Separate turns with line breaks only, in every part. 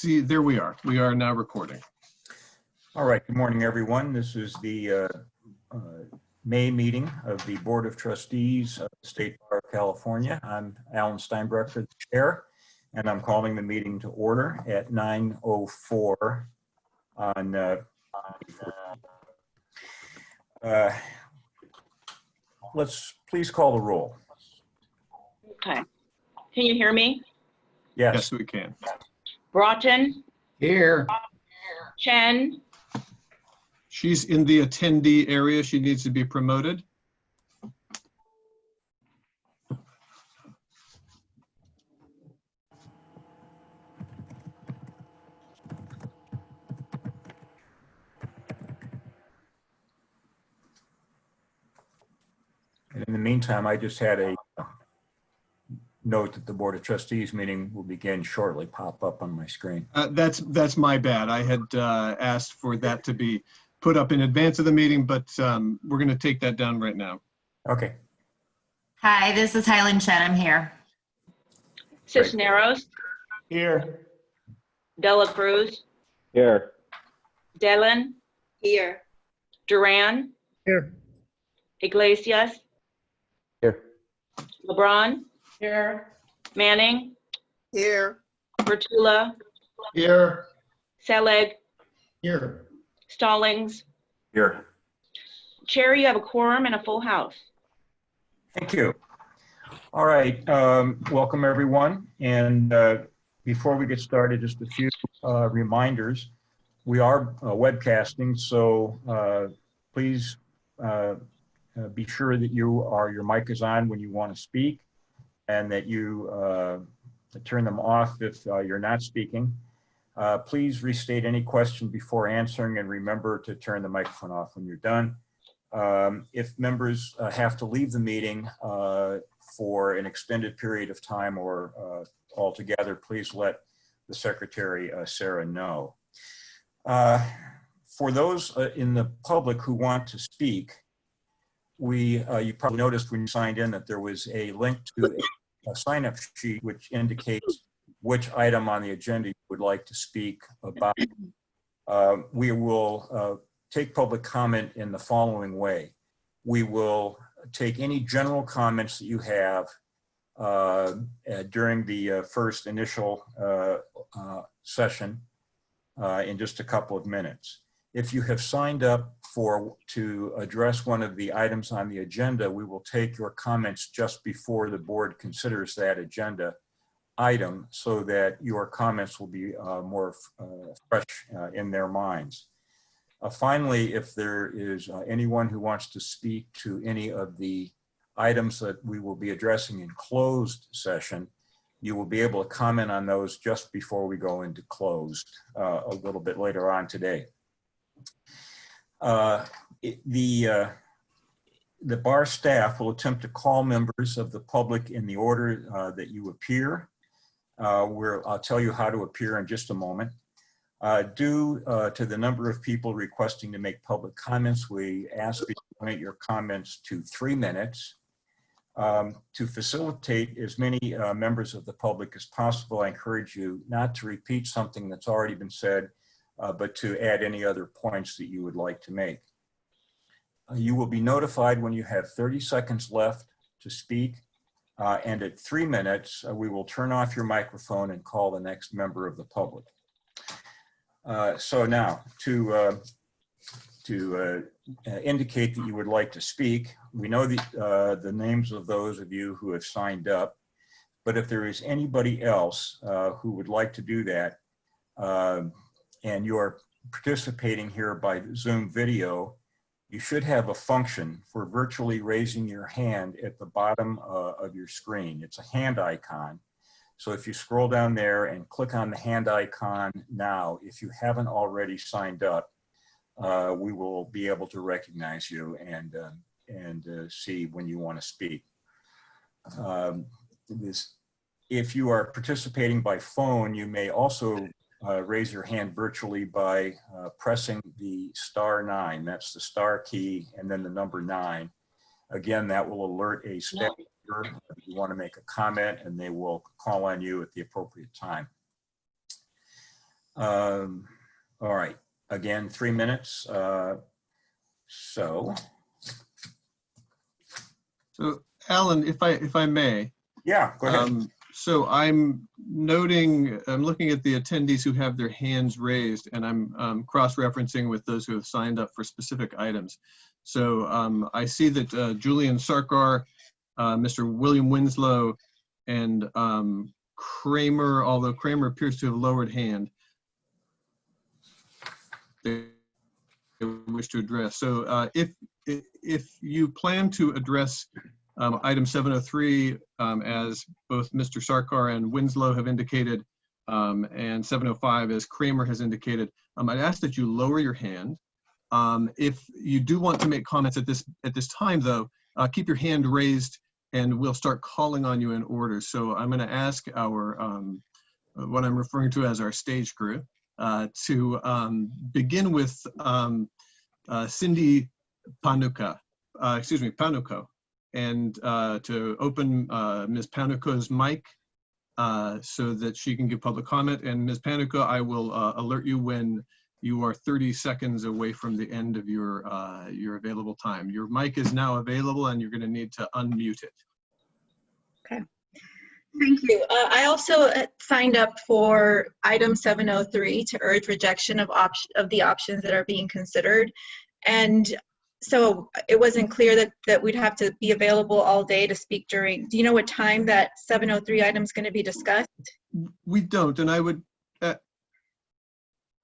see, there we are. We are now recording.
All right, good morning, everyone. This is the May meeting of the Board of Trustees of the State Bar of California. I'm Alan Steinbrecher, the chair, and I'm calling the meeting to order at 9:04 on let's please call the roll.
Okay. Can you hear me?
Yes.
Yes, we can.
Broughton,
Here.
Chen,
She's in the attendee area. She needs to be promoted.
And in the meantime, I just had a note that the Board of Trustees meeting will begin shortly pop up on my screen.
That's my bad. I had asked for that to be put up in advance of the meeting, but we're going to take that down right now.
Okay.
Hi, this is Hyland Chen. I'm here.
Cisneros,
Here.
Dela Cruz,
Here.
Dellen,
Here.
Duran,
Here.
Iglesias,
Here.
LeBron,
Here.
Manning,
Here.
Bertula,
Here.
Selig,
Here.
Stallings.
Here.
Chair, you have a quorum and a full house.
Thank you. All right, welcome everyone. And before we get started, just a few reminders. We are webcasting, so please be sure that your mic is on when you want to speak, and that you turn them off if you're not speaking. Please restate any question before answering, and remember to turn the microphone off when you're done. If members have to leave the meeting for an extended period of time or altogether, please let the secretary, Sarah, know. For those in the public who want to speak, you probably noticed when you signed in that there was a link to a sign-up sheet which indicates which item on the agenda you would like to speak about. We will take public comment in the following way. We will take any general comments that you have during the first initial session in just a couple of minutes. If you have signed up to address one of the items on the agenda, we will take your comments just before the board considers that agenda item, so that your comments will be more fresh in their minds. Finally, if there is anyone who wants to speak to any of the items that we will be addressing in closed session, you will be able to comment on those just before we go into closed a little bit later on today. The bar staff will attempt to call members of the public in the order that you appear. I'll tell you how to appear in just a moment. Due to the number of people requesting to make public comments, we ask that you limit your comments to 3 minutes. To facilitate as many members of the public as possible, I encourage you not to repeat something that's already been said, but to add any other points that you would like to make. You will be notified when you have 30 seconds left to speak, and at 3 minutes, we will turn off your microphone and call the next member of the public. So now, to indicate that you would like to speak, we know the names of those of you who have signed up, but if there is anybody else who would like to do that, and you are participating here by Zoom video, you should have a function for virtually raising your hand at the bottom of your screen. It's a hand icon. So if you scroll down there and click on the hand icon now, if you haven't already signed up, we will be able to recognize you and see when you want to speak. If you are participating by phone, you may also raise your hand virtually by pressing the *9. That's the star key and then the number 9. Again, that will alert a staff member if you want to make a comment, and they will call on you at the appropriate time. All right, again, 3 minutes. So,
So Alan, if I may,
yeah, go ahead.
so I'm looking at the attendees who have their hands raised, and I'm cross-referencing with those who have signed up for specific items. So I see that Julian Sarkar, Mr. William Winslow, and Kramer, although Kramer appears to have lowered hand, they wish to address. So if you plan to address item 703, as both Mr. Sarkar and Winslow have indicated, and 705 as Kramer has indicated, I'd ask that you lower your hand. If you do want to make comments at this time, though, keep your hand raised, and we'll start calling on you in order. So I'm going to ask our what I'm referring to as our stage crew to begin with Cindy Panuco, and to open Ms. Panuco's mic so that she can give public comment. And Ms. Panuco, I will alert you when you are 30 seconds away from the end of your available time. Your mic is now available, and you're going to need to unmute it.
Okay. Thank you. I also signed up for item 703 to urge rejection of the options that are being considered. And so it wasn't clear that we'd have to be available all day to speak during. Do you know what time that 703 item is going to be discussed?
We don't, and I would,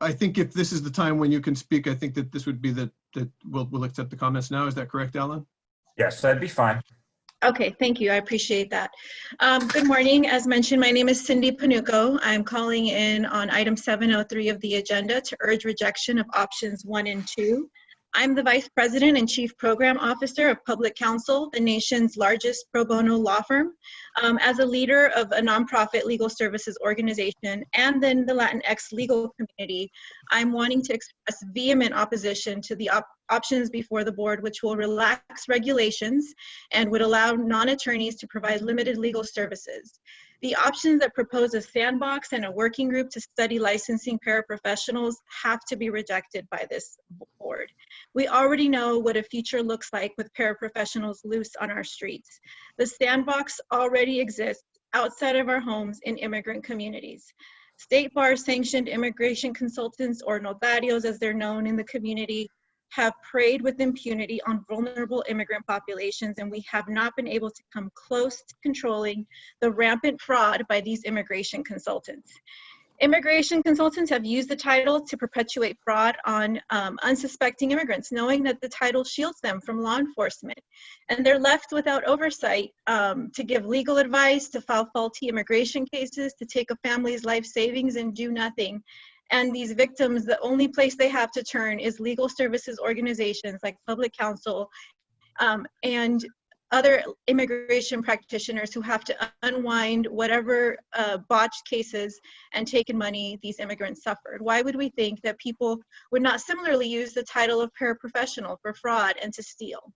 I think if this is the time when you can speak, I think that this would be that we'll accept the comments now. Is that correct, Alan?
Yes, that'd be fine.
Okay, thank you. I appreciate that. Good morning. As mentioned, my name is Cindy Panuco. I'm calling in on item 703 of the agenda to urge rejection of options 1 and 2. I'm the Vice President and Chief Program Officer of Public Counsel, the nation's largest pro bono law firm. As a leader of a nonprofit legal services organization and then the Latinx legal community, I'm wanting to express vehement opposition to the options before the board, which will relax regulations and would allow non-attorneys to provide limited legal services. The options that propose a sandbox and a working group to study licensing paraprofessionals have to be rejected by this board. We already know what a future looks like with paraprofessionals loose on our streets. The sandbox already exists outside of our homes in immigrant communities. State bar sanctioned immigration consultants, or notarios as they're known in the community, have preyed with impunity on vulnerable immigrant populations, and we have not been able to come close to controlling the rampant fraud by these immigration consultants. Immigration consultants have used the title to perpetuate fraud on unsuspecting immigrants, knowing that the title shields them from law enforcement. And they're left without oversight to give legal advice, to file faulty immigration cases, to take a family's life savings and do nothing. And these victims, the only place they have to turn is legal services organizations like Public Counsel and other immigration practitioners who have to unwind whatever botched cases and taken money these immigrants suffered. Why would we think that people would not similarly use the title of paraprofessional for fraud and to steal?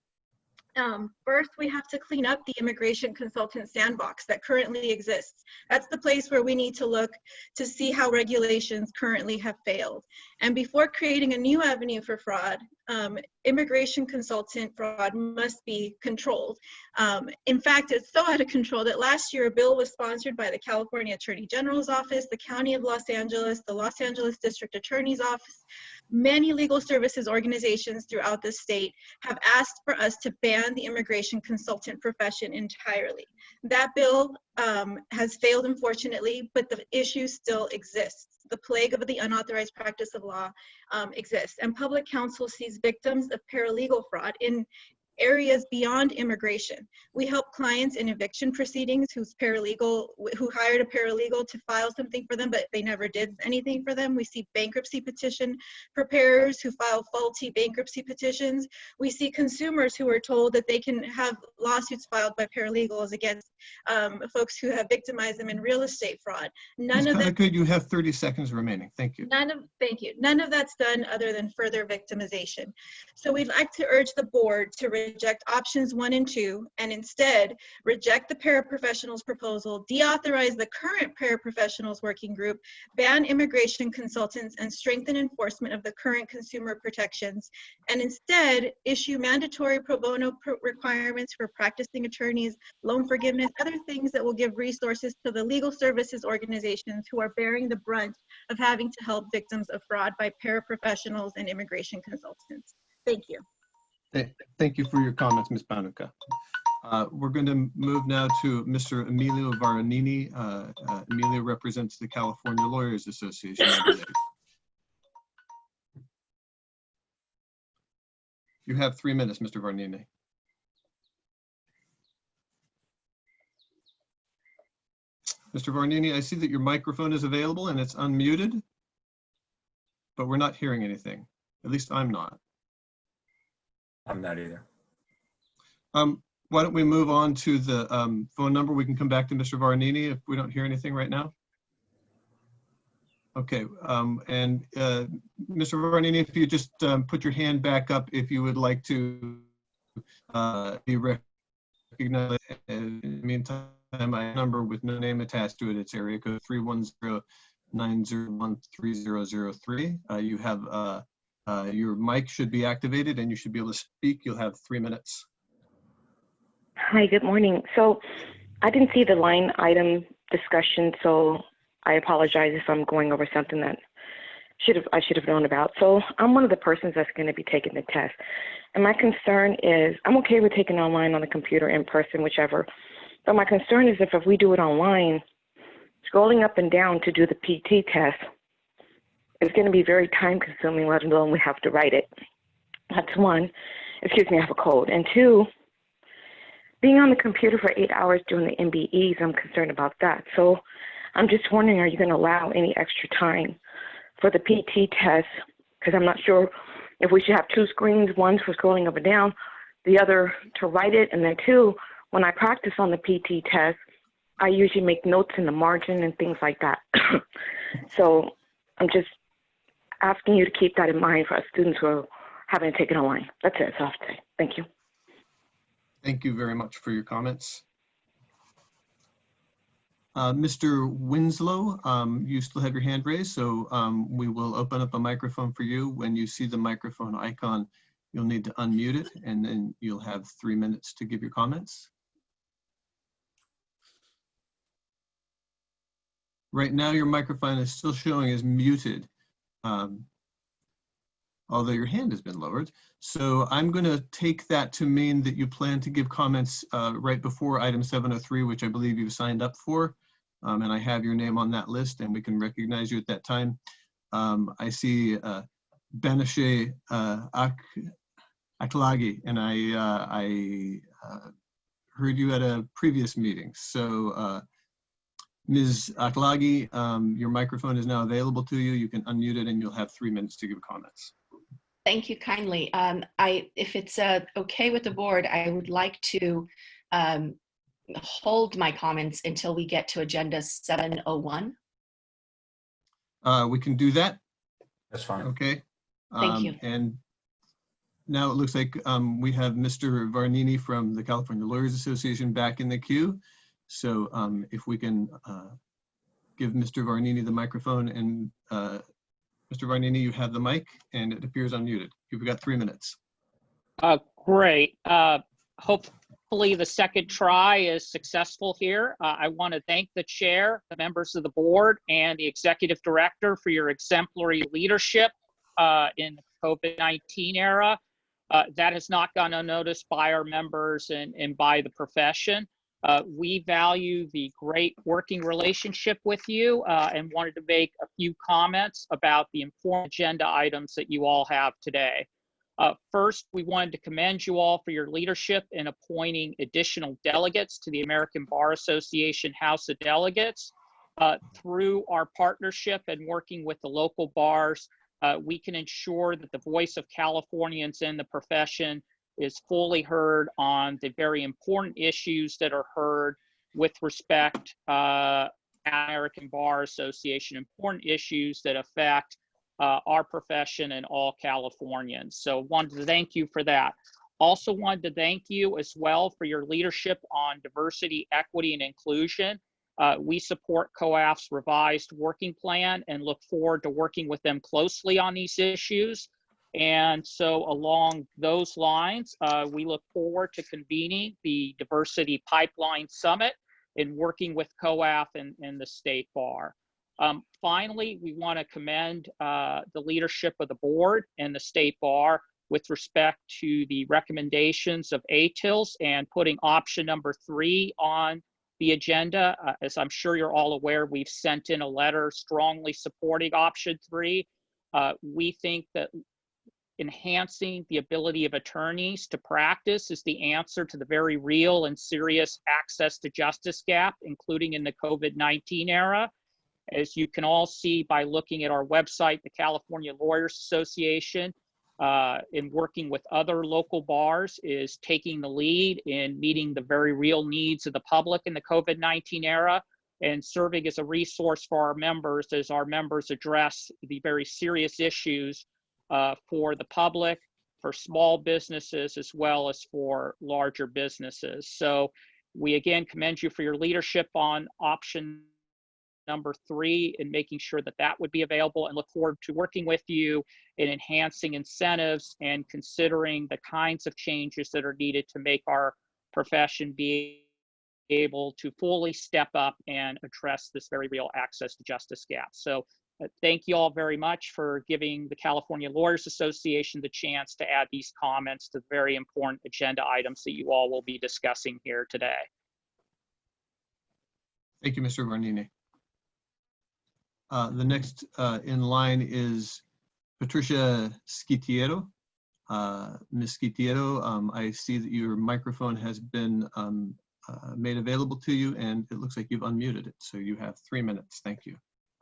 First, we have to clean up the immigration consultant sandbox that currently exists. That's the place where we need to look to see how regulations currently have failed. And before creating a new avenue for fraud, immigration consultant fraud must be controlled. In fact, it's so out of control that last year a bill was sponsored by the California Attorney General's Office, the County of Los Angeles, the Los Angeles District Attorney's Office. Many legal services organizations throughout the state have asked for us to ban the immigration consultant profession entirely. That bill has failed, unfortunately, but the issue still exists. The plague of the unauthorized practice of law exists, and Public Counsel sees victims of paralegal fraud in areas beyond immigration. We help clients in eviction proceedings who hired a paralegal to file something for them, but they never did anything for them. We see bankruptcy petition preparers who file faulty bankruptcy petitions. We see consumers who are told that they can have lawsuits filed by paralegals against folks who have victimized them in real estate fraud.
Ms.
None of that.
Panica, you have 30 seconds remaining. Thank you.
Thank you. None of that's done other than further victimization. So we'd like to urge the board to reject options 1 and 2, and instead reject the paraprofessionals proposal, deauthorize the current paraprofessionals working group, ban immigration consultants, and strengthen enforcement of the current consumer protections, and instead issue mandatory pro bono requirements for practicing attorneys, loan forgiveness, other things that will give resources to the legal services organizations who are bearing the brunt of having to help victims of fraud by paraprofessionals and immigration consultants. Thank you.
Thank you for your comments, Ms. Panuka. We're going to move now to Mr. Emilio Varanini. Emilio represents the California Lawyers Association, I believe. You have 3 minutes, Mr. Varanini. Mr. Varanini, I see that your microphone is available and it's unmuted, but we're not hearing anything. At least I'm not.
I'm not either.
Why don't we move on to the phone number? We can come back to Mr. Varanini if we don't hear anything right now. Okay, and Mr. Varanini, if you just put your hand back up if you would like to be recognized. In the meantime, my number with no name attached to it, it's area code 310-901-3003. You have your mic should be activated and you should be able to speak. You'll have 3 minutes.
Hi, good morning. So I didn't see the line item discussion, so I apologize if I'm going over something that I should have known about. So I'm one of the persons that's going to be taking the test. And my concern is, I'm okay with taking online on the computer, in person, whichever. But my concern is if we do it online, scrolling up and down to do the PT test is going to be very time consuming, let alone we have to write it. That's one. Excuse me, I have a cold. And two, being on the computer for 8 hours doing the MBEs, I'm concerned about that. So I'm just wondering, are you going to allow any extra time for the PT test? Because I'm not sure if we should have 2 screens, one for scrolling up and down, the other to write it, and then 2, when I practice on the PT test, I usually make notes in the margin and things like that. So I'm just asking you to keep that in mind for us students who are having to take it online. That's it. That's all I have to say. Thank you.
Thank you very much for your comments. Mr. Winslow, you still have your hand raised, so we will open up a microphone for you. When you see the microphone icon, you'll need to unmute it, and then you'll have 3 minutes to give your comments. Right now, your microphone is still showing as muted, although your hand has been lowered. So I'm going to take that to mean that you plan to give comments right before item 703, which I believe you've signed up for. And I have your name on that list, and we can recognize you at that time. I see Benashe Aklagi, and I heard you at a previous meeting. So Ms. Aklagi, your microphone is now available to you. You can unmute it and you'll have 3 minutes to give comments.
Thank you kindly. If it's okay with the board, I would like to hold my comments until we get to agenda 701.
We can do that.
That's fine.
Okay.
Thank you.
And now it looks like we have Mr. Varanini from the California Lawyers Association back in the queue. So if we can give Mr. Varanini the microphone, and Mr. Varanini, you have the mic and it appears unmuted. You've got 3 minutes.
Great. Hopefully the second try is successful here. I want to thank the chair, the members of the board, and the executive director for your exemplary leadership in the COVID-19 era. That has not gone unnoticed by our members and by the profession. We value the great working relationship with you and wanted to make a few comments about the important agenda items that you all have today. First, we wanted to commend you all for your leadership in appointing additional delegates to the American Bar Association House of Delegates. Through our partnership and working with the local bars, we can ensure that the voice of Californians in the profession is fully heard on the very important issues that are heard with respect American Bar Association, important issues that affect our profession and all Californians. So wanted to thank you for that. Also wanted to thank you as well for your leadership on diversity, equity, and inclusion. We support COAF's revised working plan and look forward to working with them closely on these issues. And so along those lines, we look forward to convening the Diversity Pipeline Summit and working with COAF and the State Bar. Finally, we want to commend the leadership of the board and the State Bar with respect to the recommendations of ATILS and putting option number 3 on the agenda. As I'm sure you're all aware, we've sent in a letter strongly supporting option 3. We think that enhancing the ability of attorneys to practice is the answer to the very real and serious access to justice gap, including in the COVID-19 era. As you can all see by looking at our website, the California Lawyers Association, in working with other local bars, is taking the lead in meeting the very real needs of the public in the COVID-19 era and serving as a resource for our members as our members address the very serious issues for the public, for small businesses, as well as for larger businesses. So we again commend you for your leadership on option number 3 and making sure that that would be available, and look forward to working with you in enhancing incentives and considering the kinds of changes that are needed to make our profession be able to fully step up and address this very real access to justice gap. So thank you all very much for giving the California Lawyers Association the chance to add these comments to the very important agenda items that you all will be discussing here today.
Thank you, Mr. Varnini. The next in line is Patricia Scitiero. Ms. Scitiero, I see that your microphone has been made available to you, and it looks like you've unmuted it. So you have 3 minutes. Thank you.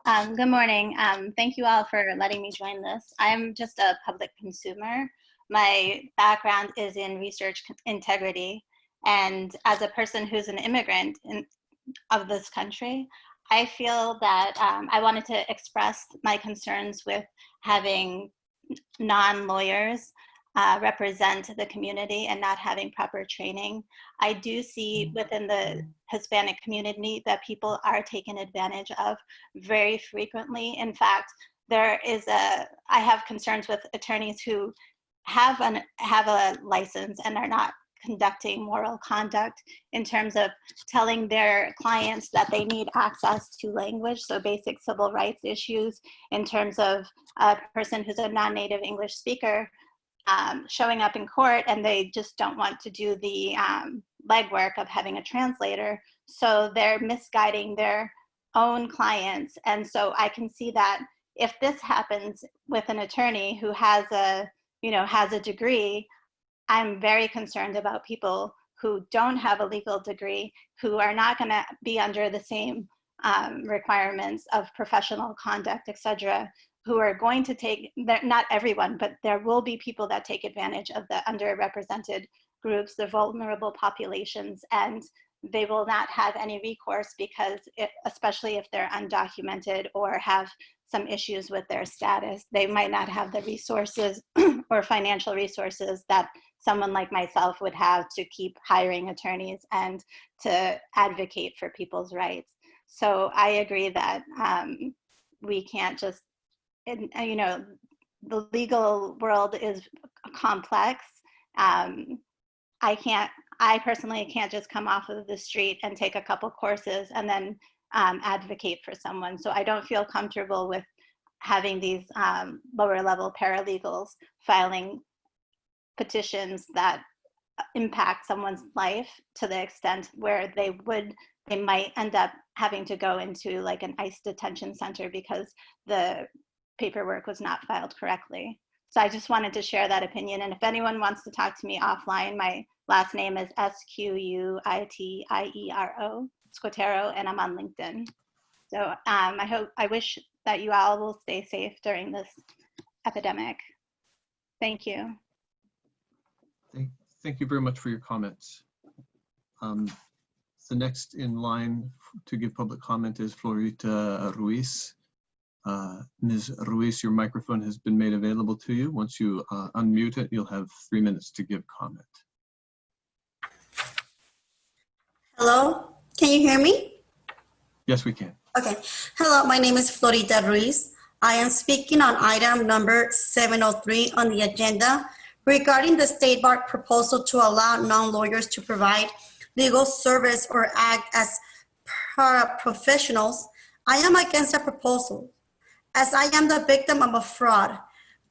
Good morning. Thank you all for letting me join this. I'm just a public consumer. My background is in research integrity. And as a person who's an immigrant of this country, I feel that I wanted to express my concerns with having non-lawyers represent the community and not having proper training. I do see within the Hispanic community that people are taken advantage of very frequently. In fact, I have concerns with attorneys who have a license and are not conducting moral conduct in terms of telling their clients that they need access to language, so basic civil rights issues in terms of a person who's a non-native English speaker showing up in court, and they just don't want to do the legwork of having a translator, so they're misguiding their own clients. And so I can see that if this happens with an attorney who has a degree, I'm very concerned about people who don't have a legal degree, who are not going to be under the same requirements of professional conduct, etc., who are going to take, not everyone, but there will be people that take advantage of the underrepresented groups, the vulnerable populations, and they will not have any recourse because, especially if they're undocumented or have some issues with their status, they might not have the resources or financial resources that someone like myself would have to keep hiring attorneys and to advocate for people's rights. So I agree that we can't just, the legal world is complex. I personally can't just come off of the street and take a couple courses and then advocate for someone. So I don't feel comfortable with having these lower level paralegals filing petitions that impact someone's life to the extent where they might end up having to go into like an ICE detention center because the paperwork was not filed correctly. So I just wanted to share that opinion. And if anyone wants to talk to me offline, my last name is Squitiero, Scotero, and I'm on LinkedIn. So I wish that you all will stay safe during this epidemic. Thank you.
Thank you very much for your comments. The next in line to give public comment is Florita Ruiz. Ms. Ruiz, your microphone has been made available to you. Once you unmute it, you'll have 3 minutes to give comment.
Hello, can you hear me?
Yes, we can.
Okay. Hello, my name is Florita Ruiz. I am speaking on item number 703 on the agenda regarding the State Bar proposal to allow non-lawyers to provide legal service or act as professionals. I am against the proposal, as I am the victim of a fraud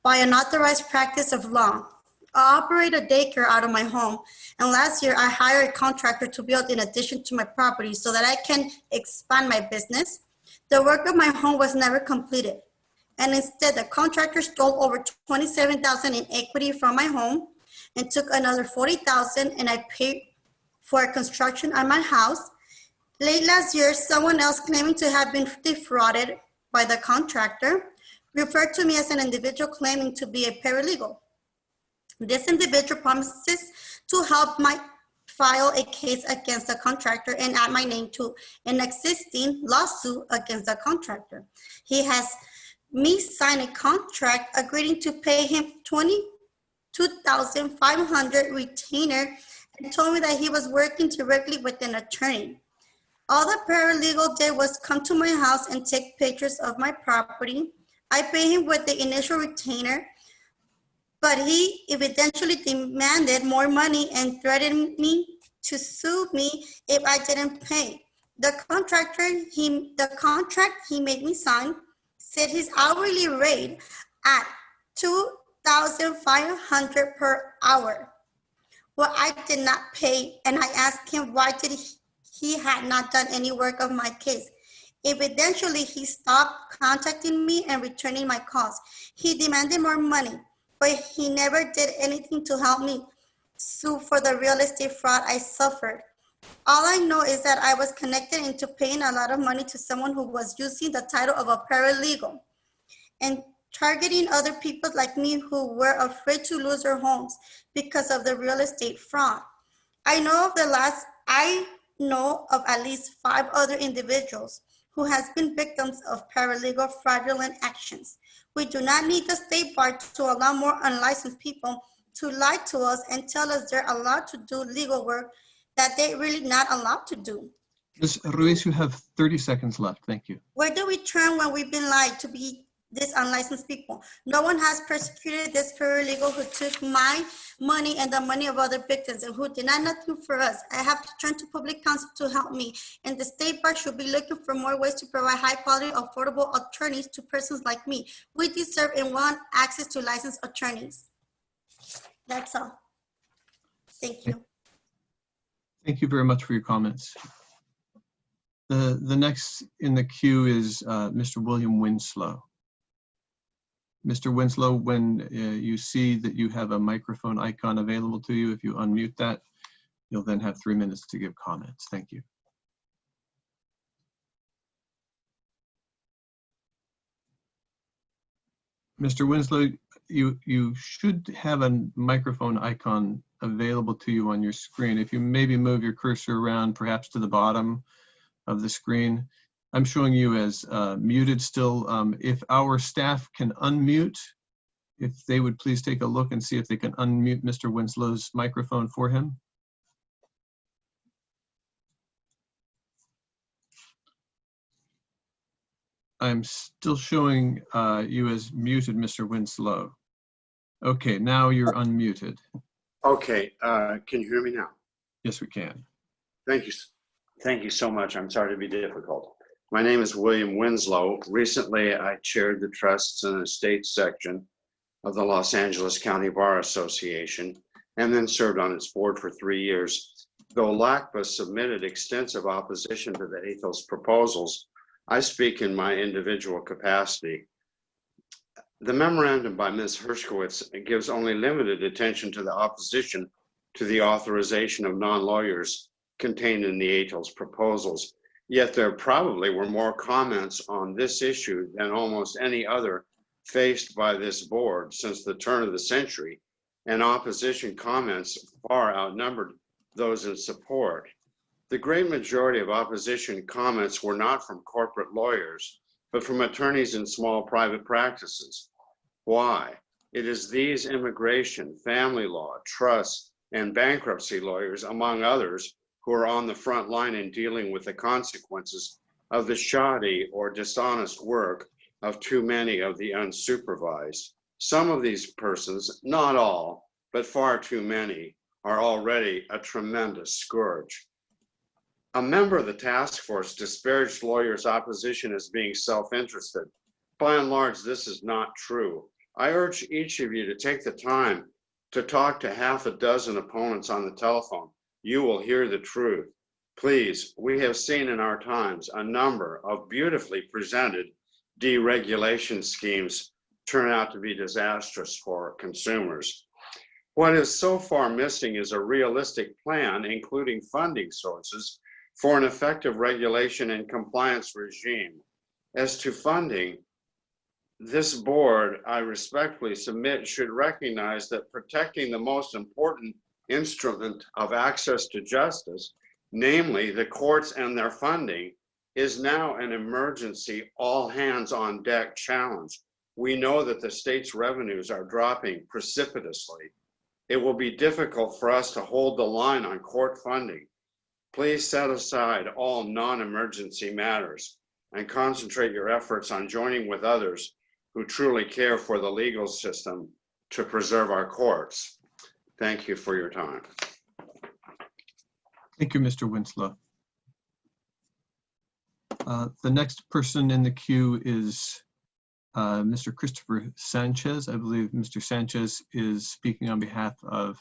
by an authorized practice of law. I operate a daycare out of my home, and last year I hired a contractor to build in addition to my property so that I can expand my business. The work of my home was never completed, and instead the contractor stole over $27,000 in equity from my home and took another $40,000, and I paid for construction on my house. Late last year, someone else claiming to have been defrauded by the contractor referred to me as an individual claiming to be a paralegal. This individual promises to help my file a case against the contractor and add my name to an existing lawsuit against the contractor. He has me sign a contract agreeing to pay him $22,500 retainer and told me that he was working directly with an attorney. All the paralegal did was come to my house and take pictures of my property. I paid him with the initial retainer, but he eventually demanded more money and threatened me to sue me if I didn't pay. The contract he made me sign said his hourly rate at $2,500 per hour. Well, I did not pay, and I asked him why he had not done any work of my case. Eventually, he stopped contacting me and returning my calls. He demanded more money, but he never did anything to help me sue for the real estate fraud I suffered. All I know is that I was connected into paying a lot of money to someone who was using the title of a paralegal and targeting other people like me who were afraid to lose their homes because of the real estate fraud. I know of at least 5 other individuals who has been victims of paralegal fraudulent actions. We do not need the State Bar to allow more unlicensed people to lie to us and tell us they're allowed to do legal work that they're really not allowed to do.
Ms. Ruiz, you have 30 seconds left. Thank you.
Where do we turn when we've been lied to be these unlicensed people? No one has persecuted this paralegal who took my money and the money of other victims and who did nothing for us. I have to turn to public counsel to help me, and the State Bar should be looking for more ways to provide high quality, affordable attorneys to persons like me. We deserve and want access to licensed attorneys. That's all. Thank you.
Thank you very much for your comments. The next in the queue is Mr. William Winslow. Mr. Winslow, when you see that you have a microphone icon available to you, if you unmute that, you'll then have 3 minutes to give comments. Thank you. Mr. Winslow, you should have a microphone icon available to you on your screen. If you maybe move your cursor around, perhaps to the bottom of the screen. I'm showing you as muted still. If our staff can unmute, if they would please take a look and see if they can unmute Mr. Winslow's microphone for him. I'm still showing you as muted, Mr. Winslow. Okay, now you're unmuted.
Okay, can you hear me now?
Yes, we can.
Thank you. Thank you so much. I'm sorry to be difficult. My name is William Winslow. Recently, I chaired the Trusts and Estates section of the Los Angeles County Bar Association and then served on its board for 3 years. Though LACPA submitted extensive opposition to the ATHOS proposals, I speak in my individual capacity. The memorandum by Ms. Hershkowitz gives only limited attention to the opposition to the authorization of non-lawyers contained in the ATHOS proposals. Yet there probably were more comments on this issue than almost any other faced by this board since the turn of the century, and opposition comments far outnumbered those in support. The great majority of opposition comments were not from corporate lawyers, but from attorneys in small private practices. Why? It is these immigration, family law, trust, and bankruptcy lawyers, among others, who are on the front line in dealing with the consequences of the shoddy or dishonest work of too many of the unsupervised. Some of these persons, not all, but far too many, are already a tremendous scourge. A member of the task force disparaged lawyers' opposition as being self-interested. By and large, this is not true. I urge each of you to take the time to talk to half a dozen opponents on the telephone. You will hear the truth. Please, we have seen in our times a number of beautifully presented deregulation schemes turn out to be disastrous for consumers. What is so far missing is a realistic plan, including funding sources, for an effective regulation and compliance regime. As to funding, this board, I respectfully submit, should recognize that protecting the most important instrument of access to justice, namely the courts and their funding, is now an emergency all hands on deck challenge. We know that the state's revenues are dropping precipitously. It will be difficult for us to hold the line on court funding. Please set aside all non-emergency matters and concentrate your efforts on joining with others who truly care for the legal system to preserve our courts. Thank you for your time.
Thank you, Mr. Winslow. The next person in the queue is Mr. Christopher Sanchez. I believe Mr. Sanchez is speaking on behalf of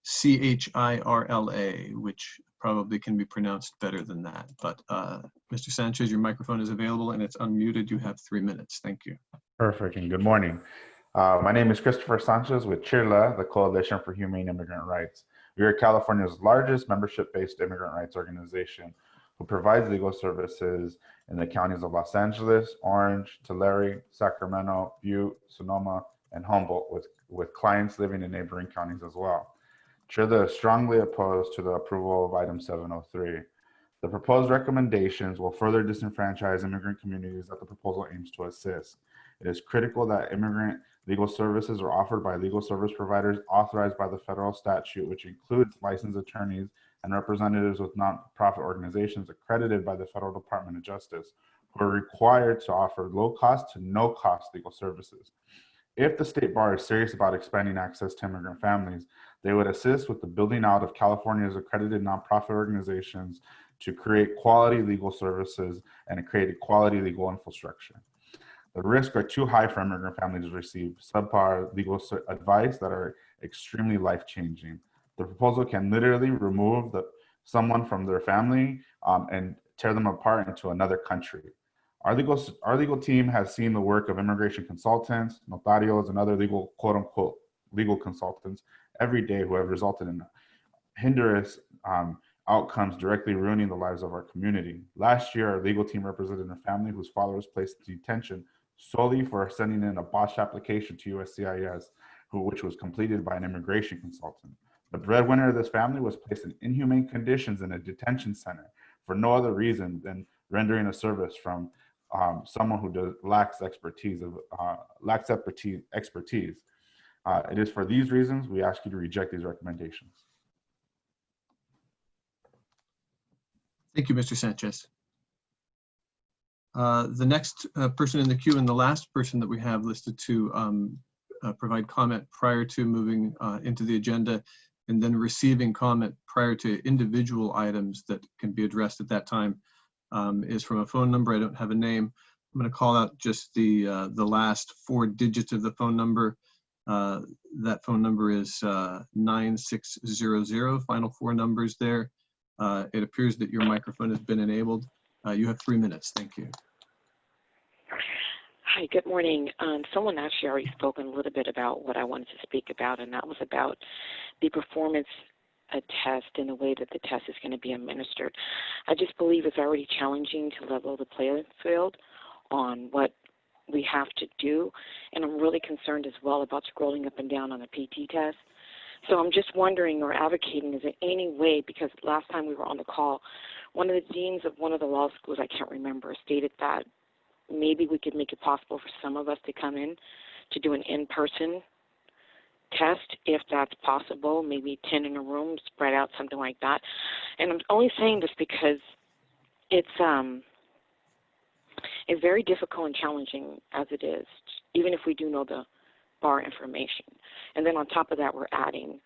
CHIRLA, which probably can be pronounced better than that. But Mr. Sanchez, your microphone is available and it's unmuted. You have 3 minutes. Thank you.
Perfect, and good morning. My name is Christopher Sanchez with CHIRLA, the Coalition for Humane Immigrant Rights. We are California's largest membership-based immigrant rights organization who provides legal services in the counties of Los Angeles, Orange, Tulare, Sacramento, Butte, Sonoma, and Humboldt, with clients living in neighboring counties as well. CHIRLA is strongly opposed to the approval of item 703. The proposed recommendations will further disenfranchise immigrant communities that the proposal aims to assist. It is critical that immigrant legal services are offered by legal service providers authorized by the federal statute, which includes licensed attorneys and representatives with nonprofit organizations accredited by the Federal Department of Justice, who are required to offer low-cost to no-cost legal services. If the State Bar is serious about expanding access to immigrant families, they would assist with the building out of California's accredited nonprofit organizations to create quality legal services and create a quality legal infrastructure. The risks are too high for immigrant families to receive subpar legal advice that are extremely life-changing. The proposal can literally remove someone from their family and tear them apart into another country. Our legal team has seen the work of immigration consultants, notarios, and other legal, quote-unquote, legal consultants every day who have resulted in hinderous outcomes directly ruining the lives of our community. Last year, our legal team represented a family whose father was placed in detention solely for sending in a botched application to USCIS, which was completed by an immigration consultant. The breadwinner of this family was placed in inhumane conditions in a detention center for no other reason than rendering a service from someone who lacks expertise. It is for these reasons we ask you to reject these recommendations.
Thank you, Mr. Sanchez. The next person in the queue and the last person that we have listed to provide comment prior to moving into the agenda and then receiving comment prior to individual items that can be addressed at that time is from a phone number. I don't have a name. I'm going to call out just the last 4 digits of the phone number. That phone number is 9600, final 4 numbers there. It appears that your microphone has been enabled. You have 3 minutes. Thank you.
Hi, good morning. Someone actually already spoken a little bit about what I wanted to speak about, and that was about the performance test and the way that the test is going to be administered. I just believe it's already challenging to level the playing field on what we have to do, and I'm really concerned as well about scrolling up and down on the PT test. So I'm just wondering or advocating, is there any way, because last time we were on the call, one of the deans of one of the law schools, I can't remember, stated that maybe we could make it possible for some of us to come in to do an in-person test, if that's possible, maybe 10 in a room, spread out, something like that. And I'm only saying this because it's very difficult and challenging as it is, even if we do know the bar information. And then on top of that, we're adding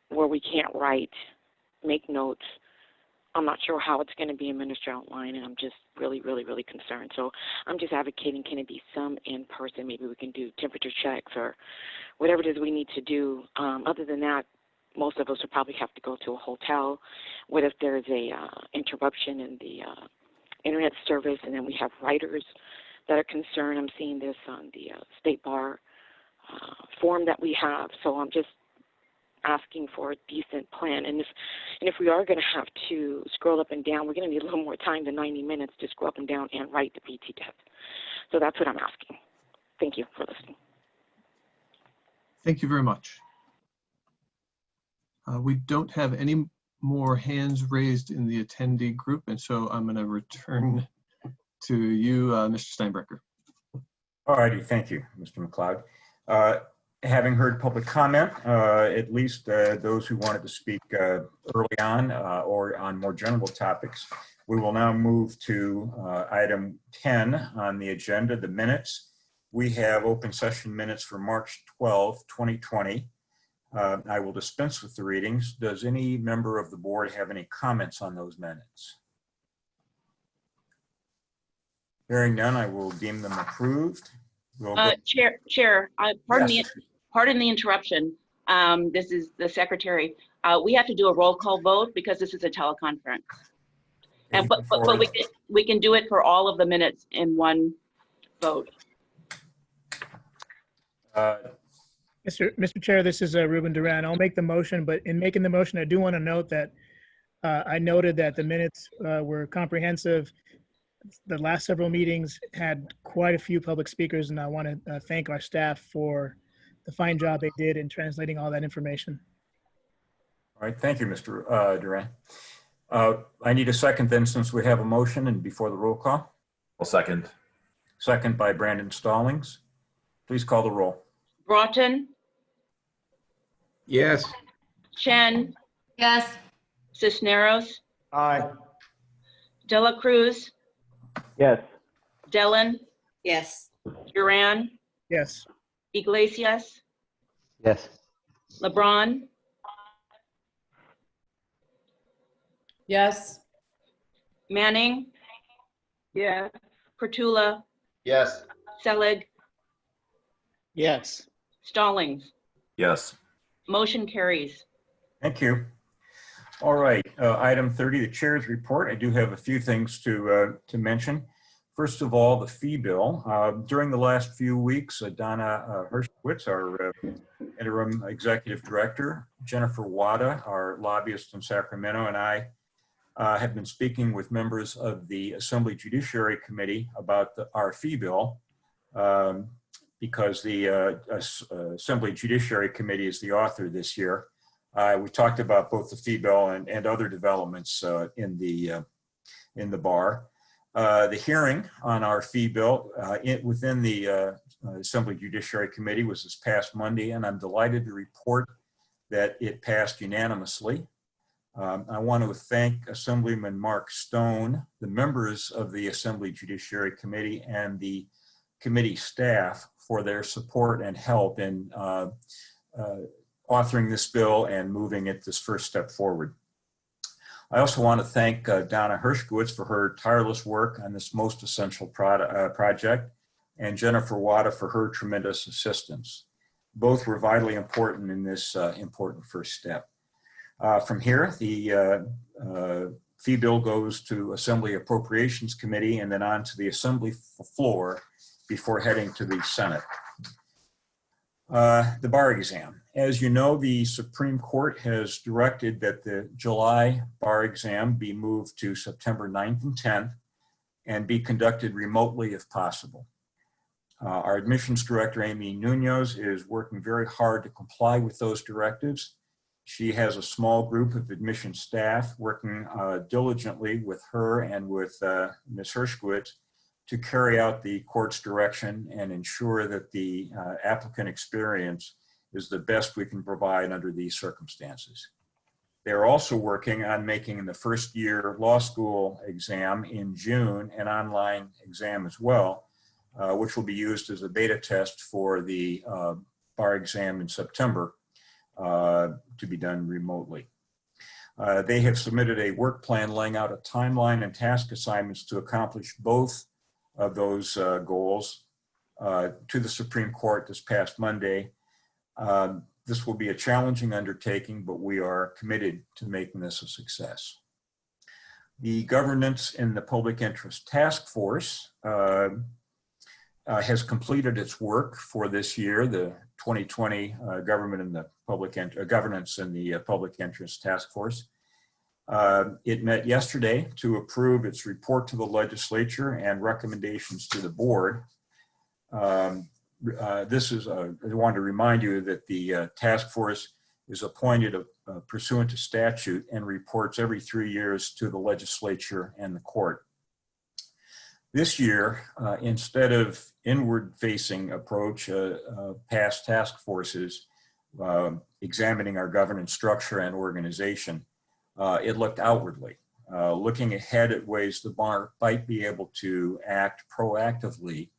where we can't write, make notes. I'm not sure how it's going to be administered online, and I'm just really, really, really concerned. So I'm just advocating, can it be some in person? Maybe we can do temperature checks or whatever it is we need to do. Other than that, most of us would probably have to go to a hotel. What if there's a interruption in the internet service, and then we have writers that are concerned? I'm seeing this on the State Bar form that we have. So I'm just asking for a decent plan. And if we are going to have to scroll up and down, we're going to need a little more time than 90 minutes to scroll up and down and write the PT test. So that's what I'm asking. Thank you for listening.
Thank you very much. We don't have any more hands raised in the attendee group, and so I'm going to return to you, Mr. Steinbrecher.
All righty, thank you, Mr. McLeod. Having heard public comment, at least those who wanted to speak early on or on more general topics, we will now move to item 10 on the agenda, the minutes. We have open session minutes for March 12, 2020. I will dispense with the readings. Does any member of the board have any comments on those minutes? Hearing none, I will deem them approved. We'll
Chair, pardon the interruption. This is the secretary. We have to do a roll call vote because this is a teleconference. And but we can do it for all of the minutes in one vote.
Mr. Chair, this is Ruben Duran. I'll make the motion, but in making the motion, I do want to note that I noted that the minutes were comprehensive. The last several meetings had quite a few public speakers, and I want to thank our staff for the fine job they did in translating all that information.
All right, thank you, Mr. Duran. I need a second then, since we have a motion and before the roll call.
I'll second.
Second by Brandon Stallings. Please call the roll.
Broughton?
Yes.
Chen?
Yes.
Cisneros?
Aye.
Dela Cruz?
Yes.
Dellin?
Yes.
Duran?
Yes.
Iglesias?
Yes.
LeBron?
Yes.
Manning?
Yes.
Pertula?
Yes.
Selig?
Yes.
Stallings?
Yes.
Motion carries.
Thank you. All right, item 30, the chair's report. I do have a few things to mention. First of all, the fee bill. During the last few weeks, Donna Hershkowitz, our interim executive director, Jennifer Wada, our lobbyist in Sacramento, and I have been speaking with members of the Assembly Judiciary Committee about our fee bill, because the Assembly Judiciary Committee is the author this year. We talked about both the fee bill and other developments in the bar. The hearing on our fee bill within the Assembly Judiciary Committee was this past Monday, and I'm delighted to report that it passed unanimously. I want to thank Assemblyman Mark Stone, the members of the Assembly Judiciary Committee, and the committee staff for their support and help in authoring this bill and moving it this first step forward. I also want to thank Donna Hershkowitz for her tireless work on this most essential project, and Jennifer Wada for her tremendous assistance. Both were vitally important in this important first step. From here, the fee bill goes to Assembly Appropriations Committee and then on to the Assembly floor before heading to the Senate. The bar exam. As you know, the Supreme Court has directed that the July bar exam be moved to September 9th and 10th and be conducted remotely if possible. Our admissions director, Amy Nunez, is working very hard to comply with those directives. She has a small group of admission staff working diligently with her and with Ms. Hershkowitz to carry out the court's direction and ensure that the applicant experience is the best we can provide under these circumstances. They're also working on making the first year law school exam in June an online exam as well, which will be used as a beta test for the bar exam in September to be done remotely. They have submitted a work plan laying out a timeline and task assignments to accomplish both of those goals to the Supreme Court this past Monday. This will be a challenging undertaking, but we are committed to making this a success. The Governance in the Public Interest Task Force has completed its work for this year, the 2020 Governance in the Public Interest Task Force. It met yesterday to approve its report to the legislature and recommendations to the board. I wanted to remind you that the task force is appointed pursuant to statute and reports every 3 years to the legislature and the court. This year, instead of inward-facing approach, past task forces examining our governance structure and organization, it looked outwardly, looking ahead at ways the bar might be able to act proactively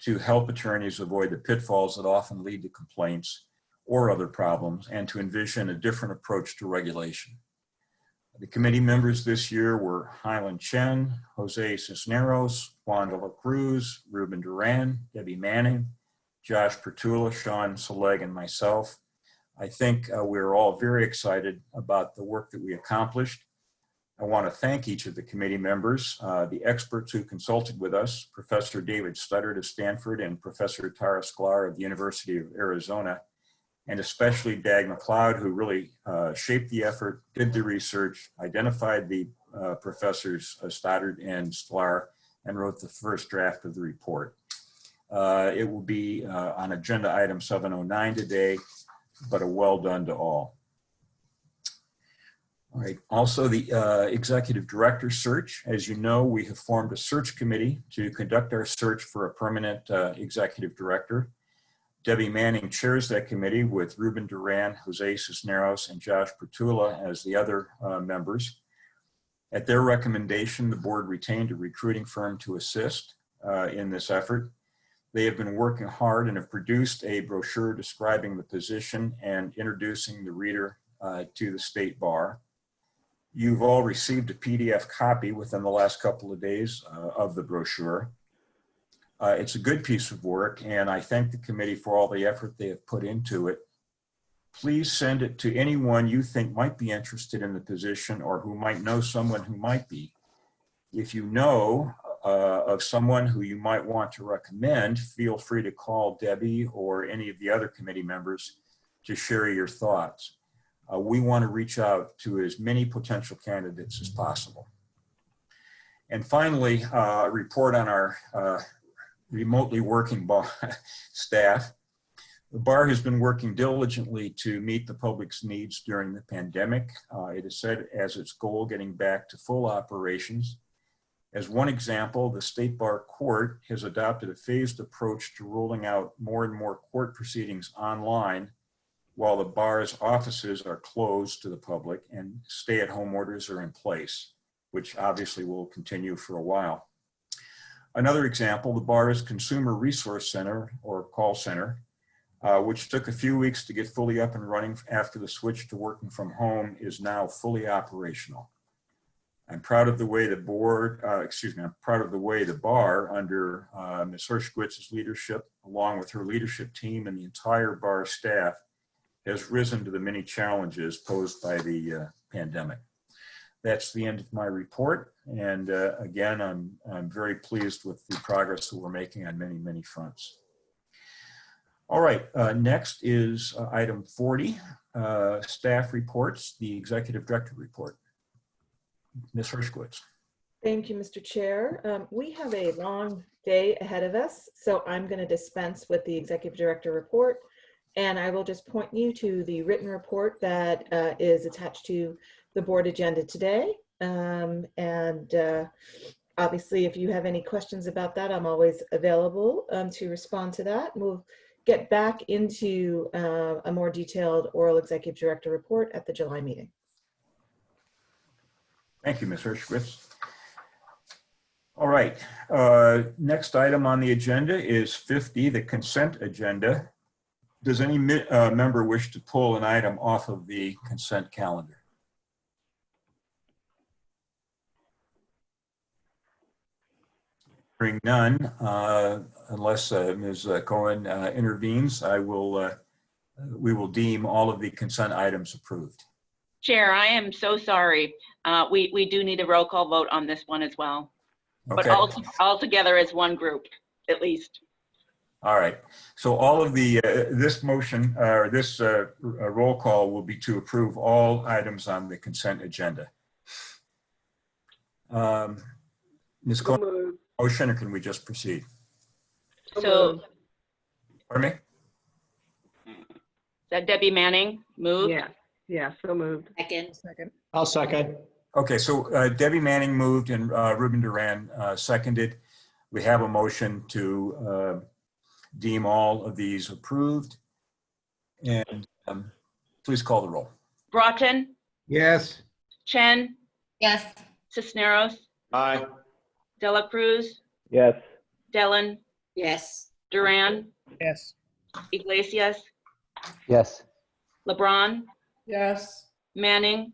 to help attorneys avoid the pitfalls that often lead to complaints or other problems, and to envision a different approach to regulation. The committee members this year were Hyland Chen, Jose Cisneros, Juan de la Cruz, Ruben Duran, Debbie Manning, Josh Pertula, Sean Seleg, and myself. I think we're all very excited about the work that we accomplished. I want to thank each of the committee members, the experts who consulted with us, Professor David Studdard of Stanford and Professor Tara Sklar of the University of Arizona, and especially Dag McLeod, who really shaped the effort, did the research, identified the professors Stoddard and Sklar, and wrote the first draft of the report. It will be on agenda item 709 today, but a well done to all. All right, also the executive director search. As you know, we have formed a search committee to conduct our search for a permanent executive director. Debbie Manning chairs that committee with Ruben Duran, Jose Cisneros, and Josh Pertula as the other members. At their recommendation, the board retained a recruiting firm to assist in this effort. They have been working hard and have produced a brochure describing the position and introducing the reader to the state bar. You've all received a PDF copy within the last couple of days of the brochure. It's a good piece of work, and I thank the committee for all the effort they have put into it. Please send it to anyone you think might be interested in the position or who might know someone who might be. If you know of someone who you might want to recommend, feel free to call Debbie or any of the other committee members to share your thoughts. We want to reach out to as many potential candidates as possible. And finally, a report on our remotely working bar staff. The bar has been working diligently to meet the public's needs during the pandemic. It has set as its goal getting back to full operations. As one example, the State Bar Court has adopted a phased approach to rolling out more and more court proceedings online while the bar's offices are closed to the public and stay-at-home orders are in place, which obviously will continue for a while. Another example, the bar's Consumer Resource Center, or call center, which took a few weeks to get fully up and running after the switch to working from home, is now fully operational. I'm proud of the way the I'm proud of the way the bar under Ms. Hershkowitz's leadership, along with her leadership team and the entire bar staff, has risen to the many challenges posed by the pandemic. That's the end of my report. And again, I'm very pleased with the progress that we're making on many, many fronts. All right, next is item 40, staff reports, the executive director report. Ms. Hershkowitz.
Thank you, Mr. Chair. We have a long day ahead of us, so I'm going to dispense with the Executive Director report, and I will just point you to the written report that is attached to the board agenda today. Obviously, if you have any questions about that, I'm always available to respond to that. We'll get back into a more detailed oral Executive Director report at the July meeting.
Thank you, Ms. Hershkowitz. All right, next item on the agenda is 50, the consent agenda. Does any member wish to pull an item off of the consent calendar? Hearing none, unless Ms. Cohen intervenes, we will deem all of the consent items approved.
Chair, I am so sorry. We do need a roll call vote on this one as well.
Okay.
But all together as one group, at least.
All right. So all of the, this motion, or this roll call will be to approve all items on the consent agenda. Ms. Cohen, motion, or can we just proceed?
So,
Pardon me?
is that Debbie Manning moved?
Yeah, so moved.
Second.
I'll second.
Okay, so Debbie Manning moved and Ruben Duran seconded. We have a motion to deem all of these approved. And please call the roll.
Broughton,
Yes.
Chen,
Yes.
Cisneros,
Aye.
Dela Cruz,
Yes.
Dellen,
Yes.
Duran,
Yes.
Iglesias,
Yes.
LeBron,
Yes.
Manning,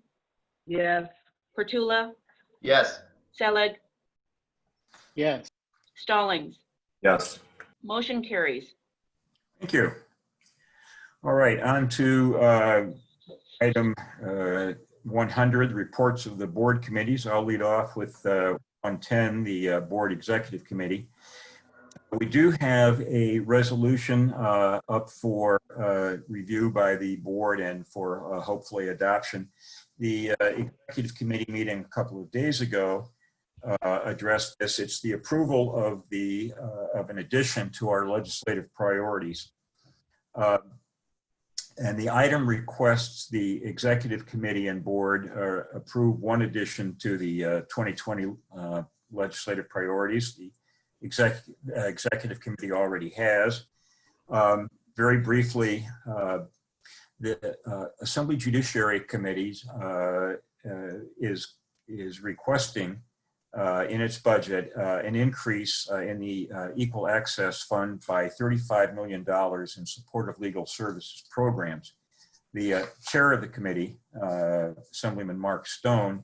Yes.
Pertula,
Yes.
Selig,
Yes.
Stallings.
Yes.
Motion carries.
Thank you. All right, on to item 100, reports of the board committees. I'll lead off with 110, the board executive committee. We do have a resolution up for review by the board and for hopefully adoption. The executive committee meeting a couple of days ago addressed this. It's the approval of an addition to our legislative priorities. And the item requests the executive committee and board approve one addition to the 2020 legislative priorities. The executive committee already has. Very briefly, the Assembly Judiciary Committees is requesting in its budget an increase in the Equal Access Fund by $35 million in support of legal services programs. The chair of the committee, Assemblyman Mark Stone,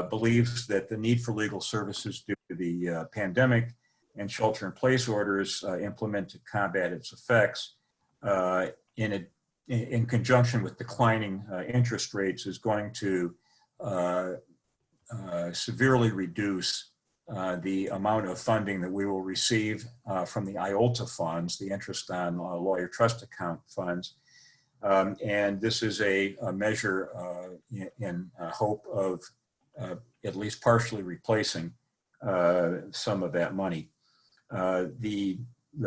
believes that the need for legal services due to the pandemic and shelter-in-place orders implemented to combat its effects in conjunction with declining interest rates is going to severely reduce the amount of funding that we will receive from the IOLTA funds, the interest on lawyer trust account funds. And this is a measure in hope of at least partially replacing some of that money. The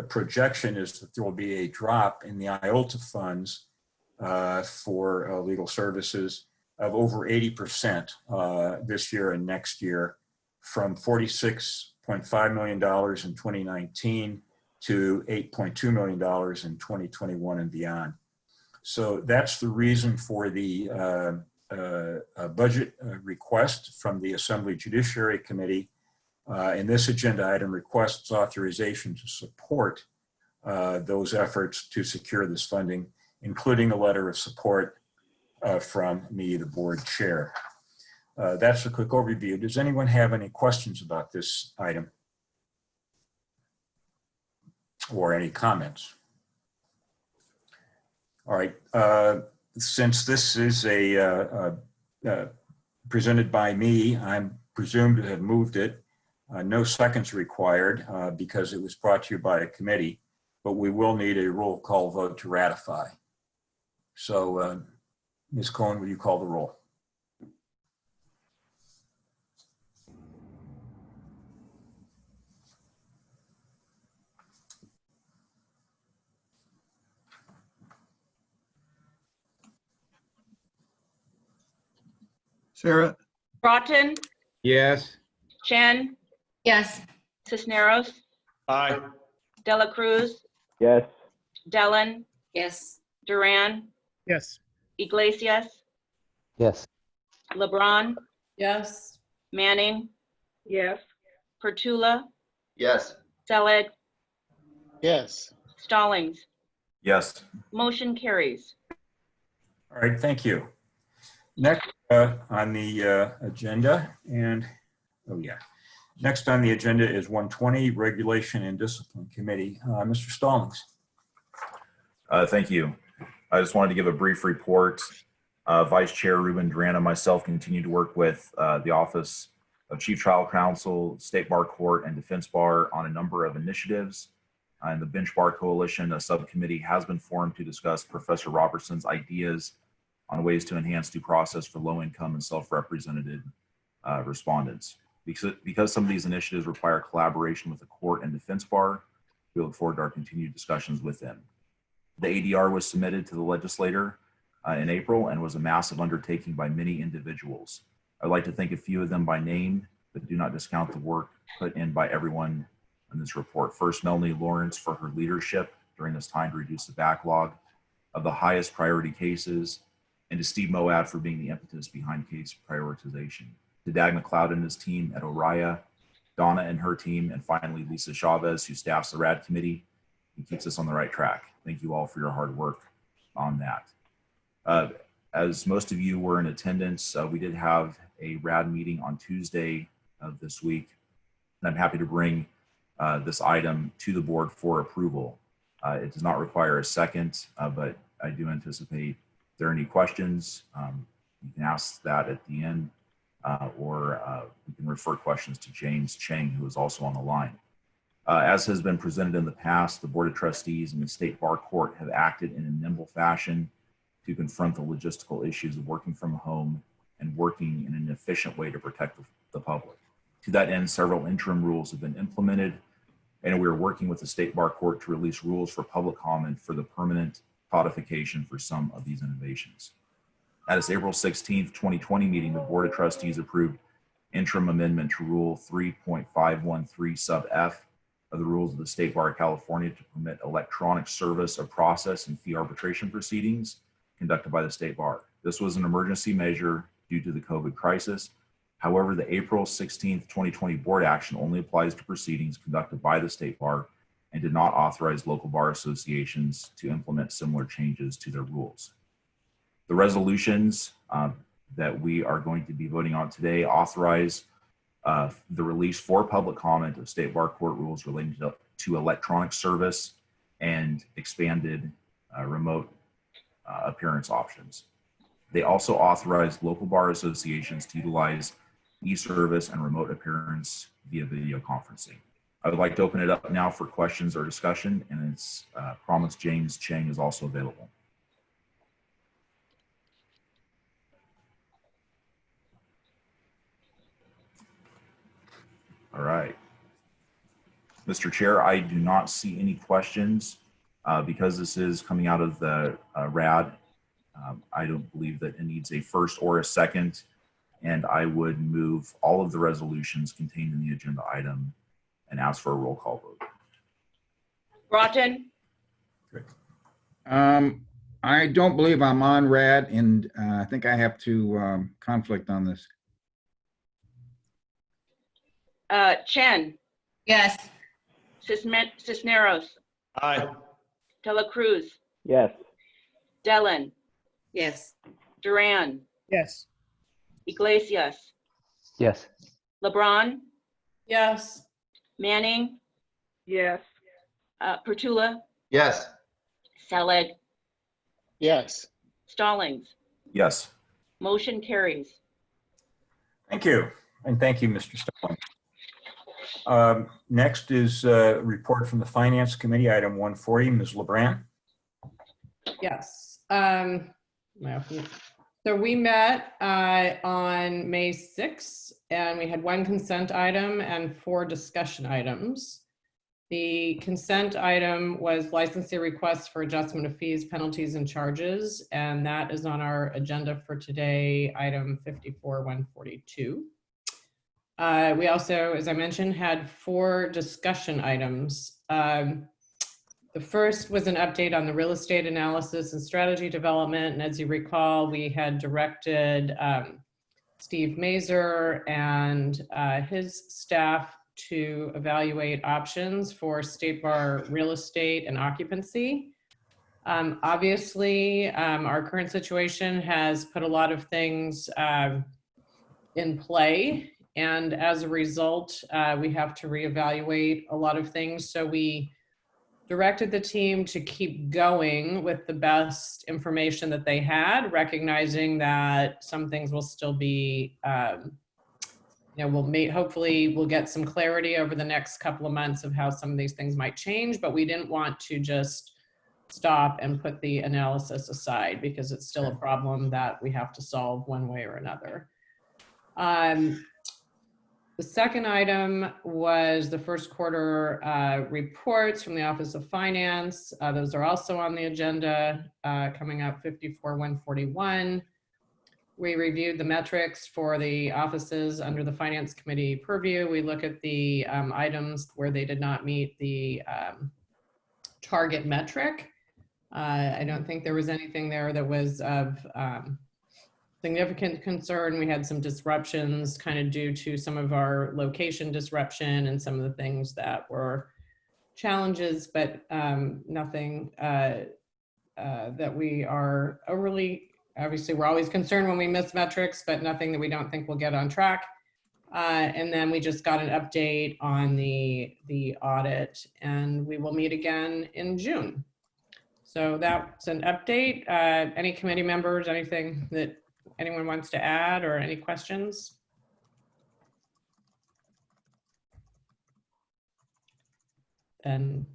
projection is that there will be a drop in the IOLTA funds for legal services of over 80% this year and next year, from $46.5 million in 2019 to $8.2 million in 2021 and beyond. So that's the reason for the budget request from the Assembly Judiciary Committee. And this agenda item requests authorization to support those efforts to secure this funding, including a letter of support from me, the board chair. That's a quick overview. Does anyone have any questions about this item or any comments? All right. Since this is presented by me, I'm presumed to have moved it. No seconds required because it was brought to you by a committee, but we will need a roll call vote to ratify. So, Ms. Cohen, will you call the roll?
Sarah?
Broughton,
Yes.
Chen,
Yes.
Cisneros,
Aye.
Dela Cruz,
Yes.
Dellen,
Yes.
Duran,
Yes.
Iglesias,
Yes.
LeBron,
Yes.
Manning,
Yes.
Pertula,
Yes.
Selig,
Yes.
Stallings.
Yes.
Motion carries.
All right, thank you. Next on the agenda, next on the agenda is 120, Regulation and Discipline Committee. Mr. Stallings.
Thank you. I just wanted to give a brief report. Vice Chair Ruben Duran and myself continue to work with the Office of Chief Trial Counsel, State Bar Court, and Defense Bar on a number of initiatives. And the Bench Bar Coalition, a subcommittee, has been formed to discuss Professor Robertson's ideas on ways to enhance due process for low-income and self-represented respondents. Because some of these initiatives require collaboration with the court and defense bar, we look forward to our continued discussions with them. The ADR was submitted to the legislator in April and was a massive undertaking by many individuals. I'd like to thank a few of them by name, but do not discount the work put in by everyone in this report. First, Melanie Lawrence for her leadership during this time to reduce the backlog of the highest priority cases, and to Steve Moad for being the impetus behind case prioritization. To Dag McLeod and his team at Oriya, Donna and her team, and finally Lisa Chavez, who staffs the RAD committee and keeps us on the right track. Thank you all for your hard work on that. As most of you were in attendance, we did have a RAD meeting on Tuesday of this week, and I'm happy to bring this item to the board for approval. It does not require a second, but I do anticipate if there are any questions, you can ask that at the end, or you can refer questions to James Cheng, who is also on the line. As has been presented in the past, the Board of Trustees and the State Bar Court have acted in a nimble fashion to confront the logistical issues of working from home and working in an efficient way to protect the public. To that end, several interim rules have been implemented, and we are working with the State Bar Court to release rules for public comment for the permanent codification for some of these innovations. At its April 16th, 2020 meeting, the Board of Trustees approved interim amendment to Rule 3.513 sub F of the rules of the State Bar of California to permit electronic service of process and fee arbitration proceedings conducted by the State Bar. This was an emergency measure due to the COVID crisis. However, the April 16th, 2020 board action only applies to proceedings conducted by the State Bar and did not authorize local bar associations to implement similar changes to their rules. The resolutions that we are going to be voting on today authorize the release for public comment of State Bar Court rules relating to electronic service and expanded remote appearance options. They also authorize local bar associations to utilize e-service and remote appearance via video conferencing. I would like to open it up now for questions or discussion, and it's promised James Cheng is also available. All right. Mr. Chair, I do not see any questions. Because this is coming out of the RAD, I don't believe that it needs a first or a second, and I would move all of the resolutions contained in the agenda item and ask for a roll call vote.
Broughton,
I don't believe I'm on RAD, and I think I have to conflict on this.
Chen,
Yes.
Cisneros,
Aye.
Dela Cruz,
Yes.
Dellen,
Yes.
Duran,
Yes.
Iglesias,
Yes.
LeBron,
Yes.
Manning,
Yes.
Pertula,
Yes.
Selig,
Yes.
Stallings.
Yes.
Motion carries.
Thank you. And thank you, Mr. Stallings. Next is a report from the Finance Committee, item 140, Ms. LeBran.
Yes. So we met on May 6th, and we had one consent item and 4 discussion items. The consent item was licensing requests for adjustment of fees, penalties, and charges, and that is on our agenda for today, item 54-142. We also, as I mentioned, had 4 discussion items. The first was an update on the real estate analysis and strategy development. And as you recall, we had directed Steve Mazer and his staff to evaluate options for State Bar real estate and occupancy. Obviously, our current situation has put a lot of things in play. And as a result, we have to reevaluate a lot of things. So we directed the team to keep going with the best information that they had, recognizing that some things will still be, hopefully we'll get some clarity over the next couple of months of how some of these things might change, but we didn't want to just stop and put the analysis aside because it's still a problem that we have to solve one way or another. The second item was the first quarter reports from the Office of Finance. Those are also on the agenda coming up 54-141. We reviewed the metrics for the offices under the Finance Committee purview. We look at the items where they did not meet the target metric. I don't think there was anything there that was of significant concern. We had some disruptions kind of due to some of our location disruption and some of the things that were challenges, but nothing that we are overly, obviously we're always concerned when we miss metrics, but nothing that we don't think will get on track. And then we just got an update on the audit, and we will meet again in June. So that's an update. Any committee members, anything that anyone wants to add or any questions? And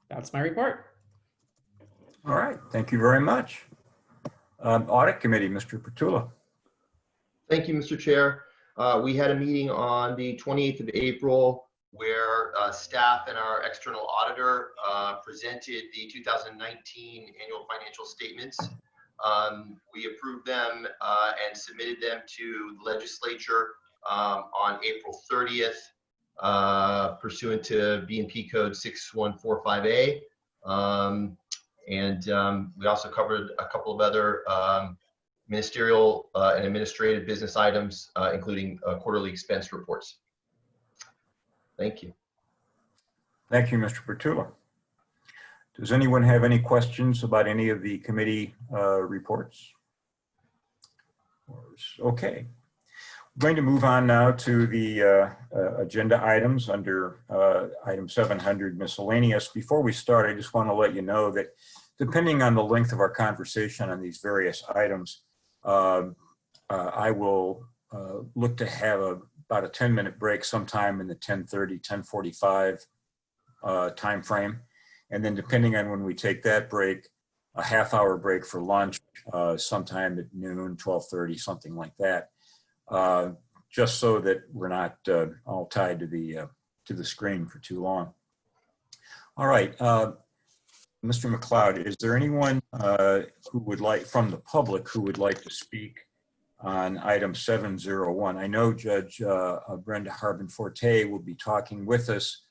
that's my report.
All right, thank you very much. Audit Committee, Mr. Petula.
Thank you, Mr. Chair. We had a meeting on the 28th of April where staff and our external auditor presented the 2019 annual financial statements. We approved them and submitted them to the legislature on April 30th pursuant to B&P Code 6145A. We also covered a couple of other ministerial and administrative business items, including quarterly expense reports. Thank you.
Thank you, Mr. Petula. Does anyone have any questions about any of the committee reports? Okay. We're going to move on now to the agenda items under item 700 miscellaneous. Before we start, I just want to let you know that depending on the length of our conversation on these various items, I will look to have about a 10-minute break sometime in the 10:30, 10:45 time frame. And then depending on when we take that break, a half-hour break for lunch sometime at noon, 12:30, something like that, just so that we're not all tied to the screen for too long. All right, Mr. McLeod, is there anyone who would like, from the public, who would like to speak on item 701? I know Judge Brenda Harbin-Forte will be talking with us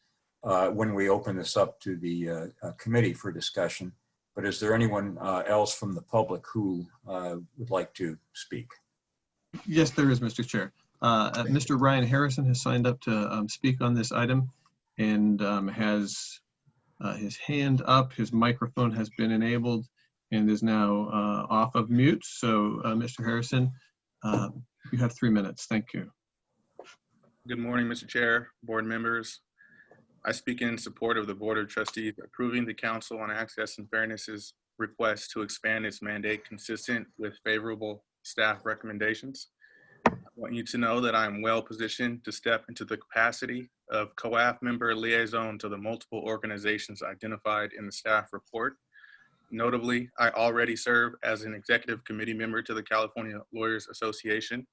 when we open this up to the committee for discussion, but is there anyone else from the public who would like to speak?
Yes, there is, Mr. Chair. Mr. Ryan Harrison has signed up to speak on this item and has his hand up. His microphone has been enabled and is now off of mute. So, Mr. Harrison, you have 3 minutes. Thank you.
Good morning, Mr. Chair, board members. I speak in support of the Board of Trustees approving the Council on Access and Fairness's request to expand its mandate consistent with favorable staff recommendations. I want you to know that I am well positioned to step into the capacity of COAF member liaison to the multiple organizations identified in the staff report. Notably, I already serve as an executive committee member to the California Lawyers Association.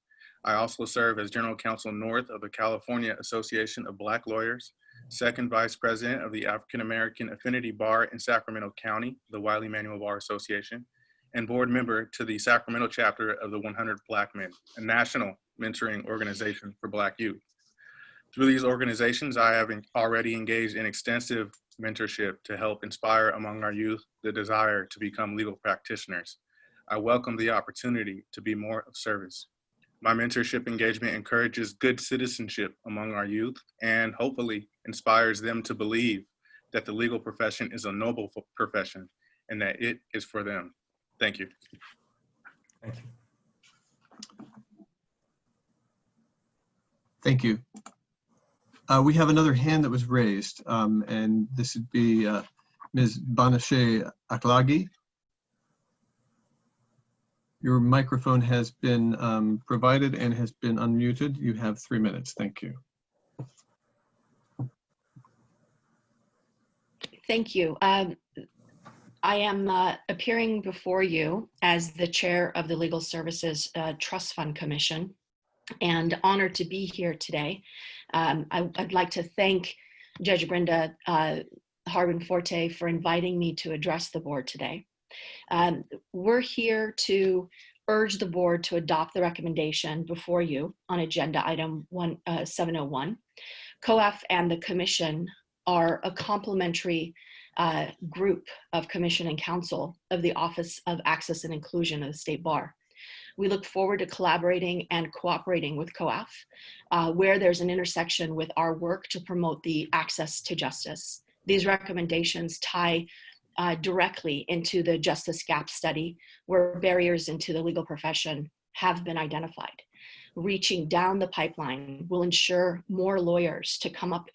I also serve as General Counsel North of the California Association of Black Lawyers. Second Vice President of the African American Affinity Bar in Sacramento County, the Wiley Manuel Bar Association, and board member to the Sacramento chapter of the 100 Black Men, a national mentoring organization for Black youth. Through these organizations, I have already engaged in extensive mentorship to help inspire among our youth the desire to become legal practitioners. I welcome the opportunity to be more of service. My mentorship engagement encourages good citizenship among our youth and hopefully inspires them to believe that the legal profession is a noble profession and that it is for them. Thank you.
Thank you.
Thank you. We have another hand that was raised, and this would be Ms. Banashe Aklagi. Your microphone has been provided and has been unmuted. You have 3 minutes. Thank you.
Thank you. I am appearing before you as the chair of the Legal Services Trust Fund Commission, and honored to be here today. I'd like to thank Judge Brenda Harbin-Forte for inviting me to address the board today. We're here to urge the board to adopt the recommendation before you on agenda item 701. COAF and the commission are a complementary group of commission and council of the Office of Access and Inclusion of the State Bar. We look forward to collaborating and cooperating with COAF where there's an intersection with our work to promote the access to justice. These recommendations tie directly into the Justice Gap Study, where barriers into the legal profession have been identified. Reaching down the pipeline will ensure more lawyers to come up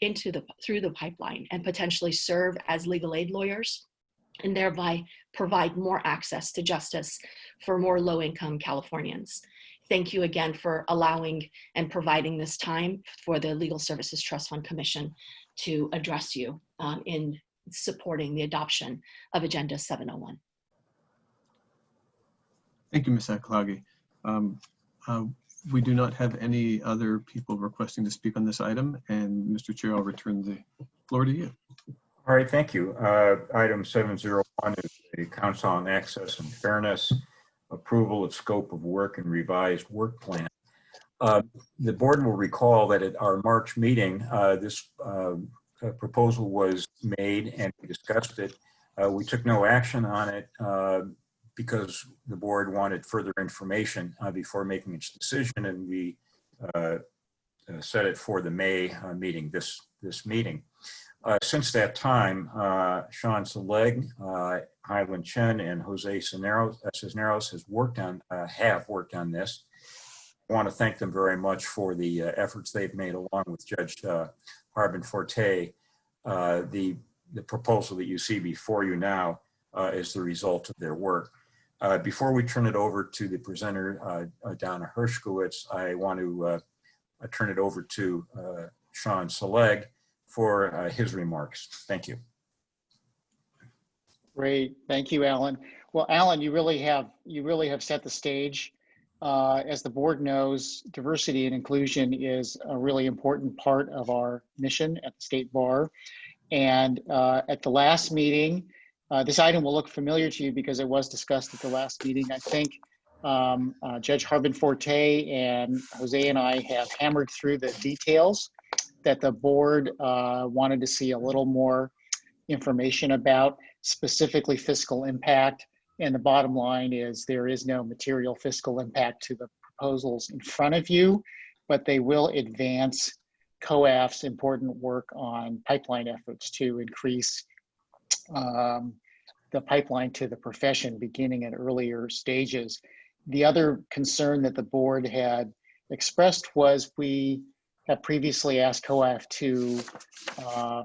through the pipeline and potentially serve as legal aid lawyers, and thereby provide more access to justice for more low-income Californians. Thank you again for allowing and providing this time for the Legal Services Trust Fund Commission to address you in supporting the adoption of Agenda 701.
Thank you, Ms. Aklagi. We do not have any other people requesting to speak on this item, and Mr. Chair, I'll return the floor to you.
All right, thank you. Item 701 is the Council on Access and Fairness, approval of scope of work and revised work plan. The board will recall that at our March meeting, this proposal was made and we discussed it. We took no action on it because the board wanted further information before making its decision, and we set it for the May meeting, this meeting. Since that time, Sean Seleg, Highland Chen, and Jose Cisneros have worked on this. I want to thank them very much for the efforts they've made along with Judge Harbin-Forte. The proposal that you see before you now is the result of their work. Before we turn it over to the presenter, Donna Hershkowitz, I want to turn it over to Sean Seleg for his remarks. Thank you.
Great, thank you, Alan. Well, Alan, you really have set the stage. As the board knows, diversity and inclusion is a really important part of our mission at the State Bar. And at the last meeting, this item will look familiar to you because it was discussed at the last meeting. I think Judge Harbin-Forte and Jose and I have hammered through the details that the board wanted to see a little more information about, specifically fiscal impact. And the bottom line is there is no material fiscal impact to the proposals in front of you, but they will advance COAF's important work on pipeline efforts to increase the pipeline to the profession beginning at earlier stages. The other concern that the board had expressed was we have previously asked COAF to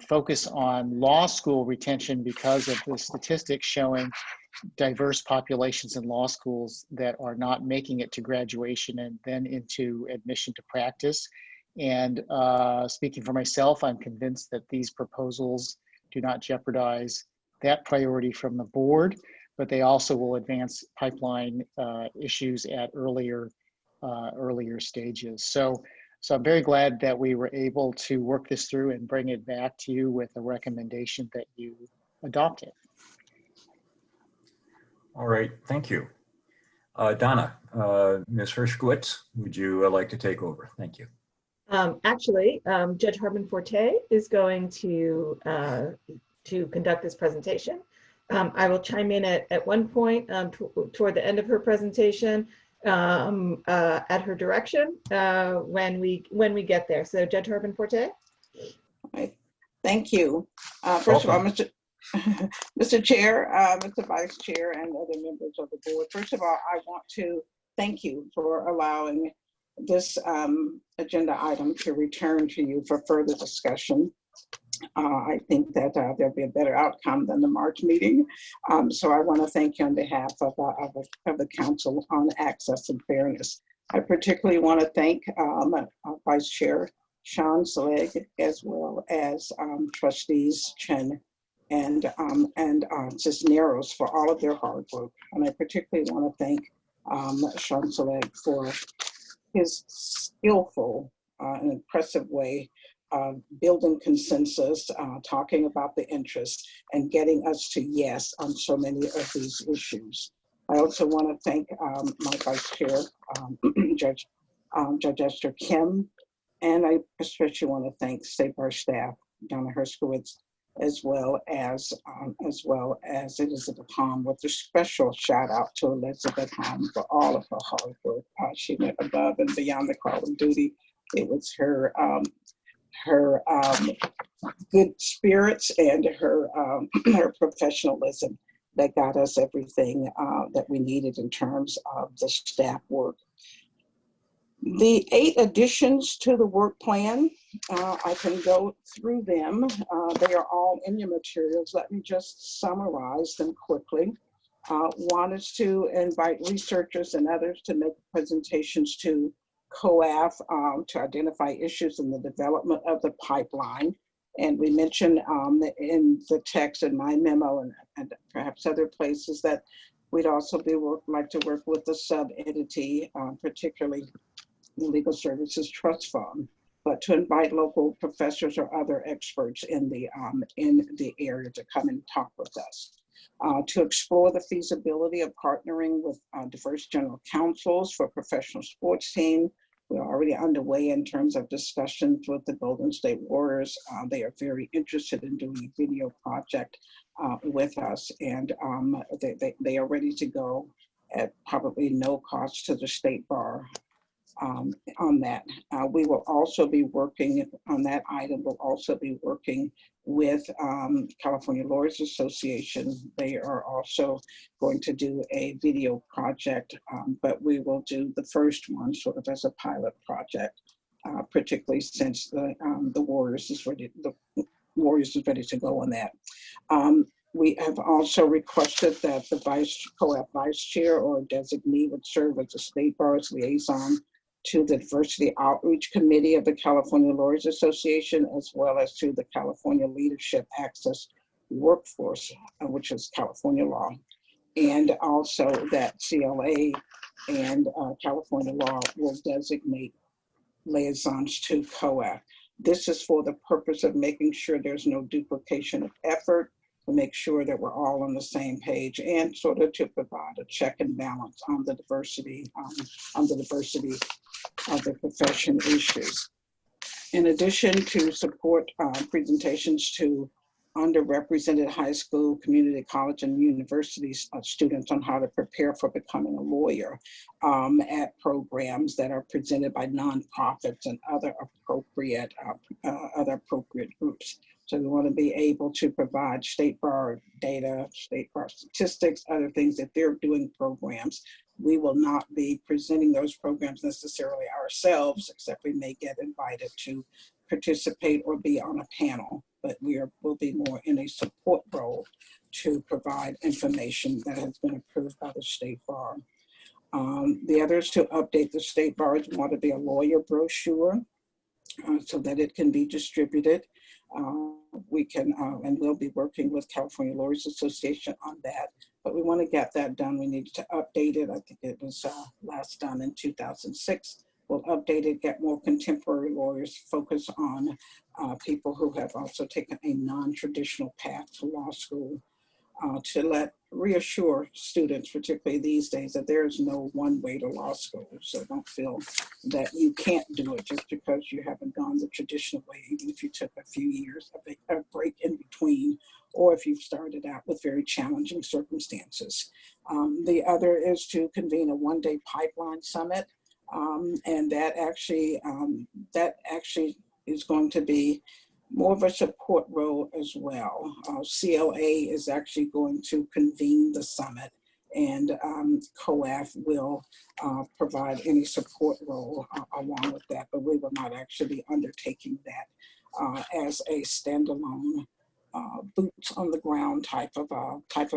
focus on law school retention because of the statistics showing diverse populations in law schools that are not making it to graduation and then into admission to practice. And speaking for myself, I'm convinced that these proposals do not jeopardize that priority from the board, but they also will advance pipeline issues at earlier stages. So So I'm very glad that we were able to work this through and bring it back to you with a recommendation that you adopted.
All right, thank you. Donna, Ms. Hershkowitz, would you like to take over? Thank you.
Actually, Judge Harbin Forte is going to conduct this presentation. I will chime in at one point toward the end of her presentation at her direction when we get there. So Judge Harbin Forte.
Thank you. First of all, Mr. Chair, Mr. Vice Chair, and other members of the board. First of all, I want to thank you for allowing this agenda item to return to you for further discussion. I think that there'll be a better outcome than the March meeting. So I want to thank you on behalf of the Council on Access and Fairness. I particularly want to thank Vice Chair Sean Selig, as well as trustees Chen and Cisneros for all of their hard work. And I particularly want to thank Sean Selig for his skillful and impressive way of building consensus, talking about the interests, and getting us to yes on so many of these issues. I also want to thank my Vice Chair, Judge Esther Kim, and I especially want to thank State Bar staff, Donna Hershkowitz, as well as Elizabeth Hom, with a special shout out to Elizabeth Hom for all of her hard work. She went above and beyond the call of duty. It was her good spirits and her professionalism that got us everything that we needed in terms of the staff work. The 8 additions to the work plan, I can go through them. They are all in your materials. Let me just summarize them quickly. One is to invite researchers and others to make presentations to COAF to identify issues in the development of the pipeline. And we mentioned in the text in my memo and perhaps other places that we'd also like to work with the sub-entity, particularly the Legal Services Trust Fund, but to invite local professors or other experts in the area to come and talk with us. To explore the feasibility of partnering with diverse general counsels for professional sports team. We're already underway in terms of discussions with the Golden State Warriors. They are very interested in doing a video project with us, and they are ready to go at probably no cost to the State Bar on that. We will also be working on that item. We'll also be working with California Lawyers Association. They are also going to do a video project, but we will do the first one sort of as a pilot project, particularly since the Warriors is ready. The Warriors is ready to go on that. We have also requested that the COAF vice chair or designee would serve as a State Bar's liaison to the Diversity Outreach Committee of the California Lawyers Association, as well as to the California Leadership Access Workforce, which is California law. And also that CLA and California law will designate liaisons to COAF. This is for the purpose of making sure there's no duplication of effort, to make sure that we're all on the same page, and sort of to provide a check and balance on the diversity of the profession issues. In addition to support presentations to underrepresented high school, community college, and university students on how to prepare for becoming a lawyer at programs that are presented by nonprofits and other appropriate groups. So we want to be able to provide State Bar data, State Bar statistics, other things that they're doing programs. We will not be presenting those programs necessarily ourselves, except we may get invited to participate or be on a panel, but will be more in a support role to provide information that has been approved by the State Bar. The other is to update the State Bar's Want to Be a Lawyer brochure so that it can be distributed. We can, and we'll be working with California Lawyers Association on that, but we want to get that done. We needed to update it. I think it was last done in 2006, We'll update it, get more contemporary lawyers, focus on people who have also taken a non-traditional path to law school, to reassure students, particularly these days, that there is no one way to law school. So don't feel that you can't do it just because you haven't gone the traditional way, even if you took a few years of a break in between, or if you've started out with very challenging circumstances. The other is to convene a one-day pipeline summit. And that actually is going to be more of a support role as well. CLA is actually going to convene the summit, and COAF will provide any support role along with that, but we will not actually be undertaking that as a standalone boots on the ground type of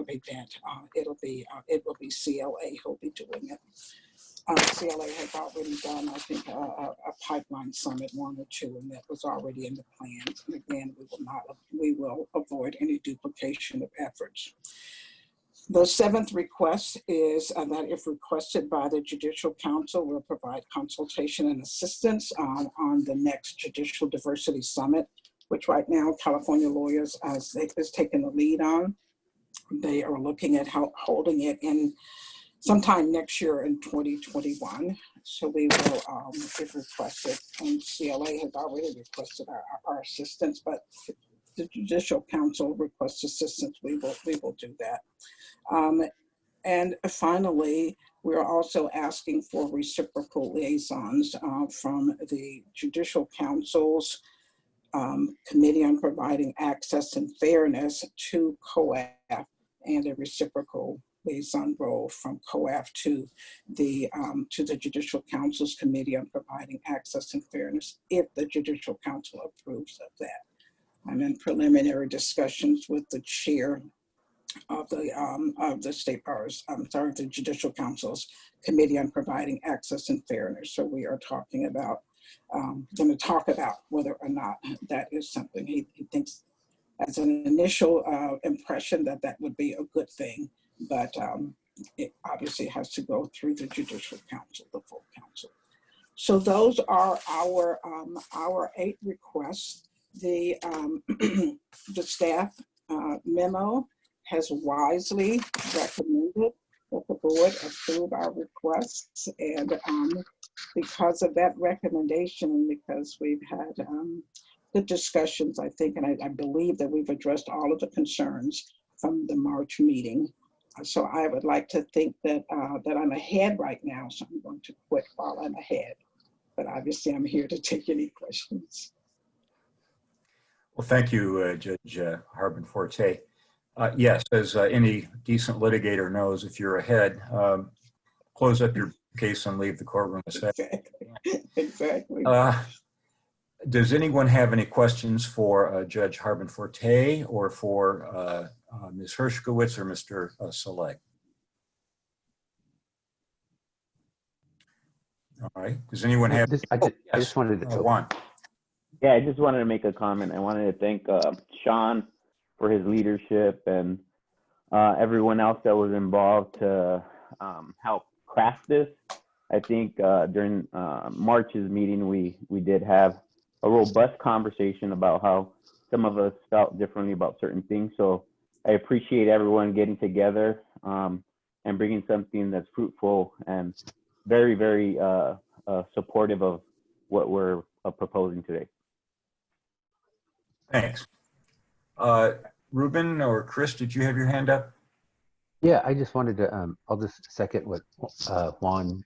event. It will be CLA who'll be doing it. CLA has already done, I think, a pipeline summit, 1 or 2, and that was already in the plans. And again, we will avoid any duplication of efforts. The 7th request is that if requested by the Judicial Council, we'll provide consultation and assistance on the next Judicial Diversity Summit, which right now California Lawyers is taking the lead on. They are looking at holding it in sometime next year in 2021. So we will, if requested, and CLA has already requested our assistance, but if the Judicial Council requests assistance, we will do that. And finally, we're also asking for reciprocal liaisons from the Judicial Council's Committee on Providing Access and Fairness to COAF, and a reciprocal liaison role from COAF to the Judicial Council's Committee on Providing Access and Fairness, if the Judicial Council approves of that. I'm in preliminary discussions with the chair of the State Bar's, the Judicial Council's Committee on Providing Access and Fairness. So we are talking about, going to talk about whether or not that is something he thinks as an initial impression that would be a good thing. But it obviously has to go through the Judicial Council, the full council. So those are our 8 requests. The the staff memo has wisely recommended that the board approve our requests, and because of that recommendation, and because we've had good discussions, I think, and I believe that we've addressed all of the concerns from the March meeting. So I would like to think that that I'm ahead right now, so I'm going to quit while I'm ahead. But obviously, I'm here to take any questions.
Well, thank you, Judge Harbin Forte. Yes, as any decent litigator knows, if you're ahead, close up your case and leave the courtroom.
Exactly.
Does anyone have any questions for Judge Harbin Forte or for Ms. Hershkowitz or Mr. Saleh? All right. Does anyone have?
I just wanted to.
Juan.
Yeah, I just wanted to make a comment. I wanted to thank Sean for his leadership and everyone else that was involved to help craft this. I think during March's meeting, we did have a robust conversation about how some of us felt differently about certain things. So I appreciate everyone getting together and bringing something that's fruitful and very, very supportive of what we're proposing today.
Thanks. Ruben or Chris, did you have your hand up?
Yeah, I just wanted to, I'll just second what Juan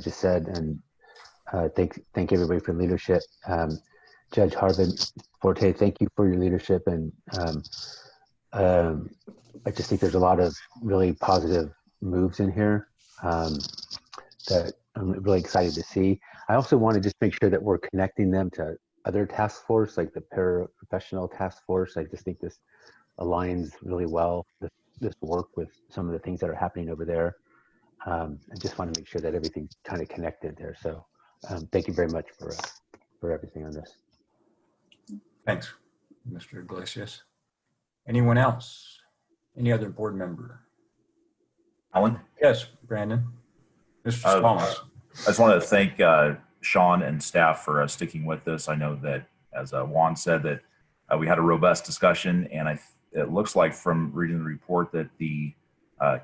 just said, and thank everybody for leadership. Judge Harbin Forte, thank you for your leadership, and I just think there's a lot of really positive moves in here that I'm really excited to see. I also want to just make sure that we're connecting them to other task force, like the paraprofessional task force. I just think this aligns really well, this work, with some of the things that are happening over there. I just want to make sure that everything's kind of connected there. So thank you very much for everything on this.
Thanks, Mr. Iglesias. Anyone else? Any other board member?
Alan?
Yes, Brandon. Mr. Thomas.
I just wanted to thank Sean and staff for sticking with this. I know that, as Juan said, that we had a robust discussion, and it looks like from reading the report that the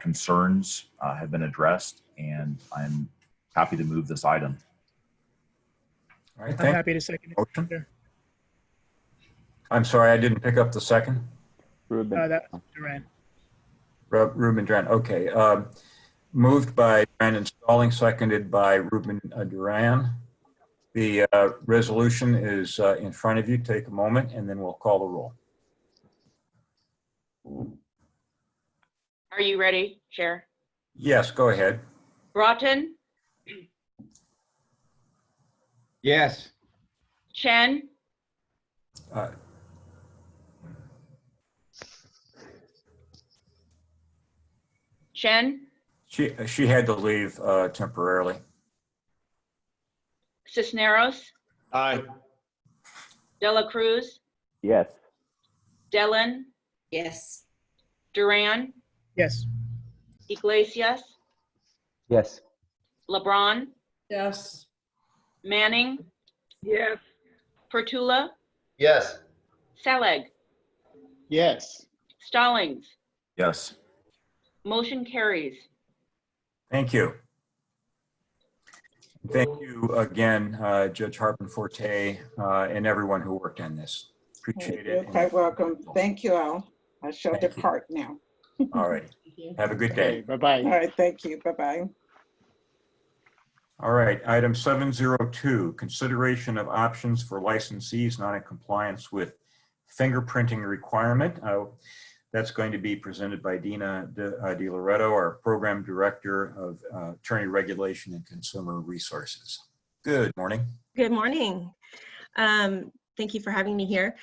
concerns have been addressed, and I'm happy to move this item.
All right,
I'm happy to second it. Chair.
I'm sorry, I didn't pick up the second.
That was Duran.
Ruben Duran. Okay. Moved by Brandon Stalling, seconded by Ruben Duran. The resolution is in front of you. Take a moment, and then we'll call the roll.
Are you ready, Chair?
Yes, go ahead.
Broughton,
Yes.
Chen, Chen,
She had to leave temporarily.
Cisneros,
Aye.
Dela Cruz,
Yes.
Dellen,
Yes.
Duran,
Yes.
Iglesias,
Yes.
LeBron,
Yes.
Manning,
Yes.
Pertula,
Yes.
Saleg,
Yes.
Stallings.
Yes.
Motion carries.
Thank you. Thank you again, Judge Harpen Forte, and everyone who worked on this. Appreciate
You're
it.
quite welcome. Thank you all. I shall
Thank you.
depart now.
All right. Have a good day.
Bye-bye.
All right, thank you. Bye-bye.
All right, item 702, consideration of options for licensees not in compliance with fingerprinting requirement. That's going to be presented by Dina De Loretto, our Program Director of Attorney Regulation and Consumer Resources. Good morning.
Good morning. Thank you for having me here.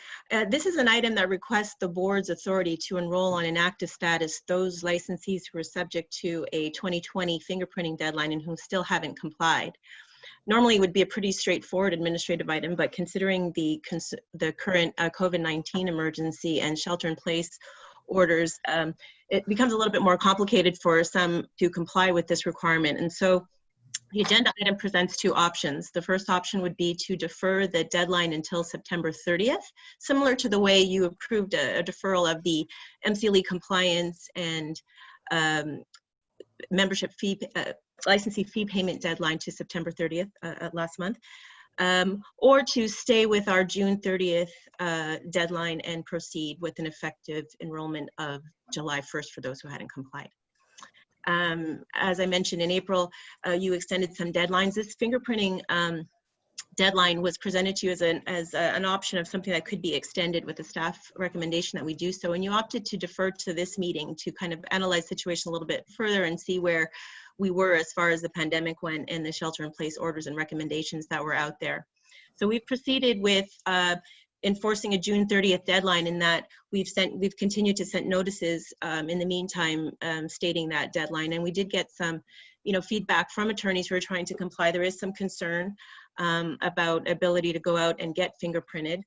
This is an item that requests the board's authority to enroll on inactive status those licensees who are subject to a 2020 fingerprinting deadline and who still haven't complied. Normally it would be a pretty straightforward administrative item, but considering the current COVID-19 emergency and shelter-in-place orders, it becomes a little bit more complicated for some to comply with this requirement. And so the agenda item presents two options. The first option would be to defer the deadline until September 30th, similar to the way you approved a deferral of the MCLE compliance and membership fee, licensee fee payment deadline to September 30th last month, or to stay with our June 30th deadline and proceed with an effective enrollment of July 1st for those who hadn't complied. As I mentioned in April, you extended some deadlines. This fingerprinting deadline was presented to you as an option of something that could be extended with a staff recommendation that we do so, and you opted to defer to this meeting to kind of analyze the situation a little bit further and see where we were as far as the pandemic went and the shelter-in-place orders and recommendations that were out there. So we've proceeded with enforcing a June 30th deadline in that we've continued to send notices in the meantime stating that deadline, and we did get some feedback from attorneys who are trying to comply. There is some concern about ability to go out and get fingerprinted.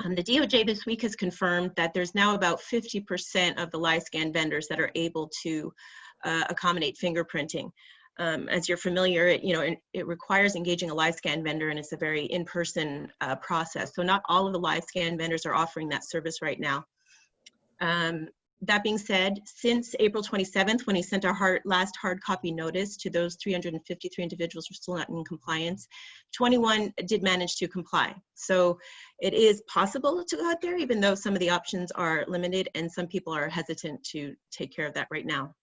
The DOJ this week has confirmed that there's now about 50% of the LiScan vendors that are able to accommodate fingerprinting. As you're familiar, it requires engaging a LiScan vendor, and it's a very in-person process. So not all of the LiScan vendors are offering that service right now. That being said, since April 27th, when he sent our last hard copy notice to those 353 individuals who are still not in compliance, 21 did manage to comply. So it is possible to go out there, even though some of the options are limited and some people are hesitant to take care of that right now.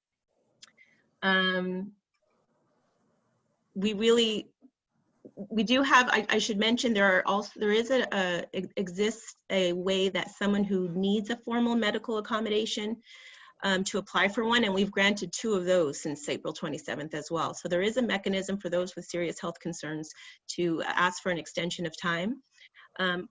We do have, I should mention, exists a way that someone who needs a formal medical accommodation to apply for one, and we've granted 2 of those since April 27th as well. So there is a mechanism for those with serious health concerns to ask for an extension of time.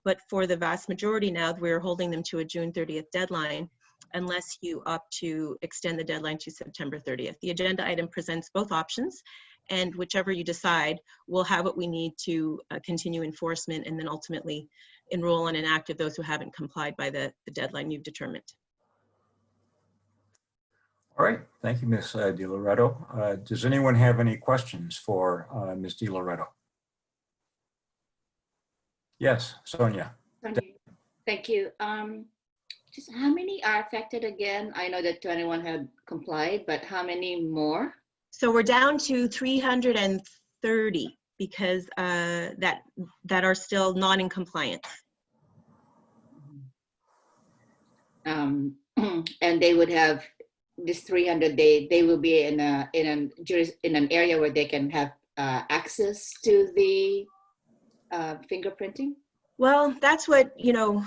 But for the vast majority now, we're holding them to a June 30th deadline, unless you opt to extend the deadline to September 30th. The agenda item presents both options, and whichever you decide, we'll have what we need to continue enforcement and then ultimately enroll and inactive those who haven't complied by the deadline you've determined.
All right, thank you, Ms. De Loretto. Does anyone have any questions for Ms. De Loretto? Yes, Sonia.
Thank you. Just how many are affected again? I know that 21 have complied, but how many more?
So we're down to 330 because that are still not in compliance.
And they would have this 300. They will be in an area where they can have access to the fingerprinting.
Well, that's what, you know,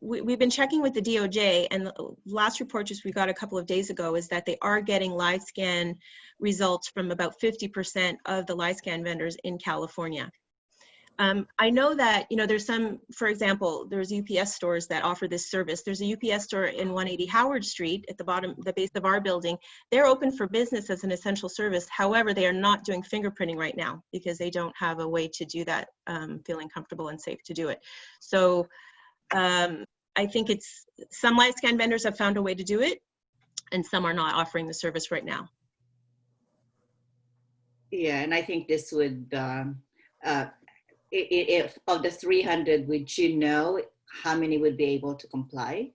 we've been checking with the DOJ, and the last report just we got a couple of days ago is that they are getting live scan results from about 50% of the live scan vendors in California. I know that, you know, there's some, for example, there's UPS stores that offer this service. There's a UPS store in 180 Howard Street at the base of our building. They're open for business as an essential service. However, they are not doing fingerprinting right now because they don't have a way to do that, feeling comfortable and safe to do it. So I think it's some live scan vendors have found a way to do it and some are not offering the service right now.
Yeah, and I think this would, if of the 300, would you know how many would be able to comply?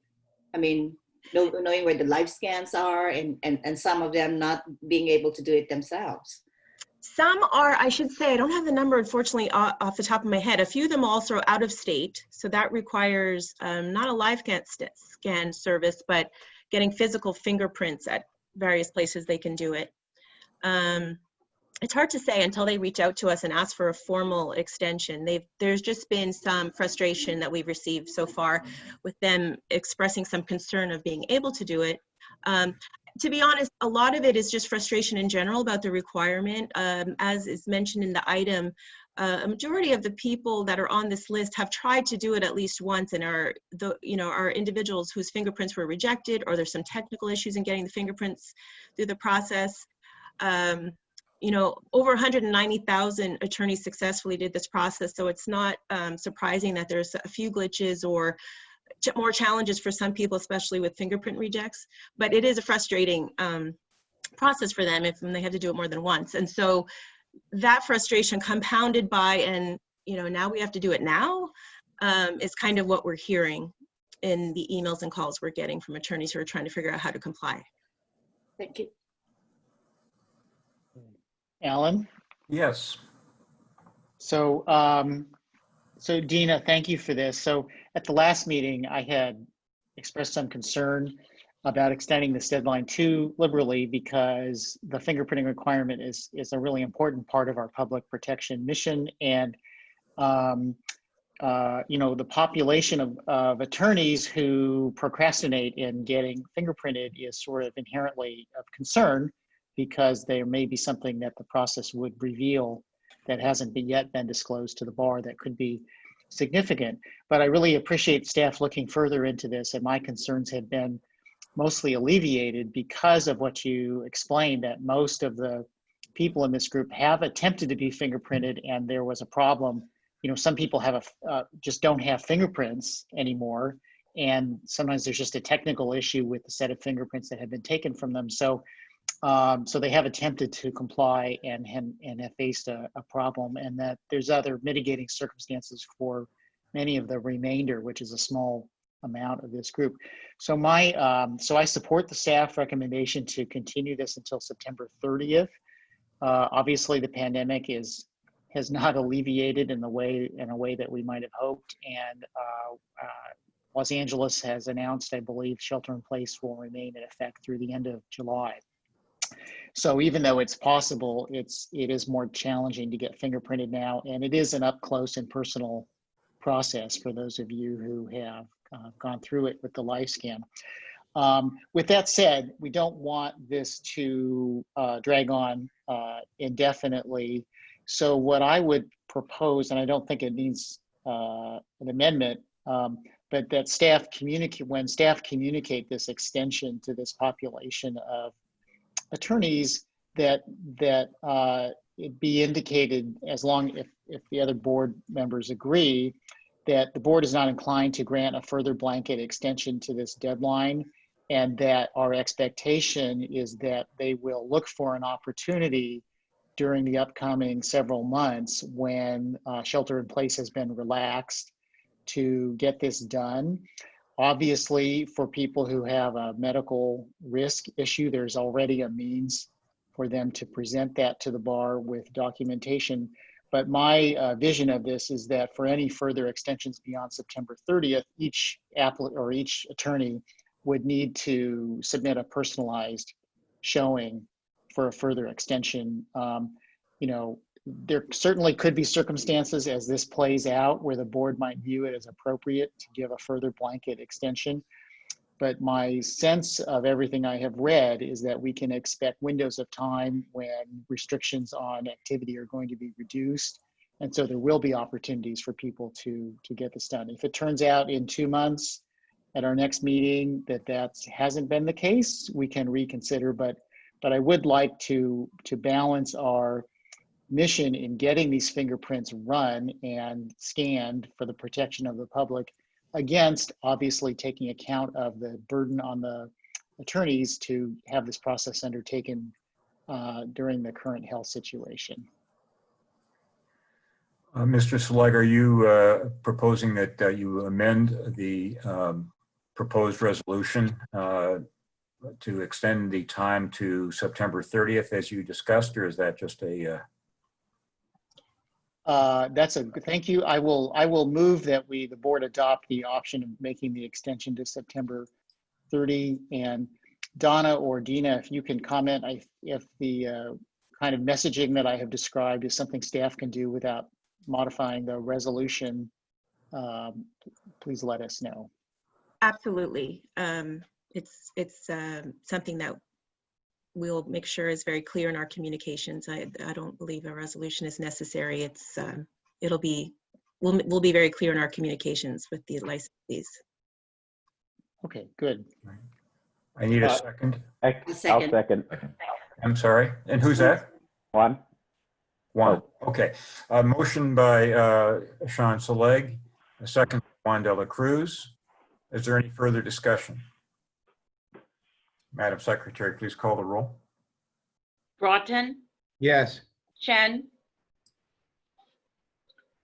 I mean, knowing where the live scans are and some of them not being able to do it themselves.
Some are, I should say, I don't have the number, unfortunately, off the top of my head. A few of them also are out of state. So that requires not a live scan service, but getting physical fingerprints at various places they can do it. It's hard to say until they reach out to us and ask for a formal extension. There's just been some frustration that we've received so far with them expressing some concern of being able to do it. To be honest, a lot of it is just frustration in general about the requirement. As is mentioned in the item, a majority of the people that are on this list have tried to do it at least once and are individuals whose fingerprints were rejected, or there's some technical issues in getting the fingerprints through the process. Over 190,000 attorneys successfully did this process, so it's not surprising that there's a few glitches or more challenges for some people, especially with fingerprint rejects. But it is a frustrating process for them when they have to do it more than once. And so that frustration compounded by, and now we have to do it now, is kind of what we're hearing in the emails and calls we're getting from attorneys who are trying to figure out how to comply.
Thank you.
Alan?
Yes.
So, so Dina, thank you for this. So at the last meeting, I had expressed some concern about extending this deadline too liberally because the fingerprinting requirement is a really important part of our public protection mission. And, the population of attorneys who procrastinate in getting fingerprinted is sort of inherently of concern, because there may be something that the process would reveal that hasn't yet been disclosed to the bar that could be significant. But I really appreciate staff looking further into this, and my concerns have been mostly alleviated because of what you explained, that most of the people in this group have attempted to be fingerprinted and there was a problem. Some people have just don't have fingerprints anymore, and sometimes there's just a technical issue with the set of fingerprints that have been taken from them. So they have attempted to comply and have faced a problem, and that there's other mitigating circumstances for many of the remainder, which is a small amount of this group. So so I support the staff recommendation to continue this until September 30th. Obviously, the pandemic has not alleviated in a way that we might have hoped, and Los Angeles has announced, I believe, shelter in place will remain in effect through the end of July. So even though it's possible, it is more challenging to get fingerprinted now, and it is an up close and personal process for those of you who have gone through it with the live scan. With that said, we don't want this to drag on indefinitely. So what I would propose, and I don't think it needs an amendment, but that when staff communicate this extension to this population of attorneys, that it be indicated, as long if the other board members agree, that the board is not inclined to grant a further blanket extension to this deadline, and that our expectation is that they will look for an opportunity during the upcoming several months when shelter in place has been relaxed to get this done. Obviously, for people who have a medical risk issue, there's already a means for them to present that to the bar with documentation. But my vision of this is that for any further extensions beyond September 30th, each applicant or each attorney would need to submit a personalized showing for a further extension. You know, there certainly could be circumstances as this plays out where the board might view it as appropriate to give a further blanket extension. But my sense of everything I have read is that we can expect windows of time when restrictions on activity are going to be reduced. And so there will be opportunities for people to get this done. If it turns out in 2 months at our next meeting that hasn't been the case, we can reconsider. But I would like to balance our mission in getting these fingerprints run and scanned for the protection of the public against obviously taking account of the burden on the attorneys to have this process undertaken during the current health situation.
Mr. Seleg, are you proposing that you amend the proposed resolution to extend the time to September 30th as you discussed, or is that just a...
Thank you. I will move that the board adopt the option of making the extension to September 30. And Donna or Dina, if you can comment, if the kind of messaging that I have described is something staff can do without modifying the resolution, please let us know.
Absolutely. It's something that we'll make sure is very clear in our communications. I don't believe a resolution is necessary. We'll be very clear in our communications with the licensees.
Okay, good.
I need a second.
I'll second.
I'm sorry. And who's that?
Juan.
Okay. Motion by Sean Seleg, a second by Juan de la Cruz. Is there any further discussion? Madam Secretary, please call the roll.
Broughton,
Yes.
Chen,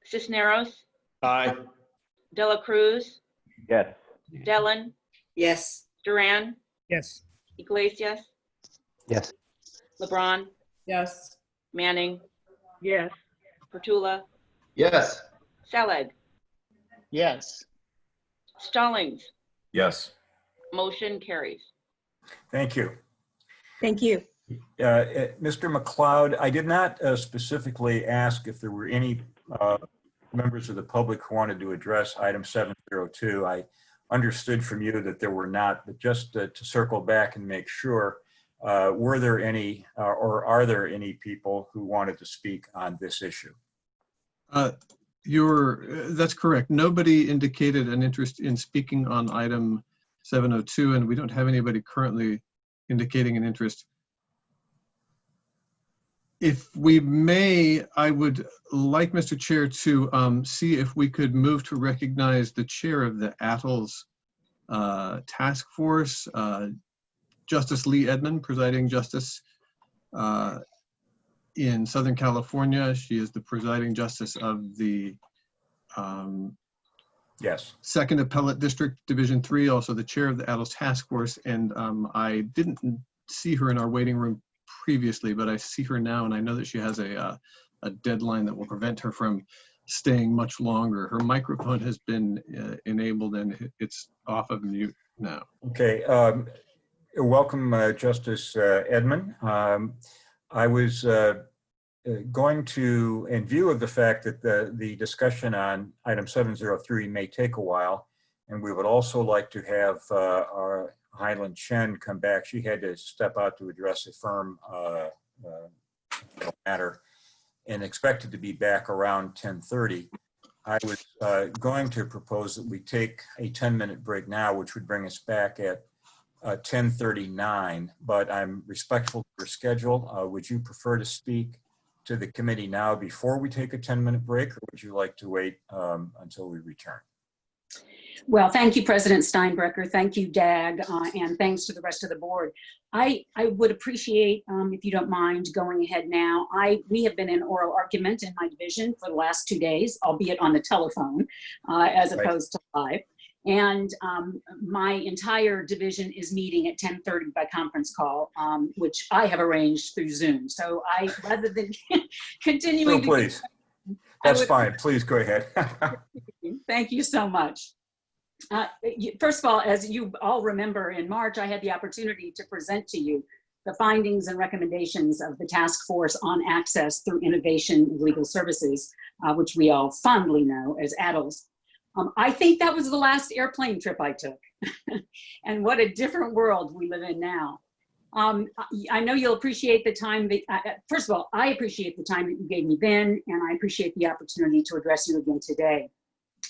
Cisneros,
Aye.
De La Cruz,
Yes.
Dellin,
Yes.
Duran,
Yes.
Iglesias,
Yes.
LeBron,
Yes.
Manning,
Yes.
Pertula,
Yes.
Selig,
Yes.
Stallings.
Yes.
Motion carries.
Thank you.
Thank you.
Mr. McLeod, I did not specifically ask if there were any members of the public who wanted to address item 702. I understood from you that there were not, but just to circle back and make sure, were there any or are there any people who wanted to speak on this issue?
That's correct. Nobody indicated an interest in speaking on item 702, and we don't have anybody currently indicating an interest. If we may, I would like, Mr. Chair, to see if we could move to recognize the chair of the ATLS task force, Justice Lee Edmond, presiding justice in Southern California. She is the presiding justice of the Second Appellate District, Division 3, also the chair of the ATLS task force. And I didn't see her in our waiting room previously, but I see her now, and I know that she has a deadline that will prevent her from staying much longer. Her microphone has been enabled and it's off of mute now.
Okay, welcome, Justice Edmond. I was going to, in view of the fact that the discussion on item 703 may take a while, and we would also like to have our Highland Chen come back. She had to step out to address a firm matter and expected to be back around 10:30. I was going to propose that we take a 10-minute break now, which would bring us back at 10:39, but I'm respectful of your schedule. Would you prefer to speak to the committee now before we take a 10-minute break, or would you like to wait until we return?
Well, thank you, President Steinbrecher. Thank you, DAG, and thanks to the rest of the board. I would appreciate, if you don't mind, going ahead now. We have been in oral argument in my division for the last 2 days, albeit on the telephone, as opposed to live. And my entire division is meeting at 10:30 by conference call, which I have arranged through Zoom. So rather than continuing.
So please, that's fine. Please go ahead.
Thank you so much. First of all, as you all remember, in March, I had the opportunity to present to you the findings and recommendations of the Task Force on Access through Innovation in Legal Services, which we all fondly know as ADLS. I think that was the last airplane trip I took. And what a different world we live in now. I know you'll appreciate the time that, first of all, I appreciate the time that you gave me then, and I appreciate the opportunity to address you again today.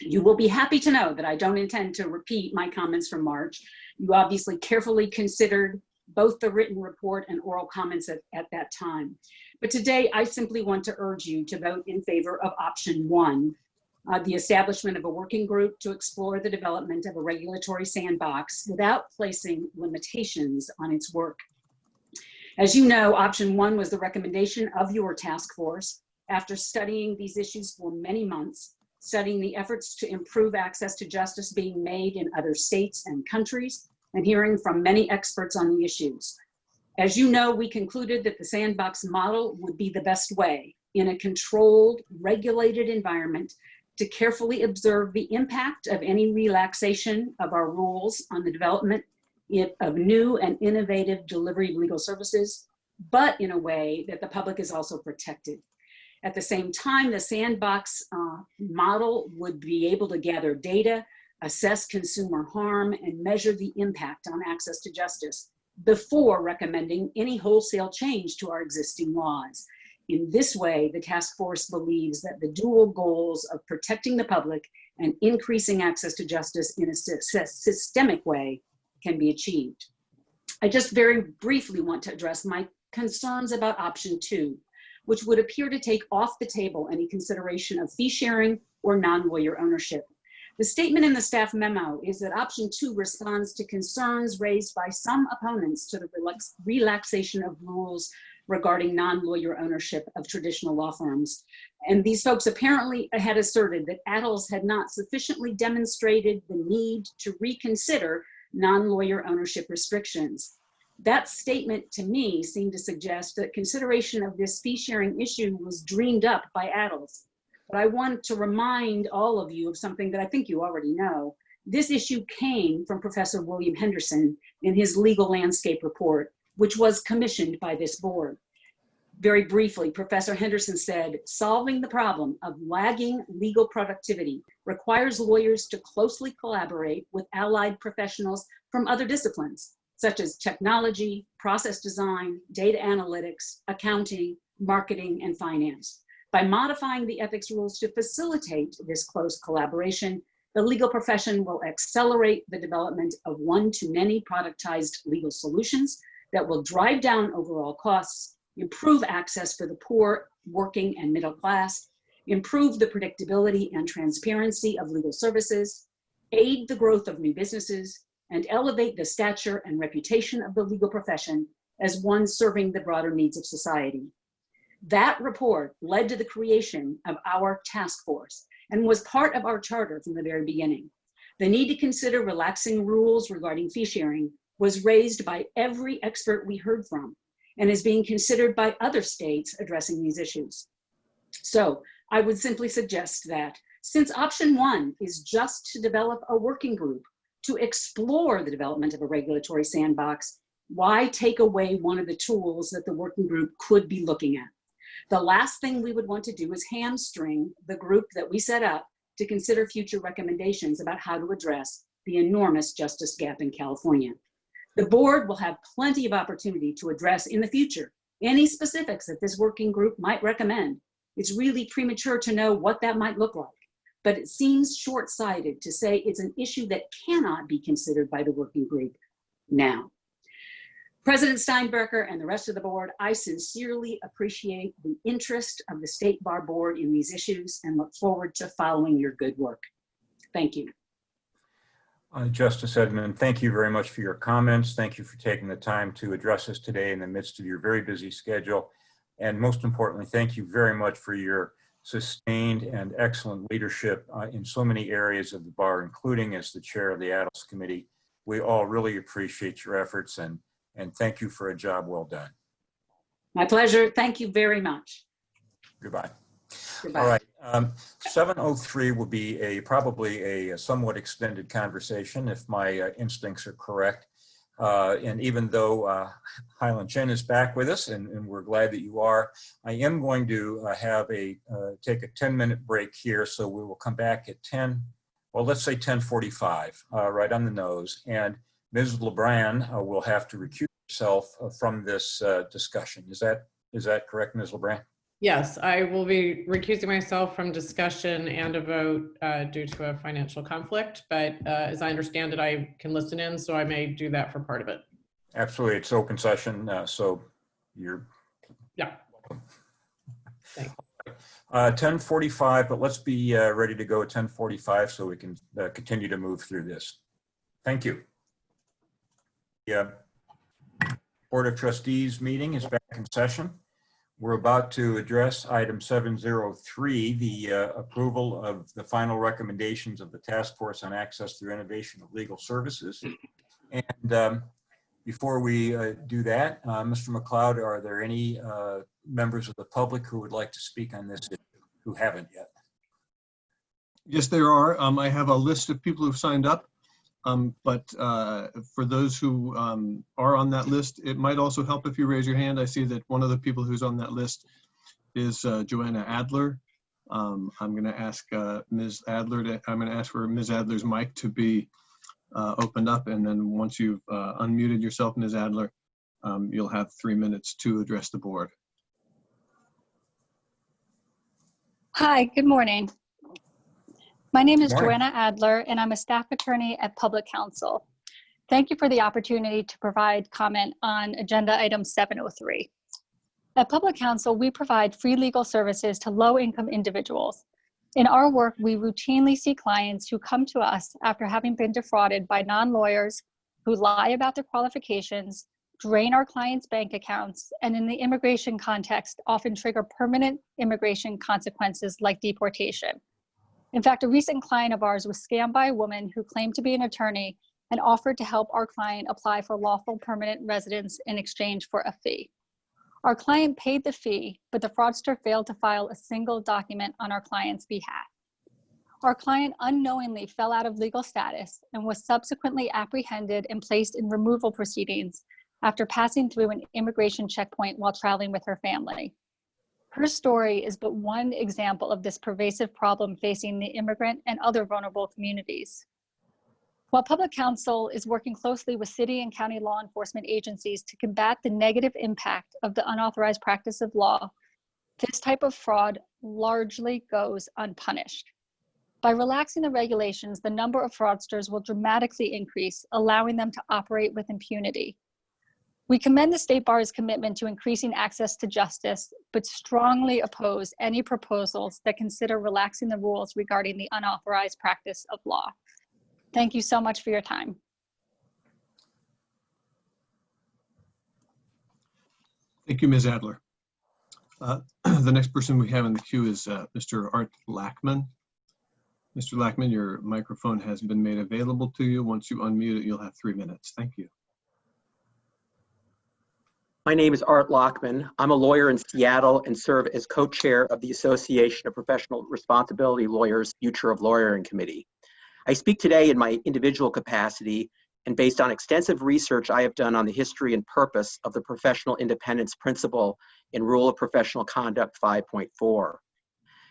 You will be happy to know that I don't intend to repeat my comments from March. You obviously carefully considered both the written report and oral comments at that time. But today, I simply want to urge you to vote in favor of option 1, the establishment of a working group to explore the development of a regulatory sandbox without placing limitations on its work. As you know, option 1 was the recommendation of your task force after studying these issues for many months, studying the efforts to improve access to justice being made in other states and countries, and hearing from many experts on the issues. As you know, we concluded that the sandbox model would be the best way in a controlled, regulated environment to carefully observe the impact of any relaxation of our rules on the development of new and innovative delivery of legal services, but in a way that the public is also protected. At the same time, the sandbox model would be able to gather data, assess consumer harm, and measure the impact on access to justice before recommending any wholesale change to our existing laws. In this way, the task force believes that the dual goals of protecting the public and increasing access to justice in a systemic way can be achieved. I just very briefly want to address my concerns about option 2, which would appear to take off the table any consideration of fee sharing or non-lawyer ownership. The statement in the staff memo is that option 2 responds to concerns raised by some opponents to the relaxation of rules regarding non-lawyer ownership of traditional law firms. And these folks apparently had asserted that ADLS had not sufficiently demonstrated the need to reconsider non-lawyer ownership restrictions. That statement to me seemed to suggest that consideration of this fee sharing issue was dreamed up by ADLS. But I want to remind all of you of something that I think you already know. This issue came from Professor William Henderson in his legal landscape report, which was commissioned by this board. Very briefly, Professor Henderson said, solving the problem of lagging legal productivity requires lawyers to closely collaborate with allied professionals from other disciplines, such as technology, process design, data analytics, accounting, marketing, and finance. By modifying the ethics rules to facilitate this close collaboration, the legal profession will accelerate the development of one-to-many productized legal solutions that will drive down overall costs, improve access for the poor, working, and middle class, improve the predictability and transparency of legal services, aid the growth of new businesses, and elevate the stature and reputation of the legal profession as one serving the broader needs of society. That report led to the creation of our task force and was part of our charter from the very beginning. The need to consider relaxing rules regarding fee sharing was raised by every expert we heard from and is being considered by other states addressing these issues. So I would simply suggest that since option 1 is just to develop a working group to explore the development of a regulatory sandbox, why take away one of the tools that the working group could be looking at? The last thing we would want to do is hamstring the group that we set up to consider future recommendations about how to address the enormous justice gap in California. The board will have plenty of opportunity to address in the future any specifics that this working group might recommend. It's really premature to know what that might look like, but it seems short-sighted to say it's an issue that cannot be considered by the working group now. President Steinbrecher and the rest of the board, I sincerely appreciate the interest of the State Bar Board in these issues and look forward to following your good work. Thank you.
Justice Edmond, thank you very much for your comments. Thank you for taking the time to address us today in the midst of your very busy schedule. And most importantly, thank you very much for your sustained and excellent leadership in so many areas of the bar, including as the chair of the ADLS committee. We all really appreciate your efforts and thank you for a job well done.
My pleasure. Thank you very much.
Goodbye.
Goodbye.
All right, 7:03 will be probably a somewhat extended conversation if my instincts are correct. And even though Highland Chen is back with us, and we're glad that you are, I am going to take a 10-minute break here. So we will come back at 10, well, let's say 10:45, right on the nose. And Ms. LeBran will have to recuse herself from this discussion. Is that correct, Ms. LeBran?
Yes, I will be recusing myself from discussion and a vote due to a financial conflict, but as I understand it, I can listen in, so I may do that for part of it.
Absolutely, it's open session, so you're welcome.
Thanks.
10:45, but let's be ready to go at 10:45 so we can continue to move through this. Thank you. The Board of Trustees meeting is back in session. We're about to address item 703, the approval of the final recommendations of the Task Force on Access Through Innovation of Legal Services. And before we do that, Mr. McLeod, are there any members of the public who would like to speak on this issue who haven't yet?
Yes, there are. I have a list of people who've signed up. But for those who are on that list, it might also help if you raise your hand. I see that one of the people who's on that list is Joanna Adler. I'm going to ask Ms. Adler I'm going to ask for Ms. Adler's mic to be opened up, and then once you've unmuted yourself, Ms. Adler, you'll have 3 minutes to address the board.
Hi, good morning. My name is
Good morning.
Joanna Adler, and I'm a staff attorney at Public Counsel. Thank you for the opportunity to provide comment on agenda item 703. At Public Counsel, we provide free legal services to low-income individuals. In our work, we routinely see clients who come to us after having been defrauded by non-lawyers who lie about their qualifications, drain our clients' bank accounts, and in the immigration context, often trigger permanent immigration consequences like deportation. In fact, a recent client of ours was scammed by a woman who claimed to be an attorney and offered to help our client apply for lawful permanent residence in exchange for a fee. Our client paid the fee, but the fraudster failed to file a single document on our client's behalf. Our client unknowingly fell out of legal status and was subsequently apprehended and placed in removal proceedings after passing through an immigration checkpoint while traveling with her family. Her story is but one example of this pervasive problem facing the immigrant and other vulnerable communities. While Public Counsel is working closely with city and county law enforcement agencies to combat the negative impact of the unauthorized practice of law, this type of fraud largely goes unpunished. By relaxing the regulations, the number of fraudsters will dramatically increase, allowing them to operate with impunity. We commend the State Bar's commitment to increasing access to justice, but strongly oppose any proposals that consider relaxing the rules regarding the unauthorized practice of law. Thank you so much for your time.
Thank you, Ms. Adler. The next person we have in the queue is Mr. Art Lackman. Mr. Lackman, your microphone has been made available to you. Once you unmute it, you'll have 3 minutes. Thank you.
My name is Art Lockman. I'm a lawyer in Seattle and serve as co-chair of the Association of Professional Responsibility Lawyers Future of Lawyering Committee. I speak today in my individual capacity and based on extensive research I have done on the history and purpose of the professional independence principle in Rule of Professional Conduct 5.4.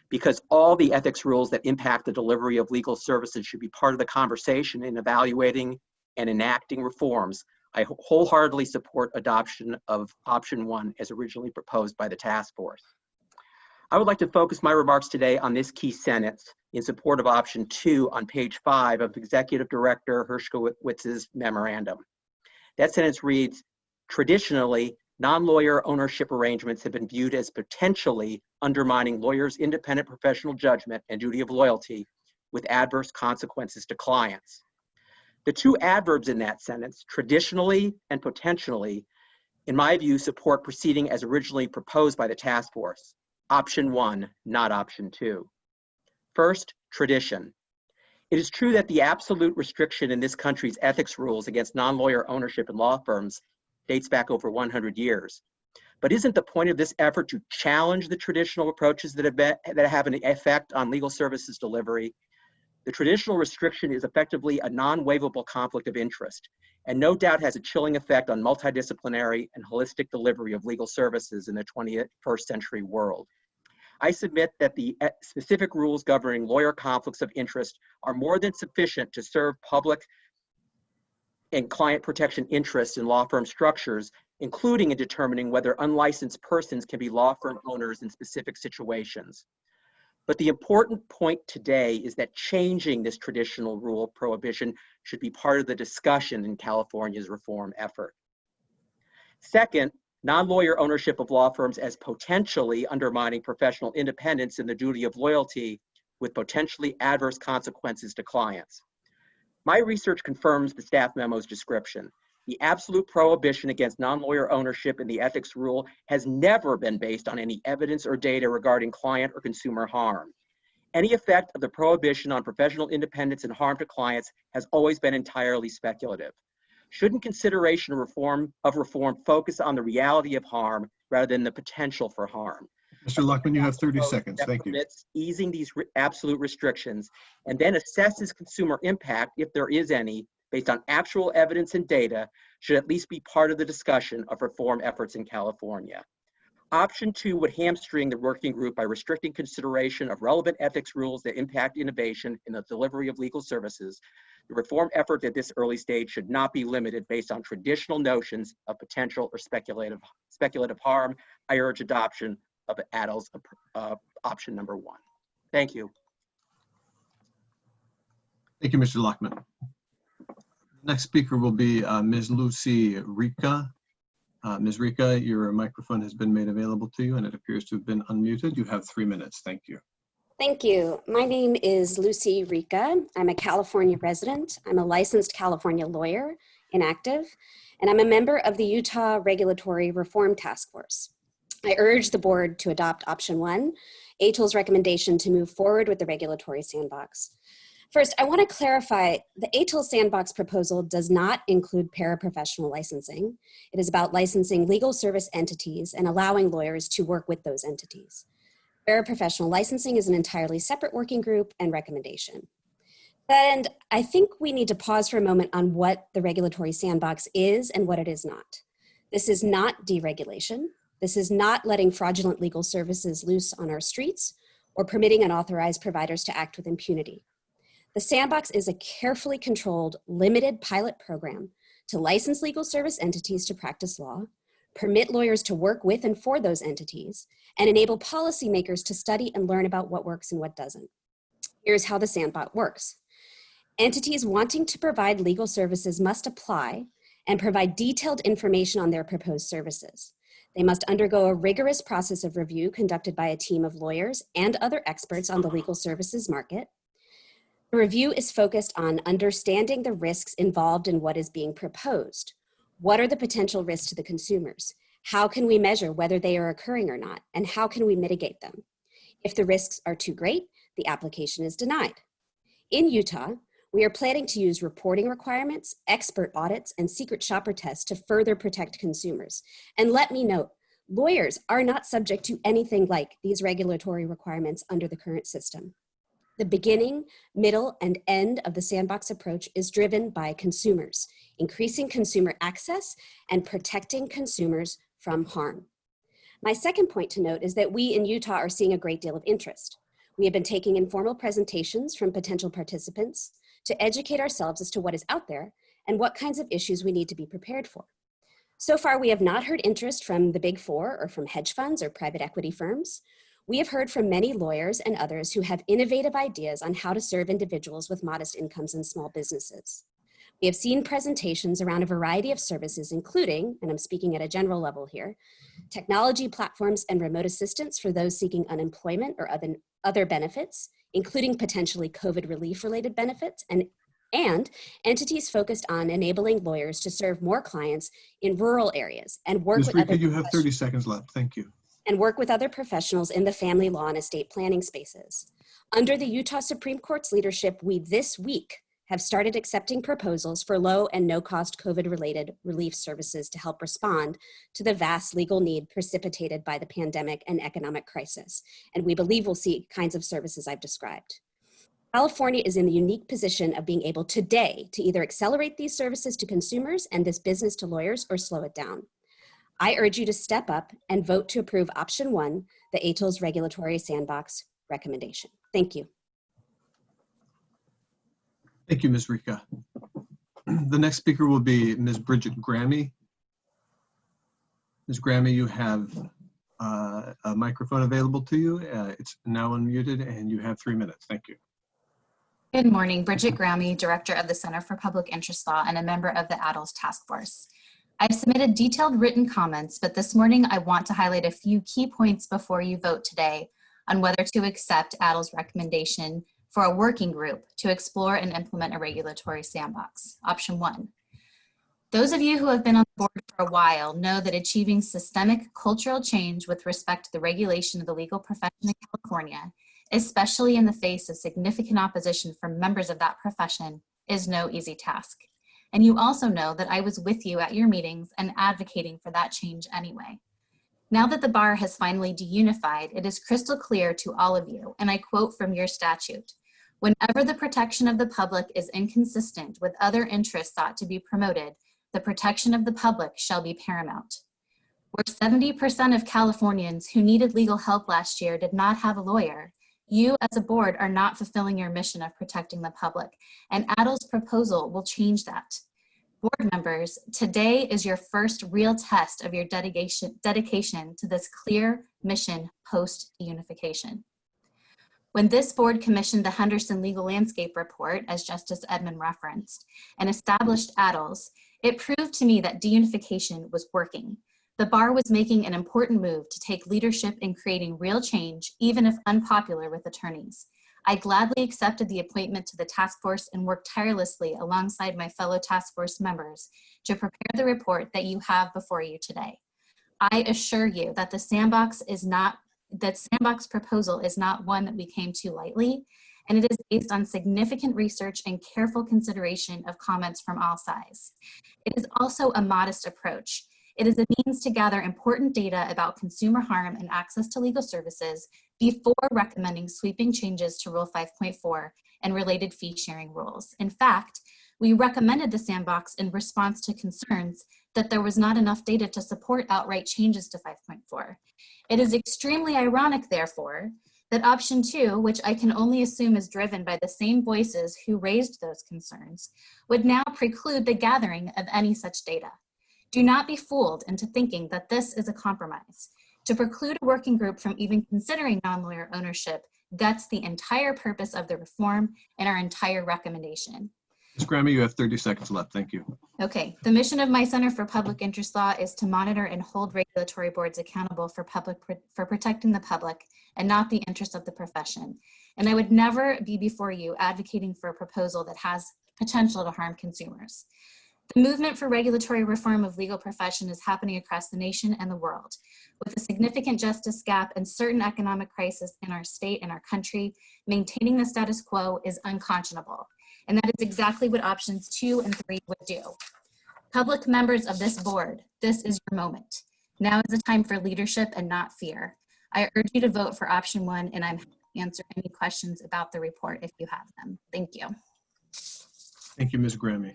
Because all the ethics rules that impact the delivery of legal services should be part of the conversation in evaluating and enacting reforms, I wholeheartedly support adoption of option 1 as originally proposed by the task force. I would like to focus my remarks today on this key sentence in support of option 2 on page 5 of Executive Director Hershkowitz's memorandum. That sentence reads, traditionally, non-lawyer ownership arrangements have been viewed as potentially undermining lawyers' independent professional judgment and duty of loyalty with adverse consequences to clients. The two adverbs in that sentence, traditionally and potentially, in my view, support proceeding as originally proposed by the task force. Option 1, not option 2. First, tradition. It is true that the absolute restriction in this country's ethics rules against non-lawyer ownership in law firms dates back over 100 years. But isn't the point of this effort to challenge the traditional approaches that have an effect on legal services delivery? The traditional restriction is effectively a non-waivable conflict of interest, and no doubt has a chilling effect on multidisciplinary and holistic delivery of legal services in the 21st century world. I submit that the specific rules governing lawyer conflicts of interest are more than sufficient to serve public and client protection interests in law firm structures, including in determining whether unlicensed persons can be law firm owners in specific situations. But the important point today is that changing this traditional rule prohibition should be part of the discussion in California's reform effort. Second, non-lawyer ownership of law firms as potentially undermining professional independence and the duty of loyalty with potentially adverse consequences to clients. My research confirms the staff memo's description. The absolute prohibition against non-lawyer ownership in the ethics rule has never been based on any evidence or data regarding client or consumer harm. Any effect of the prohibition on professional independence and harm to clients has always been entirely speculative. Shouldn't consideration of reform focus on the reality of harm rather than the potential for harm?
Mr. Luckman, you have 30 seconds. Thank you.
Easing these absolute restrictions and then assesses consumer impact, if there is any, based on actual evidence and data, should at least be part of the discussion of reform efforts in California. Option 2 would hamstring the working group by restricting consideration of relevant ethics rules that impact innovation in the delivery of legal services. The reform effort at this early stage should not be limited based on traditional notions of potential or speculative harm. I urge adoption of ADL's option number 1. Thank you.
Thank you, Mr. Luckman. Next speaker will be Ms. Lucy Rica. Ms. Rica, your microphone has been made available to you and it appears to have been unmuted. You have 3 minutes. Thank you.
Thank you. My name is Lucy Rica. I'm a California resident. I'm a licensed California lawyer, inactive, and I'm a member of the Utah Regulatory Reform Task Force. I urge the board to adopt option 1, ATOL's recommendation to move forward with the regulatory sandbox. First, I want to clarify the ATOL sandbox proposal does not include paraprofessional licensing. It is about licensing legal service entities and allowing lawyers to work with those entities. Paraprofessional licensing is an entirely separate working group and recommendation. And I think we need to pause for a moment on what the regulatory sandbox is and what it is not. This is not deregulation. This is not letting fraudulent legal services loose on our streets or permitting unauthorized providers to act with impunity. The sandbox is a carefully controlled, limited pilot program to license legal service entities to practice law, permit lawyers to work with and for those entities, and enable policymakers to study and learn about what works and what doesn't. Here's how the sandbox works. Entities wanting to provide legal services must apply and provide detailed information on their proposed services. They must undergo a rigorous process of review conducted by a team of lawyers and other experts on the legal services market. The review is focused on understanding the risks involved in what is being proposed. What are the potential risks to the consumers? How can we measure whether they are occurring or not? And how can we mitigate them? If the risks are too great, the application is denied. In Utah, we are planning to use reporting requirements, expert audits, and secret shopper tests to further protect consumers. And let me note, lawyers are not subject to anything like these regulatory requirements under the current system. The beginning, middle, and end of the sandbox approach is driven by consumers, increasing consumer access and protecting consumers from harm. My second point to note is that we in Utah are seeing a great deal of interest. We have been taking informal presentations from potential participants to educate ourselves as to what is out there and what kinds of issues we need to be prepared for. So far, we have not heard interest from the Big Four or from hedge funds or private equity firms. We have heard from many lawyers and others who have innovative ideas on how to serve individuals with modest incomes and small businesses. We have seen presentations around a variety of services, including, and I'm speaking at a general level here, technology platforms and remote assistance for those seeking unemployment or other benefits, including potentially COVID relief-related benefits, and and entities focused on enabling lawyers to serve more clients in rural areas and work
Ms.
with
Rika,
other
you have 30 seconds left. Thank you.
and work with other professionals in the family law and estate planning spaces. Under the Utah Supreme Court's leadership, we this week have started accepting proposals for low and no-cost COVID-related relief services to help respond to the vast legal need precipitated by the pandemic and economic crisis. And we believe we'll see kinds of services I've described. California is in the unique position of being able today to either accelerate these services to consumers and this business to lawyers or slow it down. I urge you to step up and vote to approve option 1, the ATOL's regulatory sandbox recommendation. Thank you.
Thank you, Ms. Rika. The next speaker will be Ms. Bridget Grammy. Ms. Grammy, you have a microphone available to you. It's now unmuted and you have 3 minutes. Thank you.
Good morning, Bridget Grammy, Director of the Center for Public Interest Law and a member of the ADLS Task Force. I've submitted detailed written comments, but this morning I want to highlight a few key points before you vote today on whether to accept ADL's recommendation for a working group to explore and implement a regulatory sandbox. Option 1. Those of you who have been on the board for a while know that achieving systemic cultural change with respect to the regulation of the legal profession in California, especially in the face of significant opposition from members of that profession, is no easy task. And you also know that I was with you at your meetings and advocating for that change anyway. Now that the bar has finally deunified, it is crystal clear to all of you, and I quote from your statute, "Whenever the protection of the public is inconsistent with other interests sought to be promoted, the protection of the public shall be paramount." Where 70% of Californians who needed legal help last year did not have a lawyer, you as a board are not fulfilling your mission of protecting the public, and ADL's proposal will change that. Board members, today is your first real test of your dedication to this clear mission post-unification. When this board commissioned the Henderson Legal Landscape Report, as Justice Edmond referenced, and established ADLS, it proved to me that deunification was working. The bar was making an important move to take leadership in creating real change, even if unpopular with attorneys. I gladly accepted the appointment to the task force and worked tirelessly alongside my fellow task force members to prepare the report that you have before you today. I assure you that the sandbox proposal is not one that we came to lightly, and it is based on significant research and careful consideration of comments from all sides. It is also a modest approach. It is a means to gather important data about consumer harm and access to legal services before recommending sweeping changes to Rule 5.4 and related fee sharing rules. In fact, we recommended the sandbox in response to concerns that there was not enough data to support outright changes to 5.4. It is extremely ironic, therefore, that option 2, which I can only assume is driven by the same voices who raised those concerns, would now preclude the gathering of any such data. Do not be fooled into thinking that this is a compromise. To preclude a working group from even considering non-lawyer ownership guts the entire purpose of the reform and our entire recommendation.
Ms. Grammy, you have 30 seconds left. Thank you.
Okay, the mission of my Center for Public Interest Law is to monitor and hold regulatory boards accountable for protecting the public and not the interests of the profession. And I would never be before you advocating for a proposal that has potential to harm consumers. The movement for regulatory reform of legal profession is happening across the nation and the world. With a significant justice gap and certain economic crisis in our state and our country, maintaining the status quo is unconscionable. And that is exactly what options 2 and 3 would do. Public members of this board, this is your moment. Now is the time for leadership and not fear. I urge you to vote for option 1, and I'm happy to answer any questions about the report if you have them. Thank you.
Thank you, Ms. Grammy.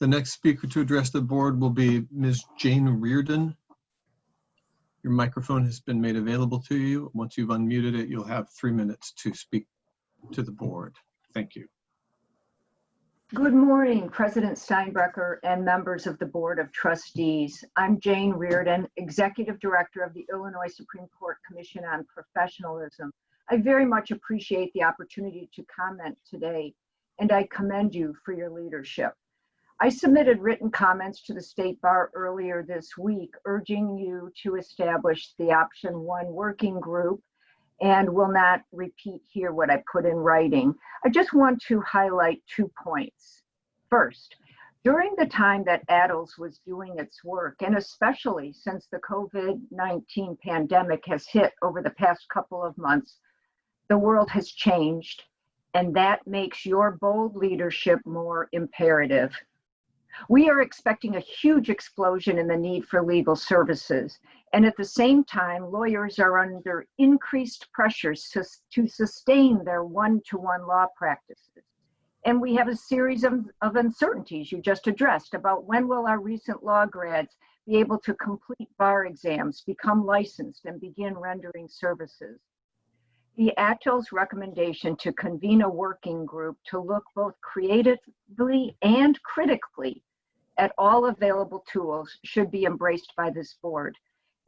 The next speaker to address the board will be Ms. Jane Reardon. Your microphone has been made available to you. Once you've unmuted it, you'll have 3 minutes to speak to the board. Thank you.
Good morning, President Steinbrecher and members of the Board of Trustees. I'm Jane Reardon, Executive Director of the Illinois Supreme Court Commission on Professionalism. I very much appreciate the opportunity to comment today, and I commend you for your leadership. I submitted written comments to the State Bar earlier this week, urging you to establish the option 1 working group and will not repeat here what I put in writing. I just want to highlight 2 points. First, during the time that ADLS was doing its work, and especially since the COVID-19 pandemic has hit over the past couple of months, the world has changed, and that makes your bold leadership more imperative. We are expecting a huge explosion in the need for legal services, and at the same time, lawyers are under increased pressures to sustain their one-to-one law practices. And we have a series of uncertainties you just addressed about when will our recent law grads be able to complete bar exams, become licensed, and begin rendering services. The ATO's recommendation to convene a working group to look both creatively and critically at all available tools should be embraced by this board.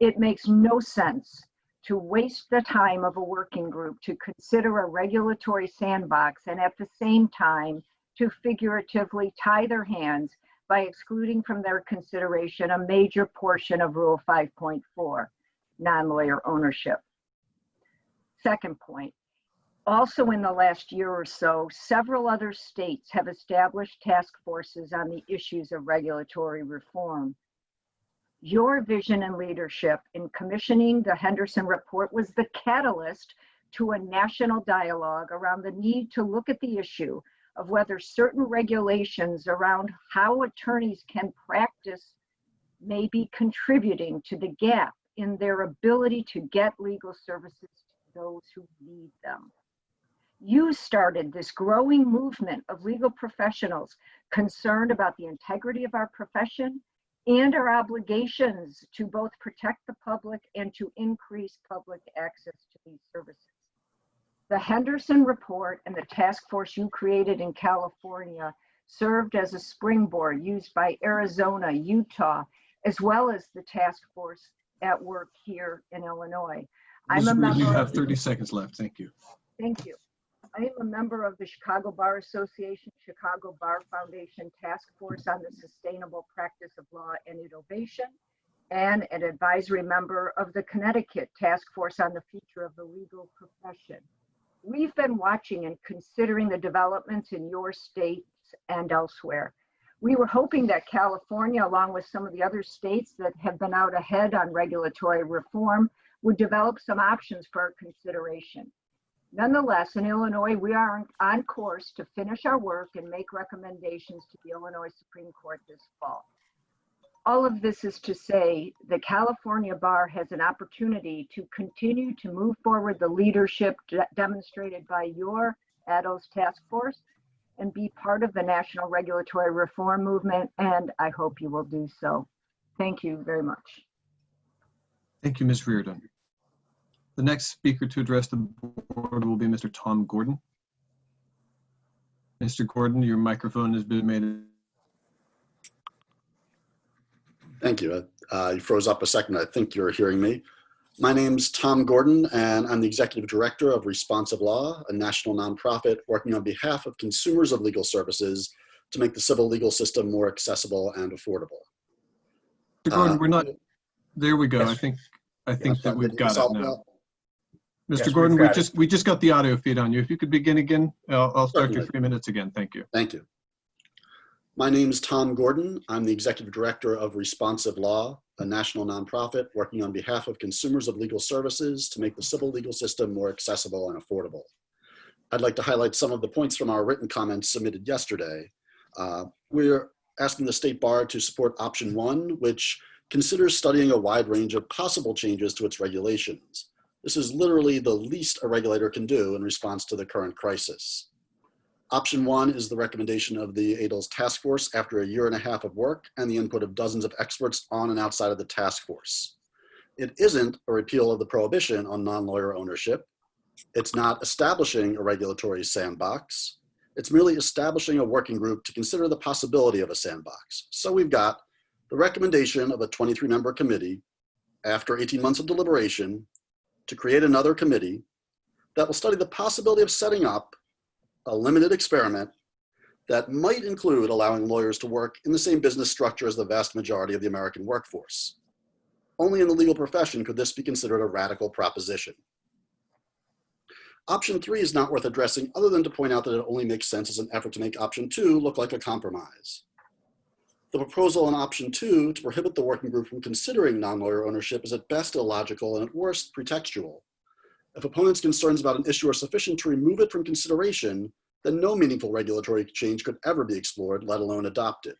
It makes no sense to waste the time of a working group to consider a regulatory sandbox and at the same time to figuratively tie their hands by excluding from their consideration a major portion of Rule 5.4, non-lawyer ownership. Second point, also in the last year or so, several other states have established task forces on the issues of regulatory reform. Your vision and leadership in commissioning the Henderson Report was the catalyst to a national dialogue around the need to look at the issue of whether certain regulations around how attorneys can practice may be contributing to the gap in their ability to get legal services to those who need them. You started this growing movement of legal professionals concerned about the integrity of our profession and our obligations to both protect the public and to increase public access to these services. The Henderson Report and the task force you created in California served as a springboard used by Arizona, Utah, as well as the task force at work here in Illinois.
You have 30 seconds left. Thank you.
Thank you. I am a member of the Chicago Bar Association, Chicago Bar Foundation Task Force on the Sustainable Practice of Law and Innovation, and an advisory member of the Connecticut Task Force on the Future of the Legal Profession. We've been watching and considering the developments in your states and elsewhere. We were hoping that California, along with some of the other states that have been out ahead on regulatory reform, would develop some options for our consideration. Nonetheless, in Illinois, we are on course to finish our work and make recommendations to the Illinois Supreme Court this fall. All of this is to say the California Bar has an opportunity to continue to move forward the leadership demonstrated by your ADLS task force and be part of the national regulatory reform movement, and I hope you will do so. Thank you very much.
Thank you, Ms. Reardon. The next speaker to address the board will be Mr. Tom Gordon. Mr. Gordon, your microphone has been made.
Thank you. You froze up a second. I think you're hearing me. My name's Tom Gordon, and I'm the Executive Director of Responsive Law, a national nonprofit working on behalf of consumers of legal services to make the civil legal system more accessible and affordable.
Mr. Gordon, we're not, there we go. Yes. I think that we've got it now. Mr. Yes, Gordon, we just got the audio feed on you. If you could begin again, I'll start your 3 minutes again. Thank you.
Thank you. My name is Tom Gordon. I'm the Executive Director of Responsive Law, a national nonprofit working on behalf of consumers of legal services to make the civil legal system more accessible and affordable. I'd like to highlight some of the points from our written comments submitted yesterday. We're asking the State Bar to support option 1, which considers studying a wide range of possible changes to its regulations. This is literally the least a regulator can do in response to the current crisis. Option 1 is the recommendation of the ADLS task force after a 1.5 years of work and the input of dozens of experts on and outside of the task force. It isn't a repeal of the prohibition on non-lawyer ownership. It's not establishing a regulatory sandbox. It's merely establishing a working group to consider the possibility of a sandbox. So we've got the recommendation of a 23-member committee after 18 months of deliberation to create another committee that will study the possibility of setting up a limited experiment that might include allowing lawyers to work in the same business structure as the vast majority of the American workforce. Only in the legal profession could this be considered a radical proposition. Option 3 is not worth addressing other than to point out that it only makes sense as an effort to make option 2 look like a compromise. The proposal on option 2 to prohibit the working group from considering non-lawyer ownership is at best illogical and at worst pretextual. If opponents' concerns about an issue are sufficient to remove it from consideration, then no meaningful regulatory change could ever be explored, let alone adopted.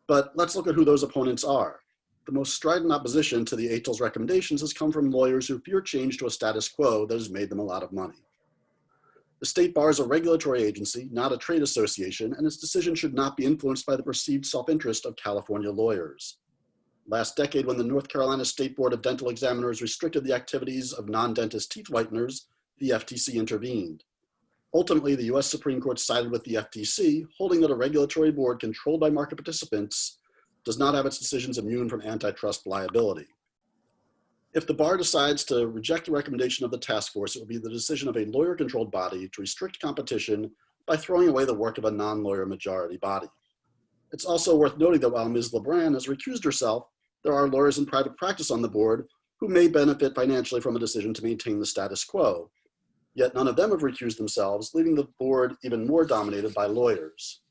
But let's look at who those opponents are. The most strident opposition to the ATL's recommendations has come from lawyers who fear change to a status quo that has made them a lot of money. The State Bar is a regulatory agency, not a trade association, and its decision should not be influenced by the perceived self-interest of California lawyers. Last decade, when the North Carolina State Board of Dental Examiners restricted the activities of non-dentist teeth whiteners, the FTC intervened. Ultimately, the US Supreme Court sided with the FTC, holding that a regulatory board controlled by market participants does not have its decisions immune from antitrust liability. If the bar decides to reject the recommendation of the task force, it will be the decision of a lawyer-controlled body to restrict competition by throwing away the work of a non-lawyer majority body. It's also worth noting that while Ms. LeBran has recused herself, there are lawyers in private practice on the board who may benefit financially from a decision to maintain the status quo. Yet none of them have recused themselves, leaving the board even more dominated by lawyers.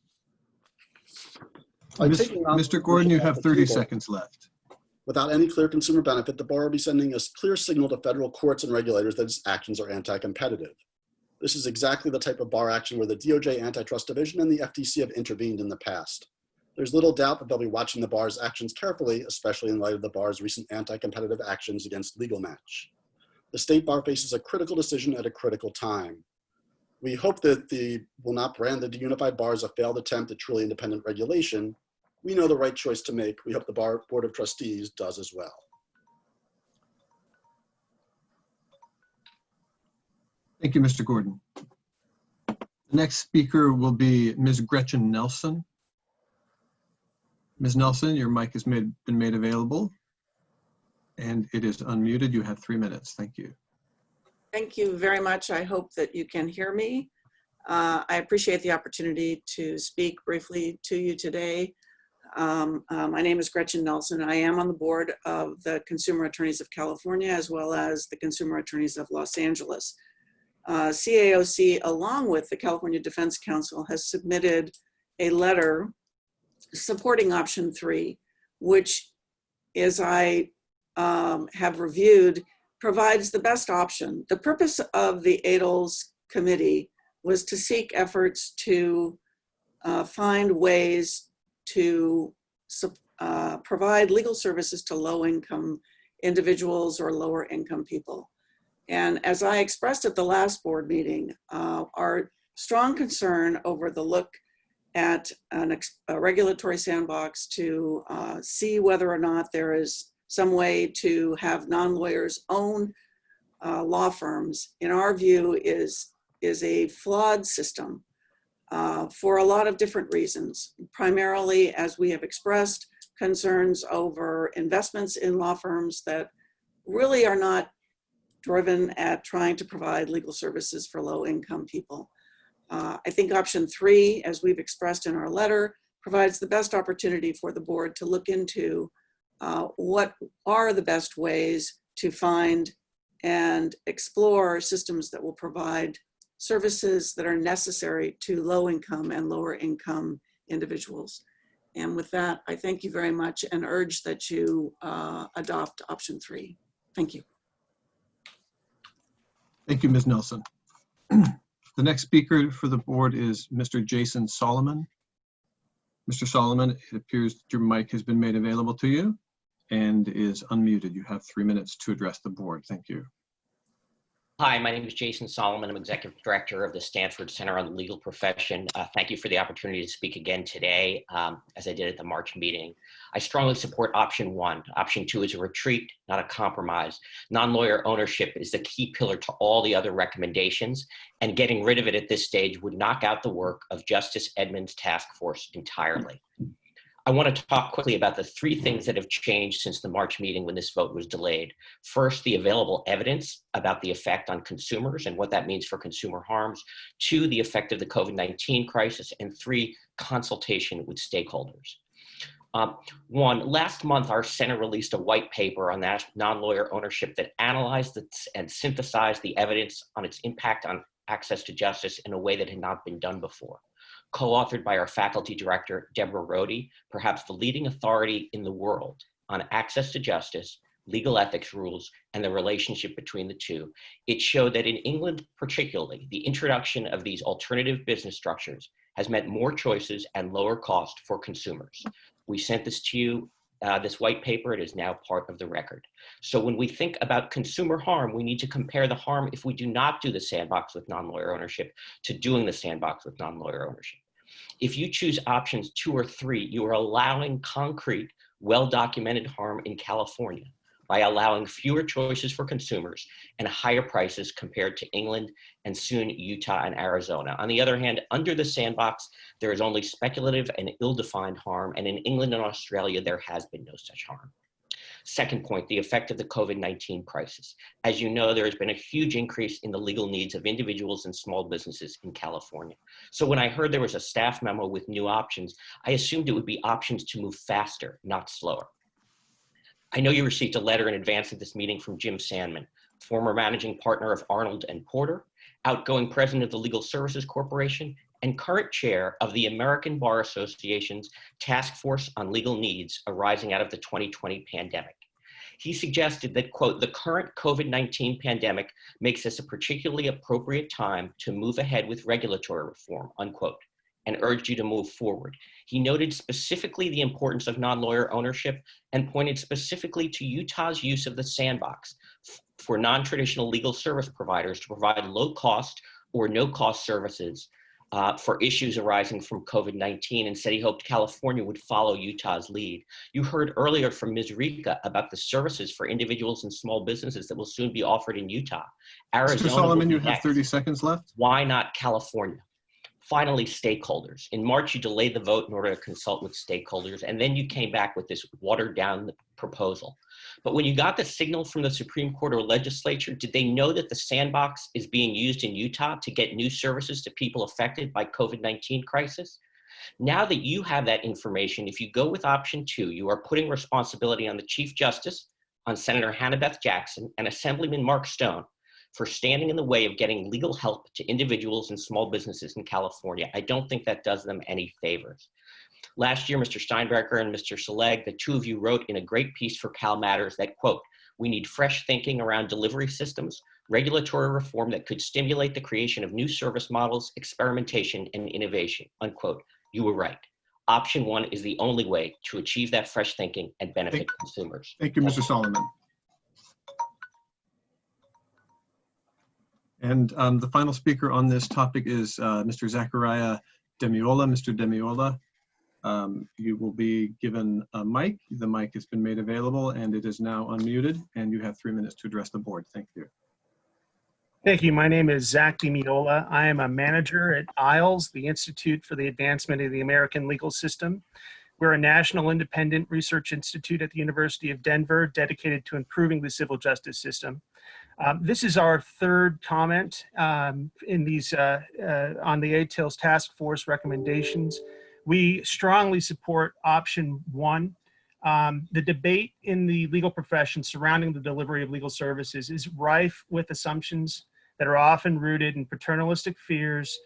Mr. Gordon, you have 30 seconds left.
Without any clear consumer benefit, the bar will be sending a clear signal to federal courts and regulators that its actions are anti-competitive. This is exactly the type of bar action where the DOJ Antitrust Division and the FTC have intervened in the past. There's little doubt that they'll be watching the bar's actions carefully, especially in light of the bar's recent anti-competitive actions against Legal Match. The State Bar faces a critical decision at a critical time. We hope that the will not brand the Unified Bar as a failed attempt at truly independent regulation. We know the right choice to make. We hope the Bar Board of Trustees does as well.
Thank you, Mr. Gordon. The next speaker will be Ms. Gretchen Nelson. Ms. Nelson, your mic has been made available and it is unmuted. You have 3 minutes. Thank you.
Thank you very much. I hope that you can hear me. I appreciate the opportunity to speak briefly to you today. My name is Gretchen Nelson. I am on the board of the Consumer Attorneys of California as well as the Consumer Attorneys of Los Angeles. CAOC, along with the California Defense Council, has submitted a letter supporting option 3, which, as I have reviewed, provides the best option. The purpose of the ADL's committee was to seek efforts to find ways to provide legal services to low-income individuals or lower-income people. And as I expressed at the last board meeting, our strong concern over the look at a regulatory sandbox to see whether or not there is some way to have non-lawyers own law firms, in our view, is a flawed system for a lot of different reasons. Primarily, as we have expressed, concerns over investments in law firms that really are not driven at trying to provide legal services for low-income people. I think option 3, as we've expressed in our letter, provides the best opportunity for the board to look into what are the best ways to find and explore systems that will provide services that are necessary to low-income and lower-income individuals. And with that, I thank you very much and urge that you adopt option 3. Thank you.
Thank you, Ms. Nelson. The next speaker for the board is Mr. Jason Solomon. Mr. Solomon, it appears that your mic has been made available to you and is unmuted. You have 3 minutes to address the board. Thank you.
Hi, my name is Jason Solomon. I'm Executive Director of the Stanford Center on the Legal Profession. Thank you for the opportunity to speak again today, as I did at the March meeting. I strongly support option 1. Option 2 is a retreat, not a compromise. Non-lawyer ownership is the key pillar to all the other recommendations, and getting rid of it at this stage would knock out the work of Justice Edmonds' task force entirely. I want to talk quickly about the 3 things that have changed since the March meeting when this vote was delayed. First, the available evidence about the effect on consumers and what that means for consumer harms. 2, the effect of the COVID-19 crisis. And 3, consultation with stakeholders. One, last month, our center released a white paper on non-lawyer ownership that analyzed and synthesized the evidence on its impact on access to justice in a way that had not been done before. Co-authored by our faculty director, Deborah Rohde, perhaps the leading authority in the world on access to justice, legal ethics rules, and the relationship between the two. It showed that in England particularly, the introduction of these alternative business structures has meant more choices and lower cost for consumers. We sent this to you, this white paper. It is now part of the record. So when we think about consumer harm, we need to compare the harm if we do not do the sandbox with non-lawyer ownership to doing the sandbox with non-lawyer ownership. If you choose options 2 or 3, you are allowing concrete, well-documented harm in California by allowing fewer choices for consumers and higher prices compared to England and soon Utah and Arizona. On the other hand, under the sandbox, there is only speculative and ill-defined harm, and in England and Australia, there has been no such harm. Second point, the effect of the COVID-19 crisis. As you know, there has been a huge increase in the legal needs of individuals and small businesses in California. So when I heard there was a staff memo with new options, I assumed it would be options to move faster, not slower. I know you received a letter in advance of this meeting from Jim Sandman, former managing partner of Arnold & Porter, outgoing president of the Legal Services Corporation, and current chair of the American Bar Association's Task Force on Legal Needs arising out of the 2020 pandemic. He suggested that, quote, the current COVID-19 pandemic makes this a particularly appropriate time to move ahead with regulatory reform, unquote, and urged you to move forward. He noted specifically the importance of non-lawyer ownership and pointed specifically to Utah's use of the sandbox for non-traditional legal service providers to provide low-cost or no-cost services for issues arising from COVID-19, and said he hoped California would follow Utah's lead. You heard earlier from Ms. Rika about the services for individuals and small businesses that will soon be offered in Utah. Arizona
Mr. Solomon, you have
next.
30 seconds left.
Why not California? Finally, stakeholders. In March, you delayed the vote in order to consult with stakeholders, and then you came back with this watered down proposal. But when you got the signal from the Supreme Court or legislature, did they know that the sandbox is being used in Utah to get new services to people affected by COVID-19 crisis? Now that you have that information, if you go with option 2, you are putting responsibility on the Chief Justice, on Senator Hannah Beth Jackson, and Assemblyman Mark Stone for standing in the way of getting legal help to individuals and small businesses in California. I don't think that does them any favors. Last year, Mr. Steinbrecher and Mr. Seleg, the two of you wrote in a great piece for Cal Matters that, quote, we need fresh thinking around delivery systems, regulatory reform that could stimulate the creation of new service models, experimentation, and innovation, unquote. You were right. Option 1 is the only way to achieve that fresh thinking and benefit consumers.
Thank you, Mr. Solomon. And the final speaker on this topic is Mr. Zachariah Demiola. Mr. Demiola, you will be given a mic. The mic has been made available and it is now unmuted, and you have 3 minutes to address the board. Thank you.
Thank you. My name is Zach Demiola. I am a manager at ILES, the Institute for the Advancement of the American Legal System. We're a national independent research institute at the University of Denver dedicated to improving the civil justice system. This is our 3rd comment in these on the ATIL's task force recommendations. We strongly support option 1. The debate in the legal profession surrounding the delivery of legal services is rife with assumptions that are often rooted in paternalistic fears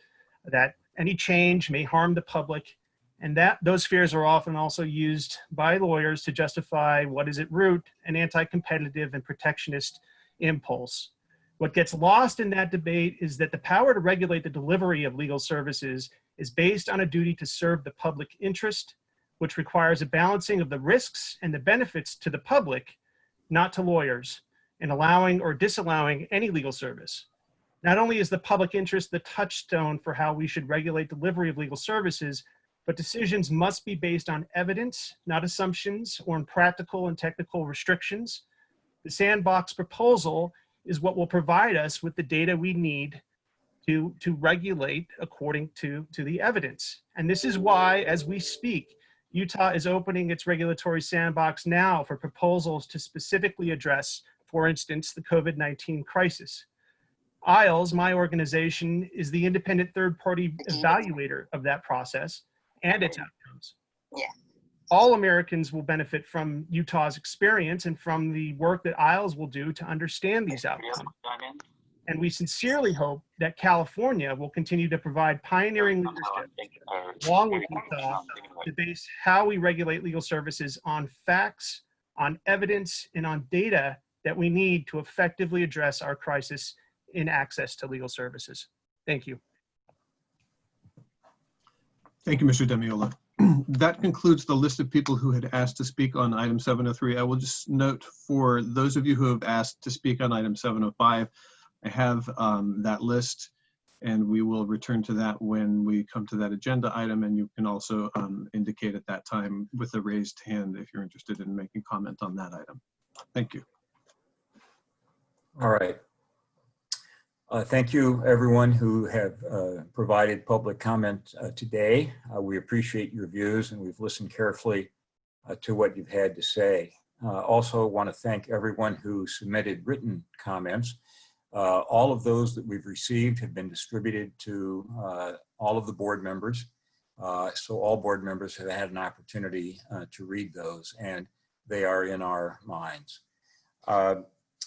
that any change may harm the public, and that those fears are often also used by lawyers to justify what is at root an anti-competitive and protectionist impulse. What gets lost in that debate is that the power to regulate the delivery of legal services is based on a duty to serve the public interest, which requires a balancing of the risks and the benefits to the public, not to lawyers, in allowing or disallowing any legal service. Not only is the public interest the touchstone for how we should regulate delivery of legal services, but decisions must be based on evidence, not assumptions or on practical and technical restrictions. The sandbox proposal is what will provide us with the data we need to regulate according to the evidence. And this is why, as we speak, Utah is opening its regulatory sandbox now for proposals to specifically address, for instance, the COVID-19 crisis. ILES, my organization, is the independent third-party evaluator of that process and its outcomes. all Americans will benefit from Utah's experience and from the work that ISLES will do to understand these outcomes. And we sincerely hope that California will continue to provide pioneering leadership along with Utah to base how we regulate legal services on facts, on evidence, and on data that we need to effectively address our crisis in access to legal services. Thank you.
Thank you, Mr. Demiola. That concludes the list of people who had asked to speak on item 703. I will just note for those of you who have asked to speak on item 705, I have that list, and we will return to that when we come to that agenda item, and you can also indicate at that time with a raised hand if you're interested in making comment on that item. Thank you.
All right. Thank you, everyone who have provided public comment today. We appreciate your views, and we've listened carefully to what you've had to say. Also want to thank everyone who submitted written comments. All of those that we've received have been distributed to all of the board members. So all board members have had an opportunity to read those, and they are in our minds. I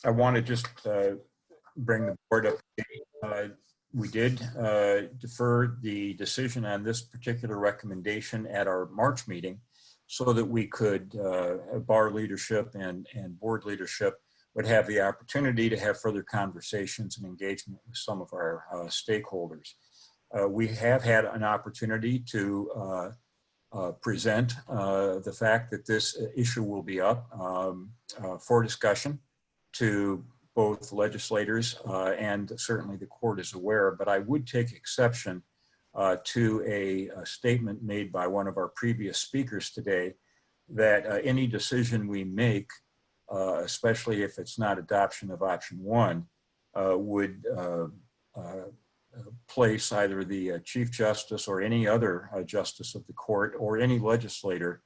want to just bring the board up. We did defer the decision on this particular recommendation at our March meeting so that we could, bar leadership and board leadership would have the opportunity to have further conversations and engagement with some of our stakeholders. We have had an opportunity to present the fact that this issue will be up for discussion to both legislators and certainly the court is aware, but I would take exception to a statement made by one of our previous speakers today that any decision we make, especially if it's not adoption of option one, would place either the Chief Justice or any other justice of the court or any legislator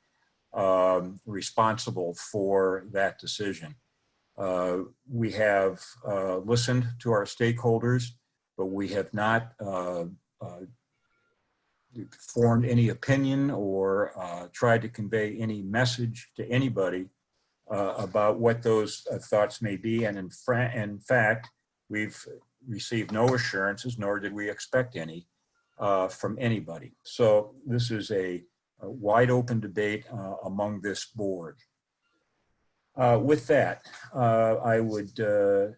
responsible for that decision. We have listened to our stakeholders, but we have not formed any opinion or tried to convey any message to anybody about what those thoughts may be. And in fact, we've received no assurances, nor did we expect any from anybody. So this is a wide open debate among this board. With that, I would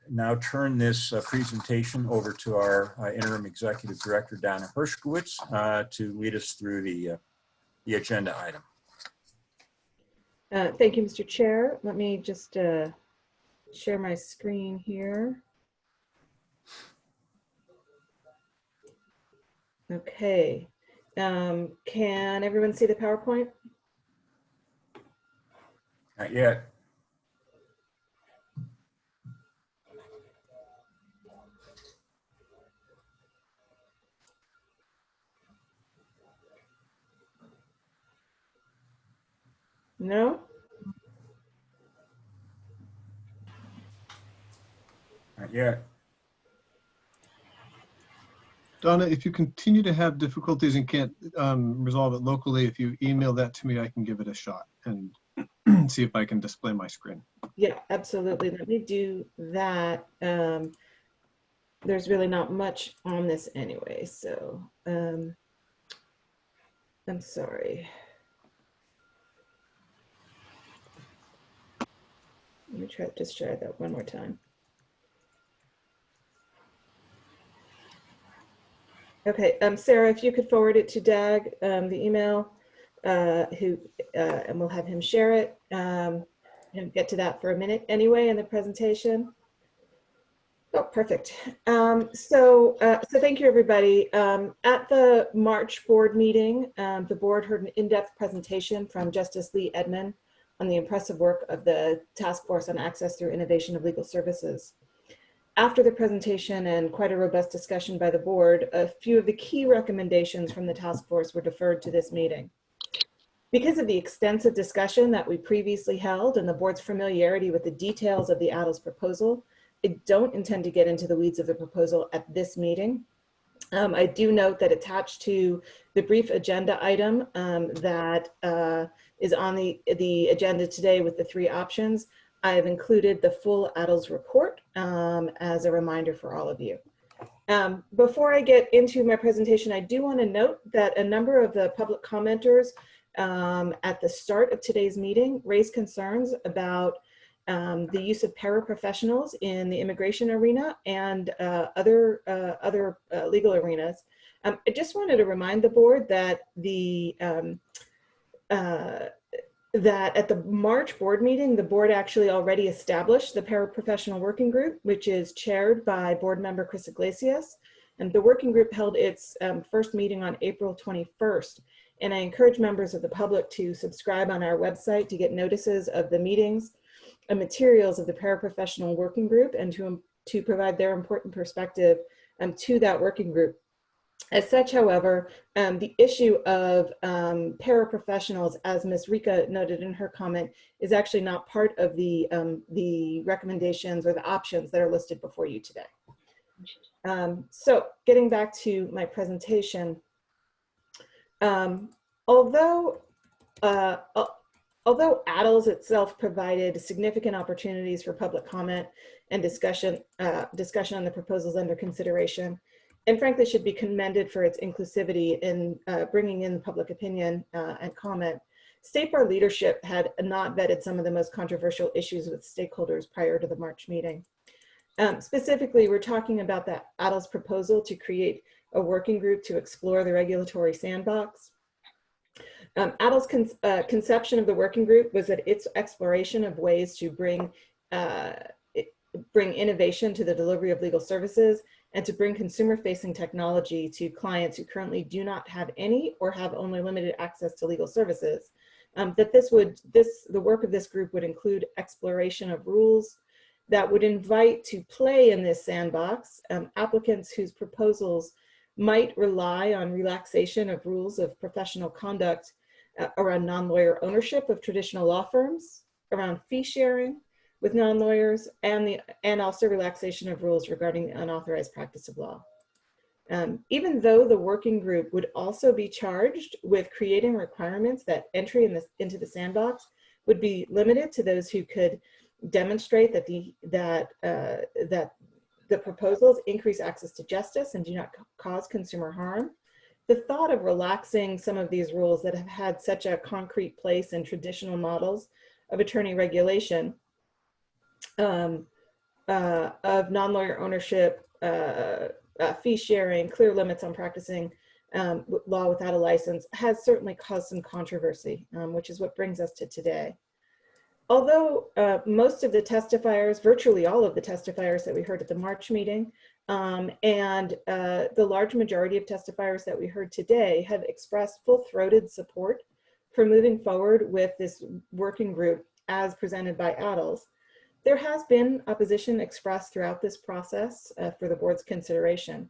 now turn this presentation over to our Interim Executive Director, Donna Hershkowitz, to lead us through the agenda item.
Thank you, Mr. Chair. Let me just share my screen here. Okay. Can everyone see the PowerPoint?
Not yet.
No?
Not yet.
Donna, if you continue to have difficulties and can't resolve it locally, if you email that to me, I can give it a shot and see if I can display my screen.
Yeah, absolutely. Let me do that. There's really not much on this anyway, so I'm sorry. Let me just try that one more time. Okay, Sarah, if you could forward it to Dag, the email, and we'll have him share it and get to that for a minute anyway in the presentation. Oh, perfect. So thank you, everybody. At the March board meeting, the board heard an in-depth presentation from Justice Lee Edmond on the impressive work of the Task Force on Access through Innovation of Legal Services. After the presentation and quite a robust discussion by the board, a few of the key recommendations from the task force were deferred to this meeting. Because of the extensive discussion that we previously held and the board's familiarity with the details of the ADLES proposal, I don't intend to get into the weeds of the proposal at this meeting. I do note that attached to the brief agenda item that is on the agenda today with the 3 options, I have included the full ADLS report as a reminder for all of you. Before I get into my presentation, I do want to note that a number of the public commenters at the start of today's meeting raised concerns about the use of paraprofessionals in the immigration arena and other legal arenas. I just wanted to remind the board that that at the March board meeting, the board actually already established the paraprofessional working group, which is chaired by board member Chris Iglesias. And the working group held its first meeting on April 21st. And I encourage members of the public to subscribe on our website to get notices of the meetings and materials of the paraprofessional working group and to provide their important perspective to that working group. As such, however, the issue of paraprofessionals, as Ms. Rika noted in her comment, is actually not part of the recommendations or the options that are listed before you today. So getting back to my presentation, although ADLS itself provided significant opportunities for public comment and discussion on the proposals under consideration, and frankly should be commended for its inclusivity in bringing in public opinion and comment, State Bar leadership had not vetted some of the most controversial issues with stakeholders prior to the March meeting. Specifically, we're talking about the ADLS proposal to create a working group to explore the regulatory sandbox. ADLS conception of the working group was that its exploration of ways to bring innovation to the delivery of legal services and to bring consumer-facing technology to clients who currently do not have any or have only limited access to legal services. That the work of this group would include exploration of rules that would invite to play in this sandbox applicants whose proposals might rely on relaxation of rules of professional conduct around non-lawyer ownership of traditional law firms, around fee sharing with non-lawyers, and also relaxation of rules regarding the unauthorized practice of law. Even though the working group would also be charged with creating requirements that entry into the sandbox would be limited to those who could demonstrate that the proposals increase access to justice and do not cause consumer harm, the thought of relaxing some of these rules that have had such a concrete place in traditional models of attorney regulation, of non-lawyer ownership, fee sharing, clear limits on practicing law without a license, has certainly caused some controversy, which is what brings us to today. Although most of the testifiers, virtually all of the testifiers that we heard at the March meeting, and the large majority of testifiers that we heard today have expressed full-throated support for moving forward with this working group as presented by ADLS, there has been opposition expressed throughout this process for the board's consideration.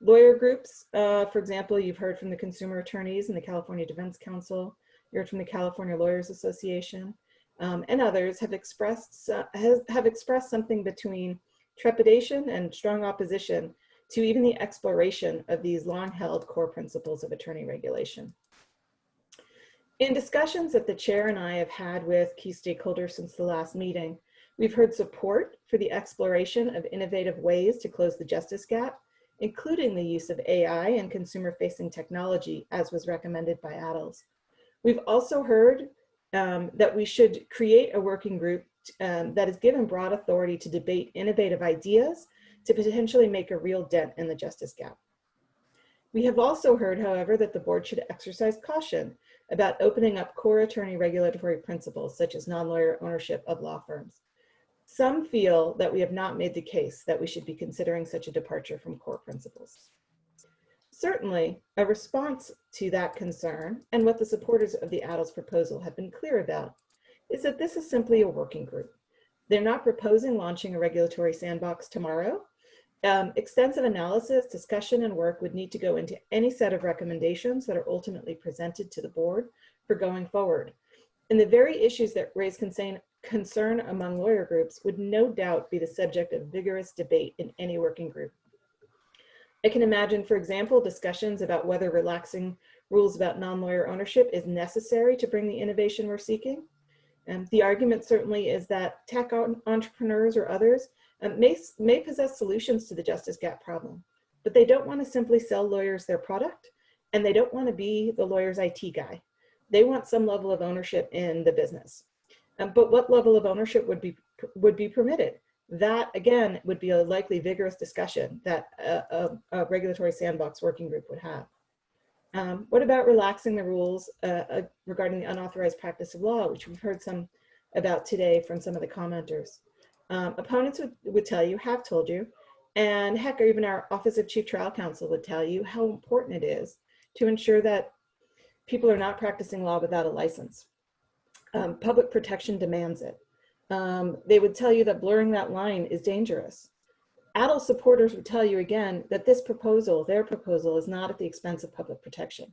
Lawyer groups, for example, you've heard from the consumer attorneys and the California Defense Council, you heard from the California Lawyers Association, and others have expressed something between trepidation and strong opposition to even the exploration of these long-held core principles of attorney regulation. In discussions that the chair and I have had with key stakeholders since the last meeting, we've heard support for the exploration of innovative ways to close the justice gap, including the use of AI and consumer-facing technology, as was recommended by ADLS. We've also heard that we should create a working group that is given broad authority to debate innovative ideas to potentially make a real dent in the justice gap. We have also heard, however, that the board should exercise caution about opening up core attorney regulatory principles, such as non-lawyer ownership of law firms. Some feel that we have not made the case that we should be considering such a departure from core principles. Certainly, a response to that concern, and what the supporters of the ADLS proposal have been clear about, is that this is simply a working group. They're not proposing launching a regulatory sandbox tomorrow. Extensive analysis, discussion, and work would need to go into any set of recommendations that are ultimately presented to the board for going forward. And the very issues that raise concern among lawyer groups would no doubt be the subject of vigorous debate in any working group. I can imagine, for example, discussions about whether relaxing rules about non-lawyer ownership is necessary to bring the innovation we're seeking. The argument certainly is that tech entrepreneurs or others may possess solutions to the justice gap problem, but they don't want to simply sell lawyers their product, and they don't want to be the lawyer's IT guy. They want some level of ownership in the business. But what level of ownership would be permitted? That, again, would be a likely vigorous discussion that a regulatory sandbox working group would have. What about relaxing the rules regarding the unauthorized practice of law, which we've heard some about today from some of the commenters? Opponents would tell you, have told you, and heck, even our Office of Chief Trial Counsel would tell you how important it is to ensure that people are not practicing law without a license. Public protection demands it. They would tell you that blurring that line is dangerous. ADL supporters would tell you again that this proposal, their proposal, is not at the expense of public protection.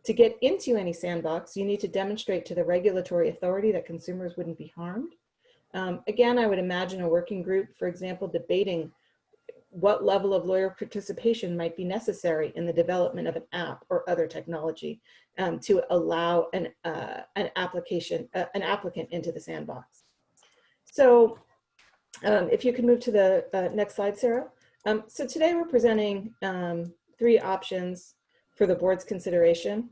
To get into any sandbox, you need to demonstrate to the regulatory authority that consumers wouldn't be harmed. Again, I would imagine a working group, for example, debating what level of lawyer participation might be necessary in the development of an app or other technology to allow an applicant into the sandbox. So if you can move to the next slide, Sarah. So today we're presenting 3 options for the board's consideration.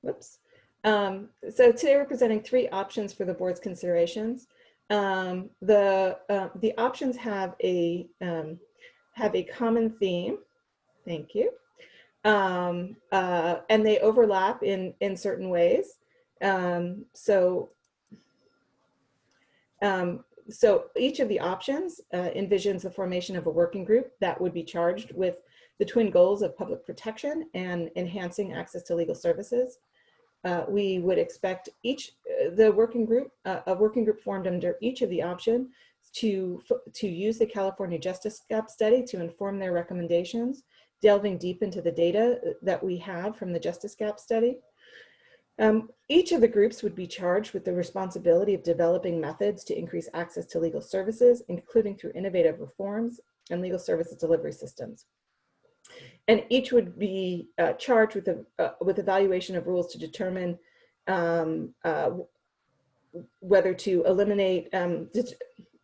Whoops. So today we're presenting 3 options for the board's considerations. The options have a common theme. Thank you. And they overlap in certain ways. So each of the options envisions the formation of a working group that would be charged with the twin goals of public protection and enhancing access to legal services. We would expect a working group formed under each of the options to use the California Justice Gap Study to inform their recommendations, delving deep into the data that we have from the Justice Gap Study. Each of the groups would be charged with the responsibility of developing methods to increase access to legal services, including through innovative reforms and legal services delivery systems. And each would be charged with evaluation of rules to determine whether to eliminate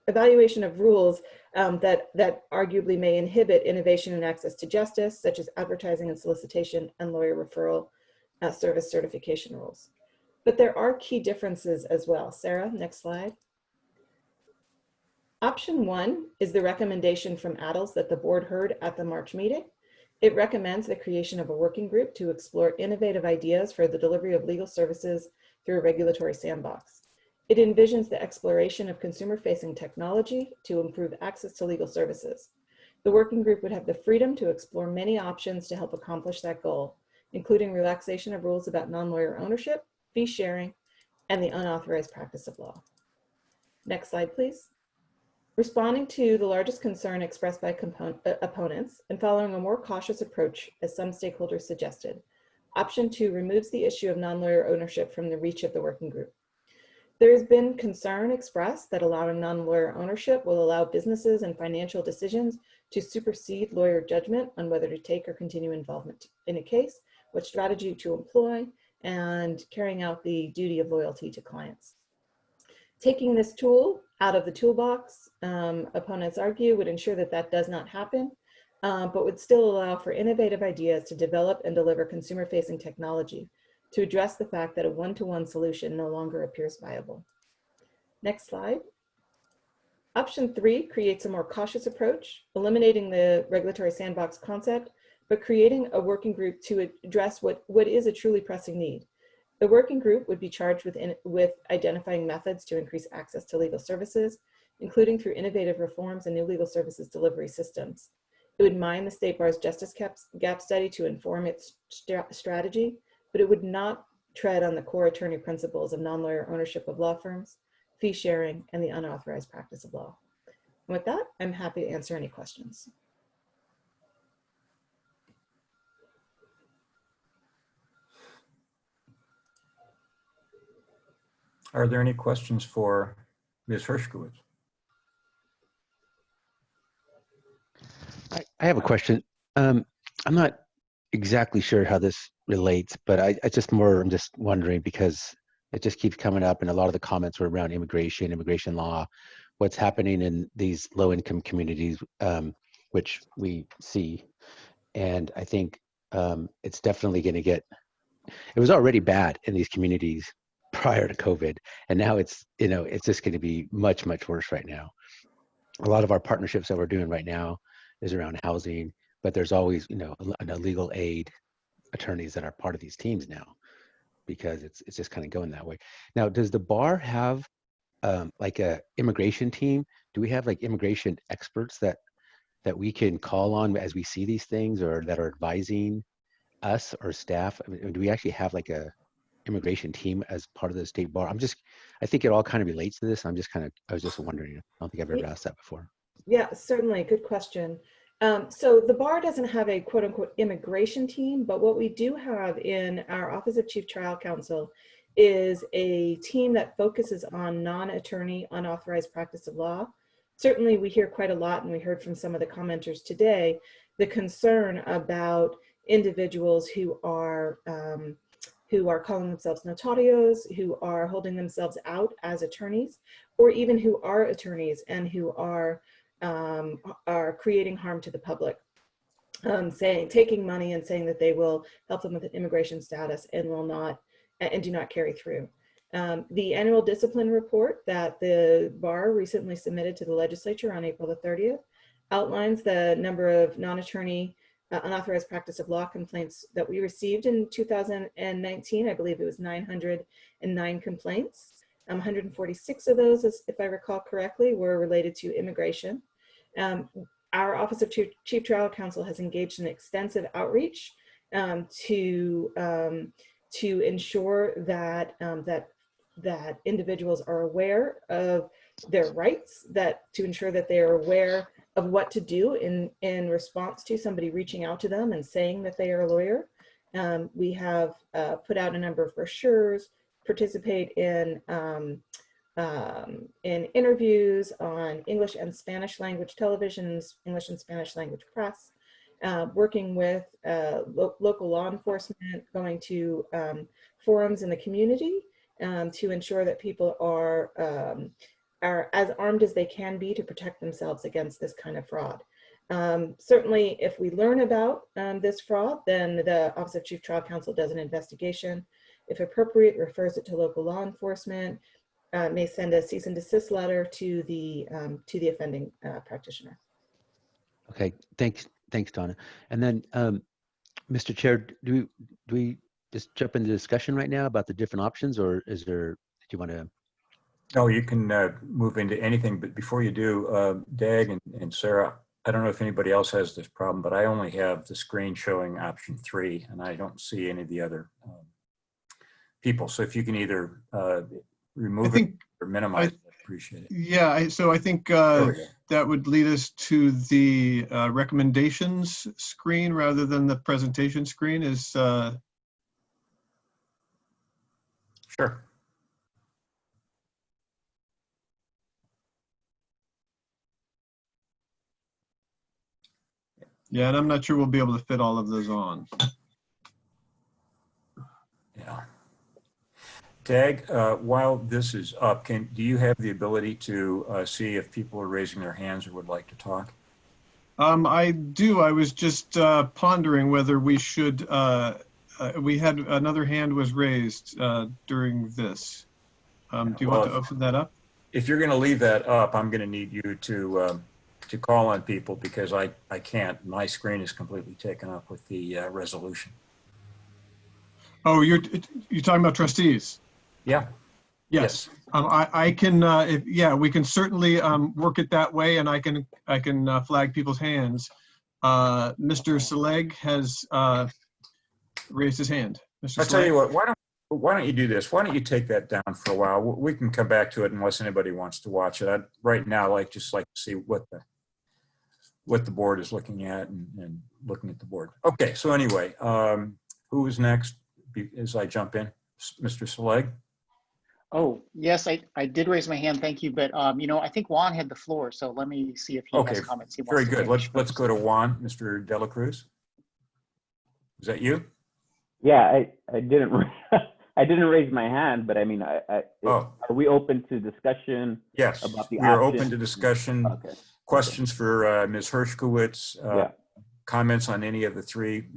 evaluation of rules that arguably may inhibit innovation and access to justice, such as advertising and solicitation and lawyer referral service certification rules. But there are key differences as well. Sarah, next slide. Option 1 is the recommendation from ADLS that the board heard at the March meeting. It recommends the creation of a working group to explore innovative ideas for the delivery of legal services through a regulatory sandbox. It envisions the exploration of consumer-facing technology to improve access to legal services. The working group would have the freedom to explore many options to help accomplish that goal, including relaxation of rules about non-lawyer ownership, fee sharing, and the unauthorized practice of law. Next slide, please. Responding to the largest concern expressed by opponents and following a more cautious approach, as some stakeholders suggested, option 2 removes the issue of non-lawyer ownership from the reach of the working group. There has been concern expressed that allowing non-lawyer ownership will allow businesses and financial decisions to supersede lawyer judgment on whether to take or continue involvement in a case, what strategy to employ, and carrying out the duty of loyalty to clients. Taking this tool out of the toolbox, opponents argue, would ensure that that does not happen, but would still allow for innovative ideas to develop and deliver consumer-facing technology to address the fact that a one-to-one solution no longer appears viable. Next slide. Option 3 creates a more cautious approach, eliminating the regulatory sandbox concept, but creating a working group to address what is a truly pressing need. The working group would be charged with identifying methods to increase access to legal services, including through innovative reforms and new legal services delivery systems. It would mine the State Bar's Justice Gap Study to inform its strategy, but it would not tread on the core attorney principles of non-lawyer ownership of law firms, fee sharing, and the unauthorized practice of law. And with that, I'm happy to answer any questions.
Are there any questions for Ms. Hershkowitz?
I have a question. I'm not exactly sure how this relates, but I'm just wondering because it just keeps coming up, and a lot of the comments were around immigration law, what's happening in these low-income communities, which we see, and I think it's definitely going to get. It was already bad in these communities prior to COVID, and now it's just going to be much worse right now. A lot of our partnerships that we're doing right now is around housing, but there's always a legal aid attorneys that are part of these teams now, because it's just kind of going that way. Now, does the bar have like a immigration team? Do we have like immigration experts that we can call on as we see these things, or that are advising us or staff? I mean, do we actually have like a immigration team as part of the state bar? I think it all kind of relates to this. I was just wondering. I don't think I've ever asked that before.
Yeah, certainly. Good question. So the bar doesn't have a quote unquote immigration team, but what we do have in our Office of Chief Trial Counsel is a team that focuses on non-attorney unauthorized practice of law. Certainly we hear quite a lot, and we heard from some of the commenters today, the concern about individuals who are calling themselves notarios, who are holding themselves out as attorneys, or even who are attorneys and who are creating harm to the public, taking money and saying that they will help them with an immigration status and do not carry through. The annual discipline report that the bar recently submitted to the legislature on April the 30th outlines the number of non-attorney unauthorized practice of law complaints that we received in 2019. I believe it was 909 complaints. 146 of those, if I recall correctly, were related to immigration. Our Office of Chief Trial Counsel has engaged in extensive outreach to ensure that individuals are aware of their rights, to ensure that they are aware of what to do in response to somebody reaching out to them and saying that they are a lawyer. We have put out a number of brochures, participate in interviews on English and Spanish language television, English and Spanish language press, working with local law enforcement, going to forums in the community to ensure that people are as armed as they can be to protect themselves against this kind of fraud. Certainly, if we learn about this fraud, then the Office of Chief Trial Counsel does an investigation. If appropriate, refers it to local law enforcement, may send a cease and desist letter to the offending practitioner.
Okay, thanks, Donna. And then, Mr. Chair, do we just jump into discussion right now about the different options, or do you want to?
No, you can move into anything, but before you do, Dag and Sarah, I don't know if anybody else has this problem, but I only have the screen showing option 3, and I don't see any of the other people. So if you can either remove it or minimize it, I appreciate it.
Yeah, so I think that would lead us to the recommendations screen rather than the presentation screen.
Sure.
Yeah, and I'm not sure we'll be able to fit all of those on.
Yeah. Dag, while this is up, do you have the ability to see if people are raising their hands or would like to talk?
I do. I was just pondering whether we should, we had another hand was raised during this. Do you want to open that up?
If you're going to leave that up, I'm going to need you to call on people, because I can't. My screen is completely taken up with the resolution.
Oh, you're talking about trustees?
Yeah.
Yes. I can. Yeah, we can certainly work it that way, and I can flag people's hands. Mr. Saleg has raised his hand. Mr.
I'll tell you what. Why don't you do this? Why don't you take that down for a while? We can come back to it unless anybody wants to watch it. Right now, just like to see what the board is looking at and looking at the board. Okay. So anyway, who is next as I jump in? Mr. Saleg?
Oh, yes, I did raise my hand. Thank you. But, I think Juan had the floor. So let me see if he
Okay,
has comments he
very
wants to
good.
finish
Let's
first.
go to Juan, Mr. Dela Cruz. Is that you?
Yeah, I didn't I didn't raise my hand, but I mean,
Oh.
are we open to discussion
Yes,
about the
we are
option?
open to discussion.
Okay.
Questions for Ms. Hershkowitz,
Yeah.
comments on any of the three,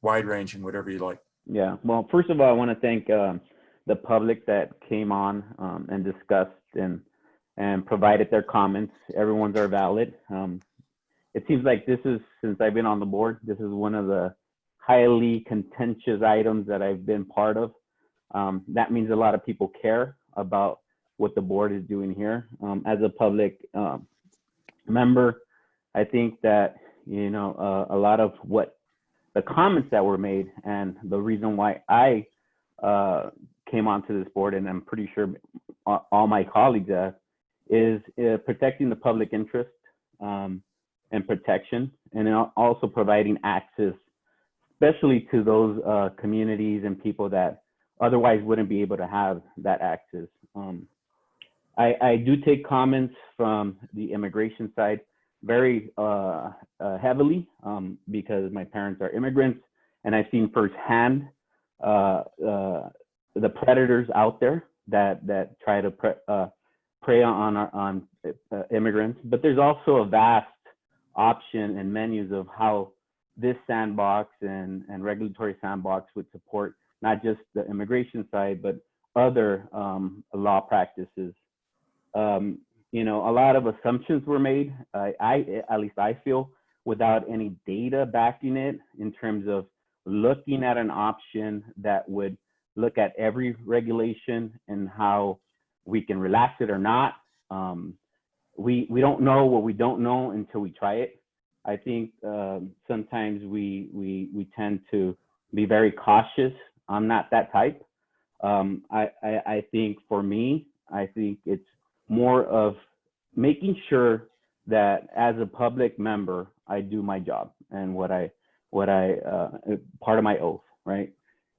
wide ranging, whatever you like.
Yeah. Well, first of all, I want to thank the public that came on and discussed and provided their comments. Everyone's are valid. It seems like this is, since I've been on the board, this is one of the highly contentious items that I've been part of. That means a lot of people care about what the board is doing here. As a public member, I think that, a lot of what the comments that were made and the reason why I came onto this board, and I'm pretty sure all my colleagues have, is protecting the public interest and protection, and then also providing access, especially to those communities and people that otherwise wouldn't be able to have that access. I do take comments from the immigration side very heavily because my parents are immigrants, and I've seen firsthand the predators out there that try to prey on immigrants. But there's also a vast option and menus of how this sandbox and regulatory sandbox would support not just the immigration side, but other law practices. A lot of assumptions were made, at least I feel, without any data backing it, in terms of looking at an option that would look at every regulation and how we can relax it or not. We don't know what we don't know until we try it. I think sometimes we tend to be very cautious. I'm not that type. I think for me, I think it's more of making sure that as a public member, I do my job and what I part of my oath, right?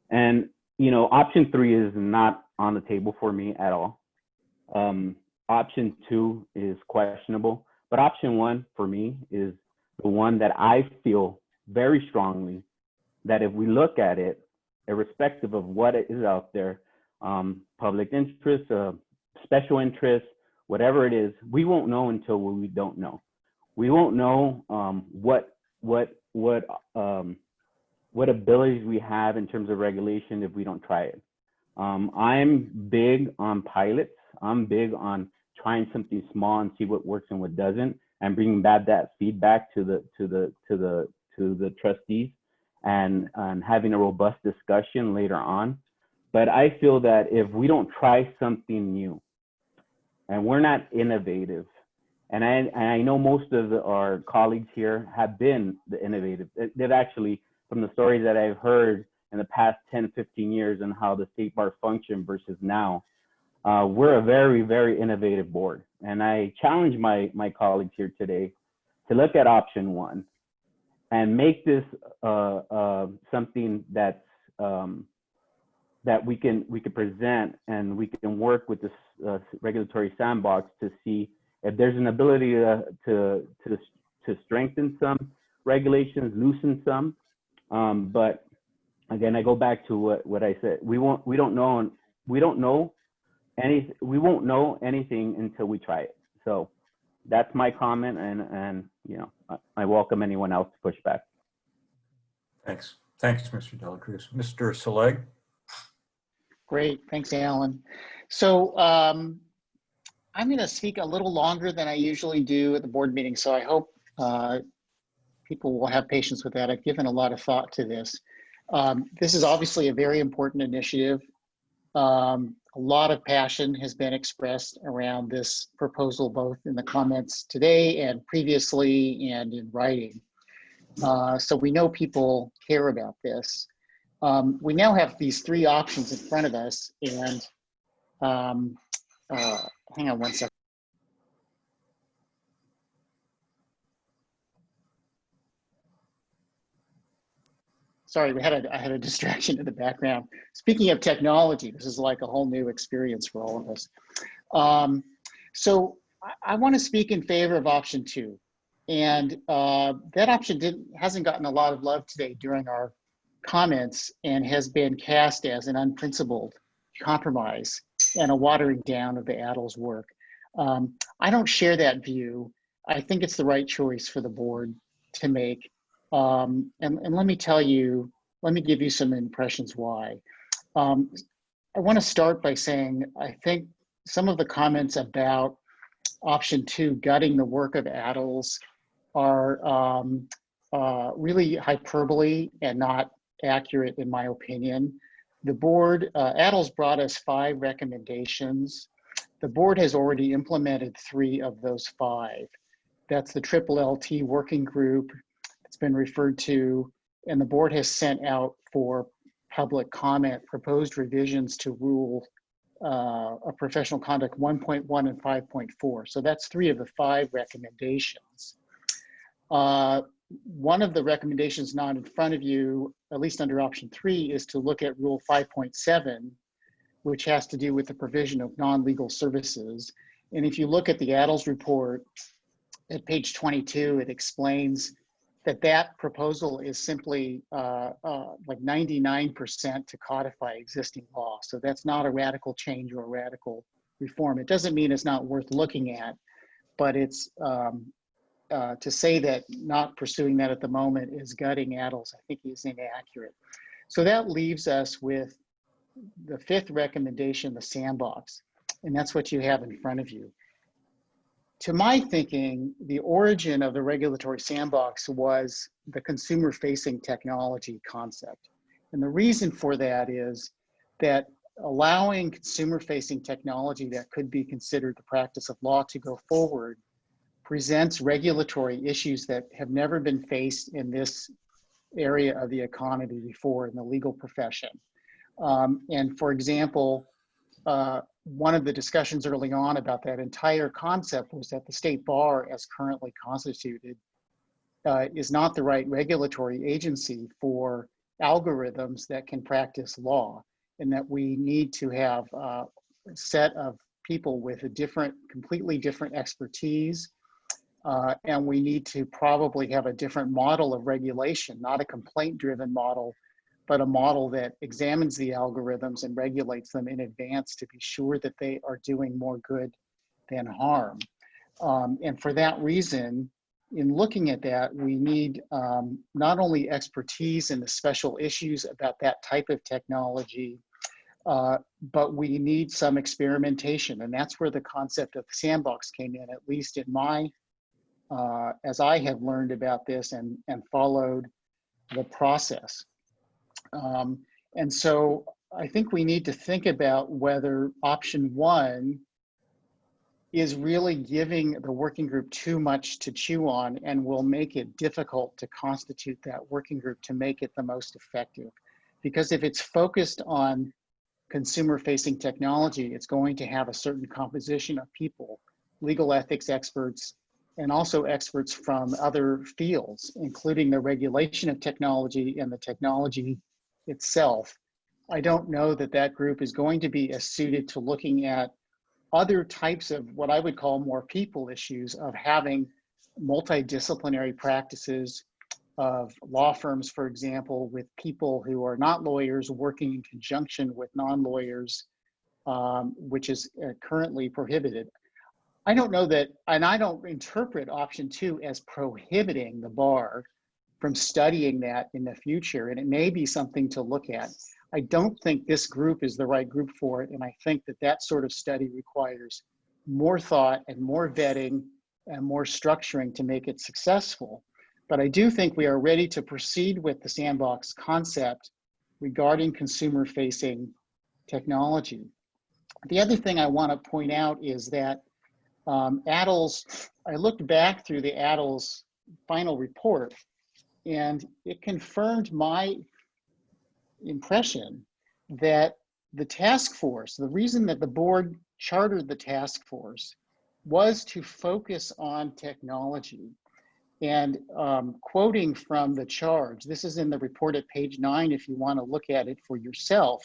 And option 3 is not on the table for me at all. Option 2 is questionable, but option 1 for me is the one that I feel very strongly that if we look at it, irrespective of what is out there, public interest, special interest, whatever it is, we won't know until we don't know. We won't know what abilities we have in terms of regulation if we don't try it. I'm big on pilots. I'm big on trying something small and see what works and what doesn't, and bringing back that feedback to the trustees and having a robust discussion later on. But I feel that if we don't try something new and we're not innovative, and I know most of our colleagues here have been the innovative. They've actually, from the stories that I've heard in the past 10, 15 years and how the state bar functioned versus now, we're a very, very innovative board. And I challenge my colleagues here today to look at option 1 and make this something that's that we can present, and we can work with this regulatory sandbox to see if there's an ability to strengthen some regulations, loosen some. But again, I go back to what I said. We won't know anything until we try it. So that's my comment, and I welcome anyone else to push back.
Thanks, Mr. Dela Cruz. Mr. Saleg.
Great, thanks, Alan. So I'm going to speak a little longer than I usually do at the board meeting, so I hope people will have patience with that. I've given a lot of thought to this. This is obviously a very important initiative. A lot of passion has been expressed around this proposal, both in the comments today and previously and in writing. So we know people care about this. We now have these 3 options in front of us, and hang on one second. Sorry, I had a distraction in the background. Speaking of technology, this is like a whole new experience for all of us. So I want to speak in favor of option 2. And that option hasn't gotten a lot of love today during our comments and has been cast as an unprincipled compromise and a watering down of the ADL's work. I don't share that view. I think it's the right choice for the board to make. And let me give you some impressions why. I want to start by saying, I think some of the comments about option 2, gutting the work of ADL's, are really hyperbole and not accurate in my opinion. The board, ADL's brought us 5 recommendations. The board has already implemented 3 of those 5. That's the LLT working group. It's been referred to, and the board has sent out for public comment proposed revisions to rule of professional conduct 1.1 and 5.4. So that's 3 of the 5 recommendations. One of the recommendations not in front of you, at least under option 3, is to look at rule 5.7, which has to do with the provision of non-legal services. And if you look at the ADL's report at page 22, it explains that that proposal is simply like 99% to codify existing law. So that's not a radical change or a radical reform. It doesn't mean it's not worth looking at, but it's to say that not pursuing that at the moment is gutting ADL's, I think is inaccurate. So that leaves us with the 5th recommendation, the sandbox, and that's what you have in front of you. To my thinking, the origin of the regulatory sandbox was the consumer-facing technology concept. And the reason for that is that allowing consumer-facing technology that could be considered the practice of law to go forward presents regulatory issues that have never been faced in this area of the economy before in the legal profession. And for example, one of the discussions early on about that entire concept was that the state bar, as currently constituted, is not the right regulatory agency for algorithms that can practice law, and that we need to have a set of people with a completely different expertise, and we need to probably have a different model of regulation, not a complaint-driven model, but a model that examines the algorithms and regulates them in advance to be sure that they are doing more good than harm. And for that reason, in looking at that, we need not only expertise in the special issues about that type of technology, but we need some experimentation. And that's where the concept of the sandbox came in, at least in my, as I have learned about this and followed the process. And so I think we need to think about whether option 1 is really giving the working group too much to chew on and will make it difficult to constitute that working group to make it the most effective. Because if it's focused on consumer-facing technology, it's going to have a certain composition of people, legal ethics experts, and also experts from other fields, including the regulation of technology and the technology itself. I don't know that that group is going to be as suited to looking at other types of what I would call more people issues of having multidisciplinary practices of law firms, for example, with people who are not lawyers working in conjunction with non-lawyers, which is currently prohibited. I don't know that, and I don't interpret option 2 as prohibiting the bar from studying that in the future, and it may be something to look at. I don't think this group is the right group for it, and I think that that sort of study requires more thought and more vetting and more structuring to make it successful. But I do think we are ready to proceed with the sandbox concept regarding consumer-facing technology. The other thing I want to point out is that ADL's, I looked back through the ADL's final report, and it confirmed my impression that the task force, the reason that the board chartered the task force was to focus on technology. And quoting from the charge, this is in the report at page 9 if you want to look at it for yourself.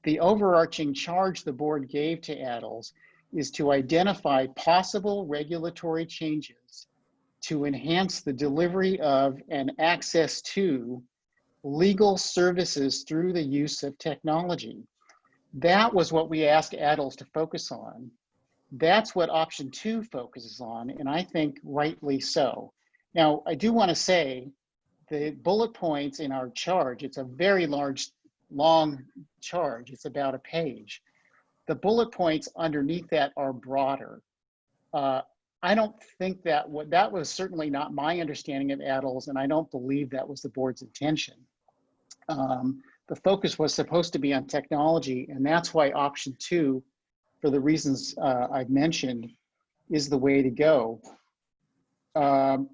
The overarching charge the board gave to ADLS is to identify possible regulatory changes to enhance the delivery of and access to legal services through the use of technology. That was what we asked ADLS to focus on. That's what option 2 focuses on, and I think rightly so. Now, I do want to say the bullet points in our charge, it's a very long charge. It's about a page. The bullet points underneath that are broader. I don't think that was certainly not my understanding of ADLS, and I don't believe that was the board's intention. The focus was supposed to be on technology, and that's why option 2, for the reasons I've mentioned, is the way to go. The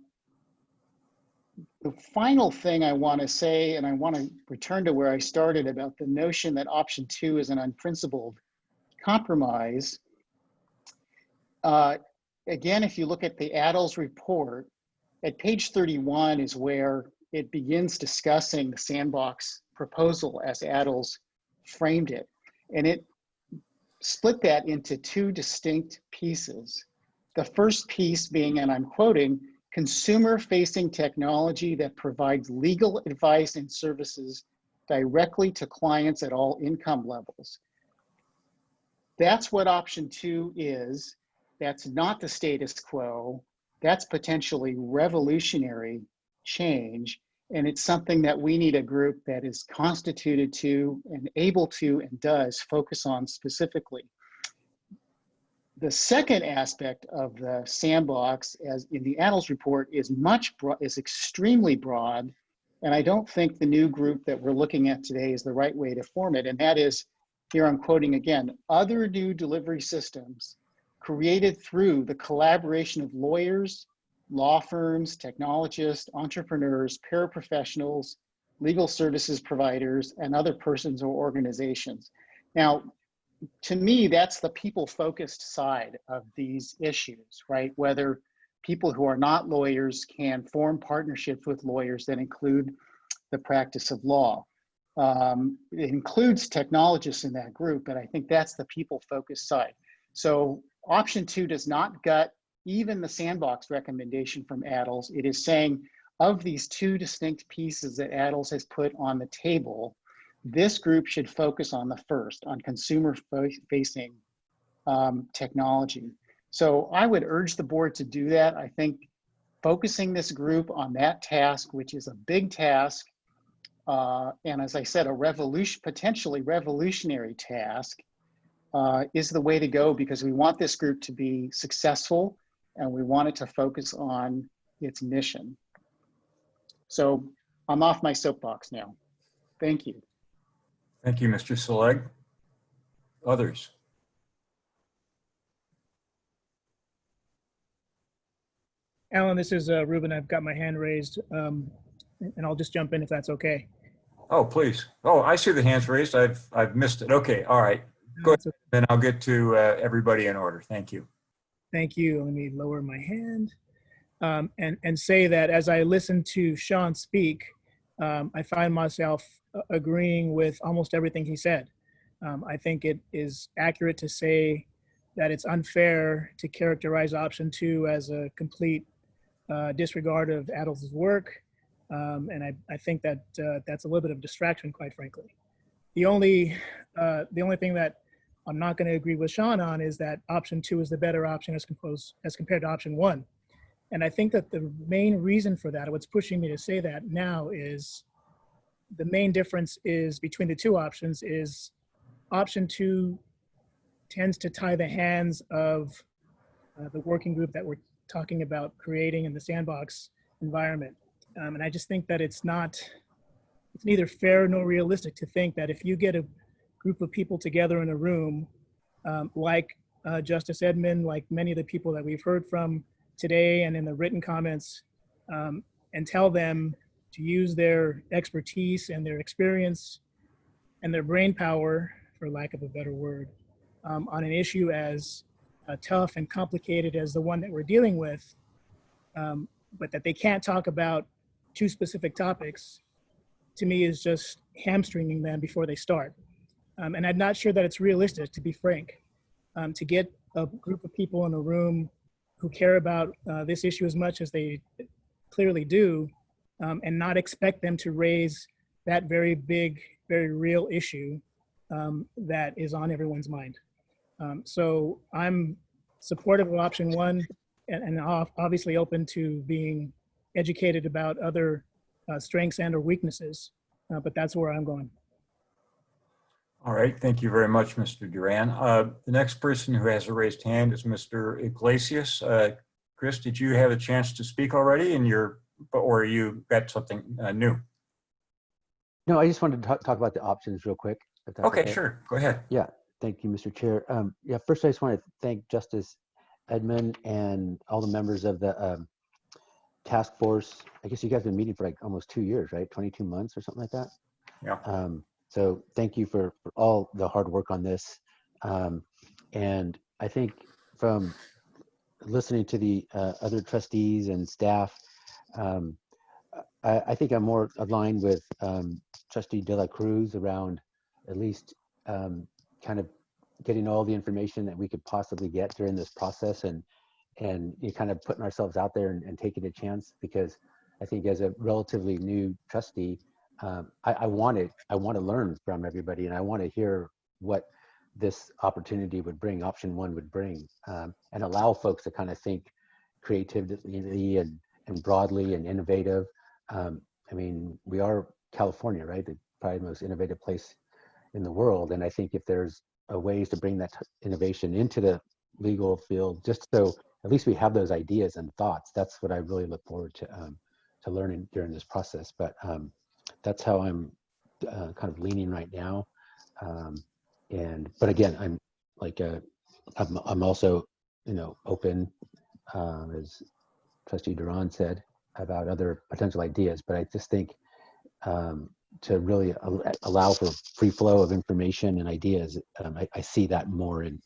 final thing I want to say, and I want to return to where I started about the notion that option 2 is an unprincipled compromise. Again, if you look at the ADLS report, at page 31 is where it begins discussing the sandbox proposal as ADLS framed it. And it split that into 2 distinct pieces. The first piece being, and I'm quoting, consumer-facing technology that provides legal advice and services directly to clients at all income levels. That's what option 2 is. That's not the status quo. That's potentially revolutionary change. And it's something that we need a group that is constituted to and able to and does focus on specifically. The second aspect of the sandbox, as in the ADLS report, is extremely broad. And I don't think the new group that we're looking at today is the right way to form it. And that is, here I'm quoting again, other new delivery systems created through the collaboration of lawyers, law firms, technologists, entrepreneurs, paraprofessionals, legal services providers, and other persons or organizations. Now, to me, that's the people-focused side of these issues, right? Whether people who are not lawyers can form partnerships with lawyers that include the practice of law. It includes technologists in that group, but I think that's the people-focused side. So option 2 does not gut even the sandbox recommendation from ADLS. It is saying of these 2 distinct pieces that ADLS has put on the table, this group should focus on the first, on consumer-facing technology. So I would urge the board to do that. I think focusing this group on that task, which is a big task, and as I said, a potentially revolutionary task, is the way to go, because we want this group to be successful and we want it to focus on its mission. So I'm off my soapbox now. Thank you.
Thank you, Mr. Seleg. Others?
Alan, this is Ruben. I've got my hand raised, and I'll just jump in if that's okay.
Oh, please. Oh, I see the hands raised. I've missed it. Okay, all right. Go ahead. Then I'll get to everybody in order. Thank you.
Thank you. Let me lower my hand and say that as I listen to Sean speak, I find myself agreeing with almost everything he said. I think it is accurate to say that it's unfair to characterize option 2 as a complete disregard of ADLS' work. And I think that that's a little bit of distraction, quite frankly. The only thing that I'm not going to agree with Sean on is that option 2 is the better option as compared to option 1. And I think that the main reason for that, what's pushing me to say that now, is the main difference is between the 2 options is option 2 tends to tie the hands of the working group that we're talking about creating in the sandbox environment. And I just think that it's neither fair nor realistic to think that if you get a group of people together in a room, like Justice Edmond, like many of the people that we've heard from today and in the written comments, and tell them to use their expertise and their experience and their brain power, for lack of a better word, on an issue as tough and complicated as the one that we're dealing with, but that they can't talk about 2 specific topics, to me is just hamstringing them before they start. And I'm not sure that it's realistic, to be frank, to get a group of people in a room who care about this issue as much as they clearly do, and not expect them to raise that very big, very real issue that is on everyone's mind. So I'm supportive of option 1 and obviously open to being educated about other strengths and or weaknesses, but that's where I'm going.
All right, thank you very much, Mr. Duran. The next person who has a raised hand is Mr. Iglesias. Chris, did you have a chance to speak already or you got something new?
No, I just wanted to talk about the options real quick. If that's
Okay, sure, go ahead.
Yeah, thank you, Mr. Chair. Yeah, first I just want to thank Justice Edmund and all the members of the task force. I guess you guys have been meeting for like almost 2 years, right? 22 months or something like that?
Yeah.
So thank you for all the hard work on this. And I think from listening to the other trustees and staff, I think I'm more aligned with Trustee De La Cruz around at least kind of getting all the information that we could possibly get during this process, and you kind of putting ourselves out there and taking a chance, because I think as a relatively new trustee, I want to learn from everybody, and I want to hear what this opportunity would bring, option 1 would bring, and allow folks to kind of think creatively and broadly and innovative. I mean, we are California, right? Probably the most innovative place in the world. And I think if there's ways to bring that innovation into the legal field, just so at least we have those ideas and thoughts, that's what I really look forward to learning during this process. But that's how I'm kind of leaning right now. But again, I'm like, I'm also, open, as Trustee Duran said, about other potential ideas, but I just think to really allow for free flow of information and ideas, I see that more in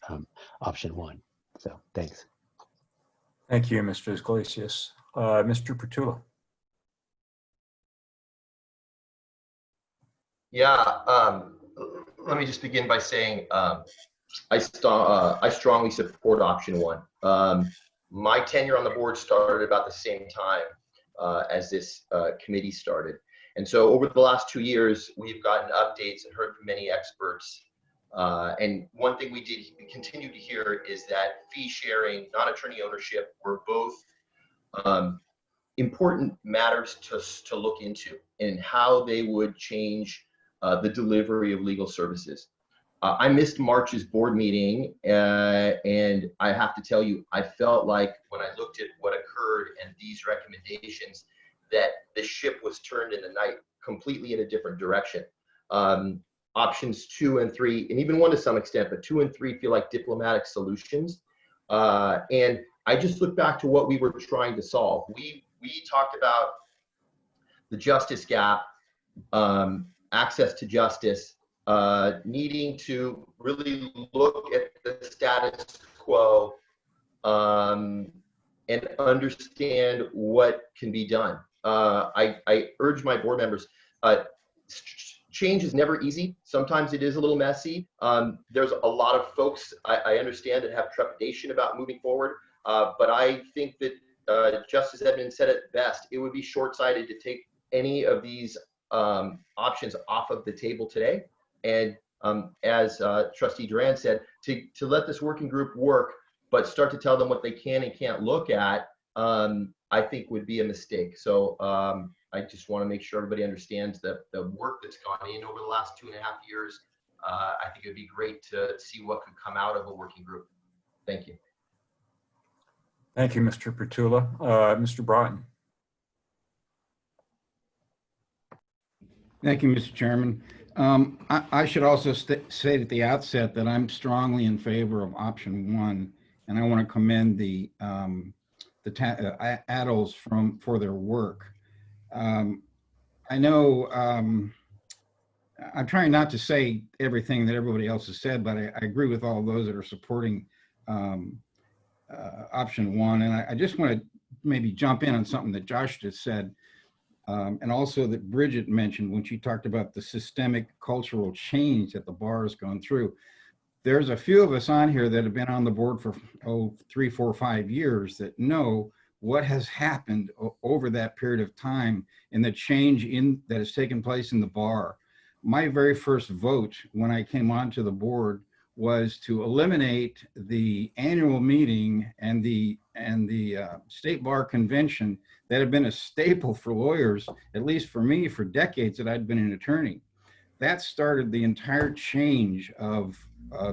option 1. So thanks.
Thank you, Mr. Iglesias. Mr. Petula.
Yeah, let me just begin by saying I strongly support option 1. My tenure on the board started about the same time as this committee started. And so over the last 2 years, we've gotten updates and heard from many experts. And one thing we continue to hear is that fee sharing, non-attorney ownership were both important matters to look into, and how they would change the delivery of legal services. I missed March's board meeting, and I have to tell you, I felt like when I looked at what occurred and these recommendations, that the ship was turned in the night completely in a different direction. Options 2 and 3, and even 1 to some extent, but 2 and 3 feel like diplomatic solutions. And I just look back to what we were trying to solve. We talked about the justice gap, access to justice, needing to really look at the status quo and understand what can be done. I urge my board members, change is never easy. Sometimes it is a little messy. There's a lot of folks I understand that have trepidation about moving forward, but I think that Justice Edmund said it best. It would be short-sighted to take any of these options off of the table today. And as Trustee Duran said, to let this working group work, but start to tell them what they can and can't look at, I think would be a mistake. So I just want to make sure everybody understands that the work that's gone in over the last 2.5 years, I think it'd be great to see what could come out of a working group. Thank you.
Thank you, Mr. Petula. Mr. Broughton.
Thank you, Mr. Chairman. I should also say at the outset that I'm strongly in favor of option 1, and I want to commend the ADLs for their work. I know I'm trying not to say everything that everybody else has said, but I agree with all those that are supporting option 1, and I just want to maybe jump in on something that Josh just said, and also that Bridget mentioned when she talked about the systemic cultural change that the bar has gone through. There's a few of us on here that have been on the board for 3, 4, 5 years that know what has happened over that period of time and the change that has taken place in the bar. My very first vote when I came onto the board was to eliminate the annual meeting and the state bar convention that had been a staple for lawyers, at least for me, for decades that I'd been an attorney. That started the entire change of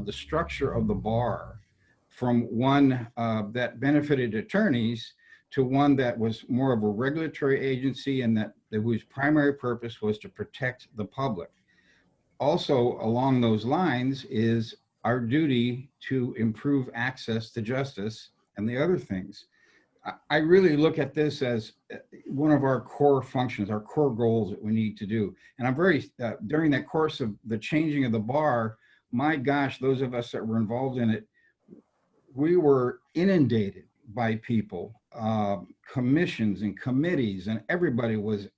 the structure of the bar from one that benefited attorneys to one that was more of a regulatory agency and that whose primary purpose was to protect the public. Also along those lines is our duty to improve access to justice and the other things. I really look at this as one of our core functions, our core goals that we need to do. And I'm very, during that course of the changing of the bar, my gosh, those of us that were involved in it, we were inundated by people, commissions and committees, and everybody was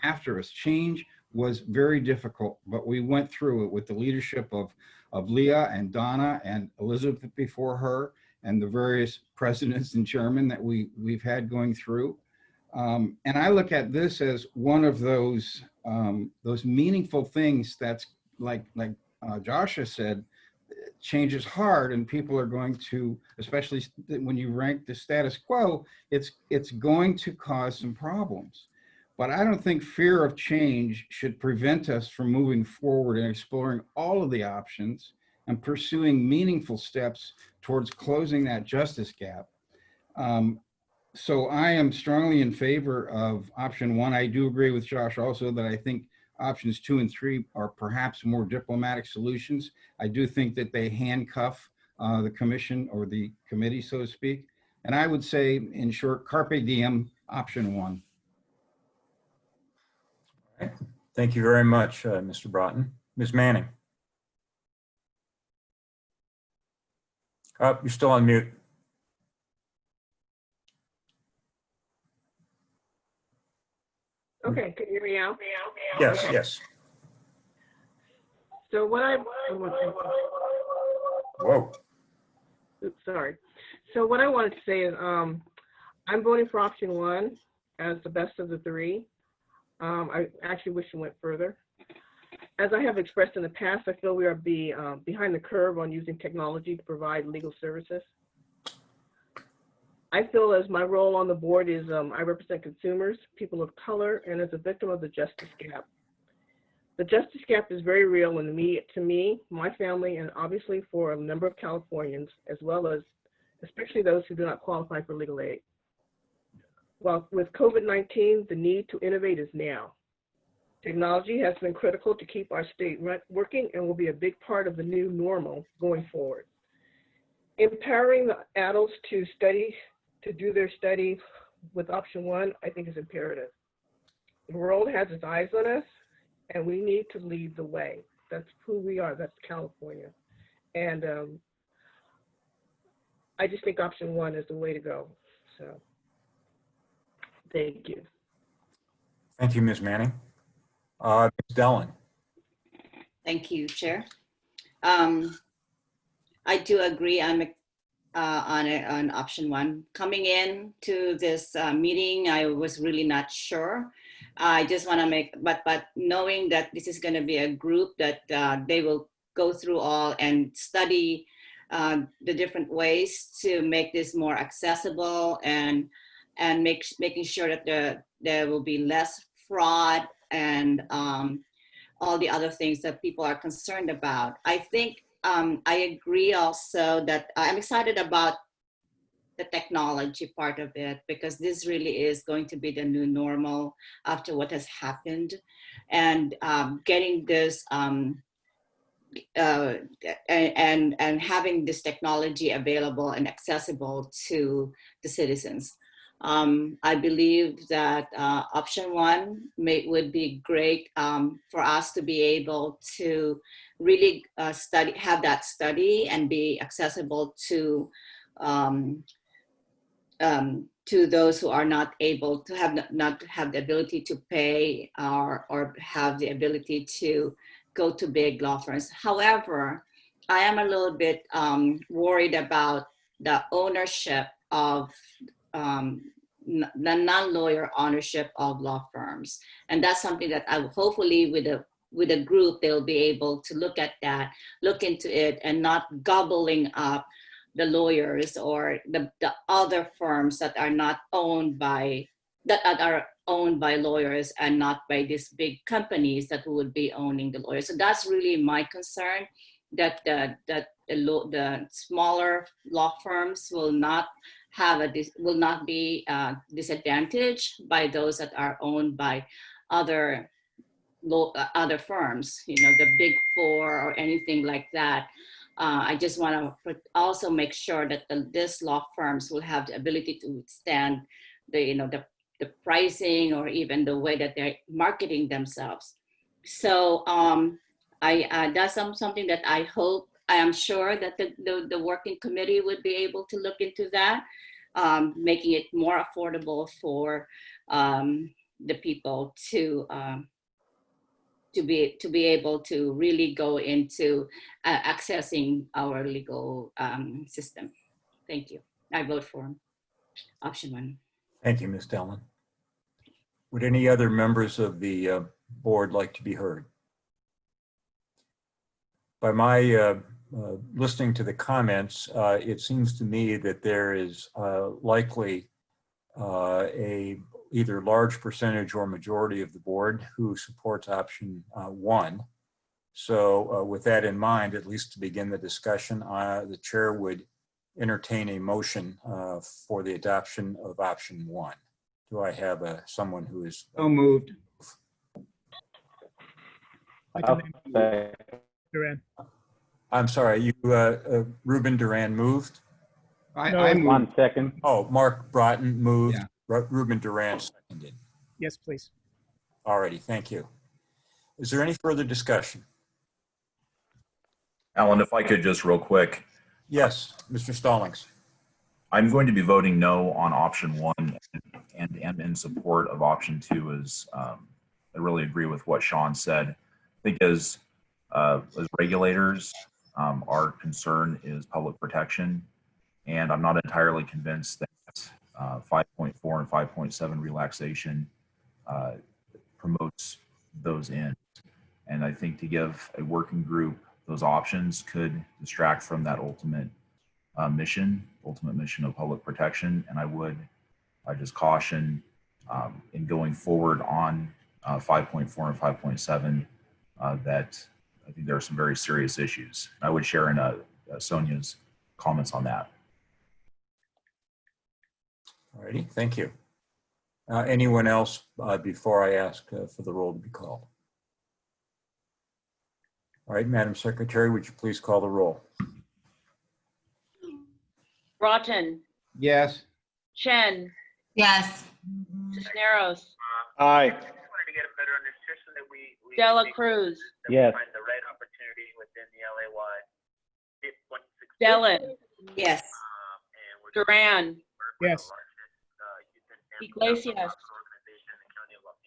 after us. Change was very difficult, but we went through it with the leadership of Leah and Donna and Elizabeth before her, and the various presidents and chairmen that we've had going through. And I look at this as one of those meaningful things that's like Josh has said, change is hard and people are going to, especially when you rank the status quo, it's going to cause some problems. But I don't think fear of change should prevent us from moving forward and exploring all of the options and pursuing meaningful steps towards closing that justice gap. So I am strongly in favor of option 1. I do agree with Josh also that I think options 2 and 3 are perhaps more diplomatic solutions. I do think that they handcuff the commission or the committee, so to speak. And I would say, in short, carpe diem, option 1.
Thank you very much, Mr. Broughton. Ms. Manning. Oh, you're still on mute.
Okay, can you hear me now?
Yes,
Okay.
yes.
So what
Whoa.
Oops, sorry. So what I wanted to say is I'm voting for option 1 as the best of the 3. I actually wish it went further. As I have expressed in the past, I feel we are behind the curve on using technology to provide legal services. I feel as my role on the board is I represent consumers, people of color, and as a victim of the justice gap. The justice gap is very real and immediate to me, my family, and obviously for a number of Californians, as well as especially those who do not qualify for legal aid. Well, with COVID-19, the need to innovate is now. Technology has been critical to keep our state working and will be a big part of the new normal going forward. Empowering the adults to do their study with option 1, I think is imperative. The world has its eyes on us and we need to lead the way. That's who we are, that's California. And I just think option 1 is the way to go, so. Thank you.
Thank you, Ms. Manning. Ms. Dellen.
Thank you, Chair. I do agree. I'm on option 1. Coming in to this meeting, I was really not sure. I just want to make, but knowing that this is going to be a group that they will go through all and study the different ways to make this more accessible and making sure that there will be less fraud and all the other things that people are concerned about. I think I agree also that I'm excited about the technology part of it, because this really is going to be the new normal after what has happened, and getting this and having this technology available and accessible to the citizens. I believe that option 1 would be great for us to be able to really have that study and be accessible to to those who are not able to not have the ability to pay or have the ability to go to big law firms. However, I am a little bit worried about the ownership of the non-lawyer ownership of law firms. And that's something that I hopefully with a group, they'll be able to look at that, look into it, and not gobbling up the lawyers or the other firms that are not owned by, that are owned by lawyers and not by these big companies that would be owning the lawyers. So that's really my concern, that the smaller law firms will not be disadvantaged by those that are owned by other firms, you know, the big four or anything like that. I just want to also make sure that these law firms will have the ability to withstand the pricing or even the way that they're marketing themselves. So that's something that I am sure that the working committee would be able to look into that, making it more affordable for the people to be able to really go into accessing our legal system. Thank you. I vote for option 1.
Thank you, Ms. Dellin. Would any other members of the board like to be heard? By my listening to the comments, it seems to me that there is likely a either large percentage or majority of the board who supports option 1. So with that in mind, at least to begin the discussion, the chair would entertain a motion for the adoption of option 1. Do I have someone who is?
So moved.
Duran.
I'm sorry, you, Ruben Duran moved?
I moved.
1 second.
Oh, Mark Broughton moved.
Yeah.
Ruben Duran seconded.
Yes, please.
Alrighty, thank you. Is there any further discussion?
Alan, if I could just real quick.
Yes, Mr. Stallings.
I'm going to be voting no on option 1 and in support of option 2. As I really agree with what Sean said. I think as regulators, our concern is public protection, and I'm not entirely convinced that 5.4 and 5.7 relaxation promotes those ends. And I think to give a working group those options could distract from that ultimate mission of public protection. And I just caution in going forward on 5.4 and 5.7 that I think there are some very serious issues. I would share in Sonia's comments on that.
All righty, thank you. Anyone else before I ask for the roll to be called? All right, Madam Secretary, would you please call the roll?
Broughton.
Yes.
Chen.
Yes.
Cisneros.
Aye.
Dela Cruz.
Yes.
Dellin.
Yes.
Duran.
Yes.
Iglesias.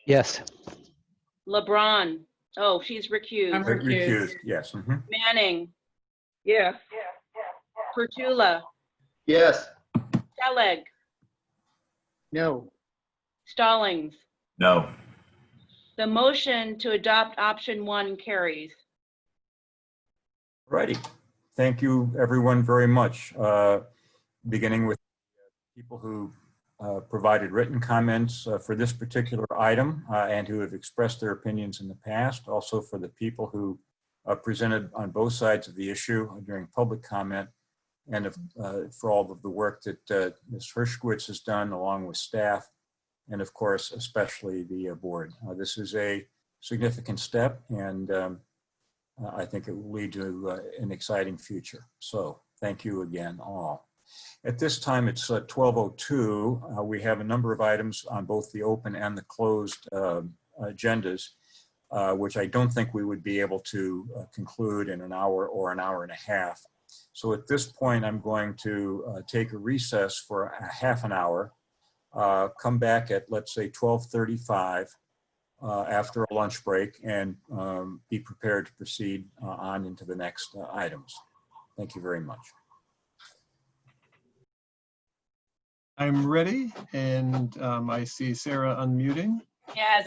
Yes.
LeBron. Oh, she's recused.
I'm recused.
Yes.
Manning.
Yes.
Pertula.
Yes.
Teleg.
No.
Stallings.
No.
The motion to adopt option 1 carries.
Righty. Thank you, everyone, very much. Beginning with people who provided written comments for this particular item and who have expressed their opinions in the past. Also for the people who presented on both sides of the issue during public comment, and for all of the work that Ms. Hershkowitz has done along with staff, and of course, especially the board. This is a significant step, and I think it will lead to an exciting future. So thank you again, all. At this time, it's 12:02. We have a number of items on both the open and the closed agendas, which I don't think we would be able to conclude in an hour or an hour and a half. So at this point, I'm going to take a recess for a half an hour, come back at, let's say, 12:35 after a lunch break, and be prepared to proceed on into the next items. Thank you very much.
I'm ready, and I see Sarah unmuting.
Yeah, as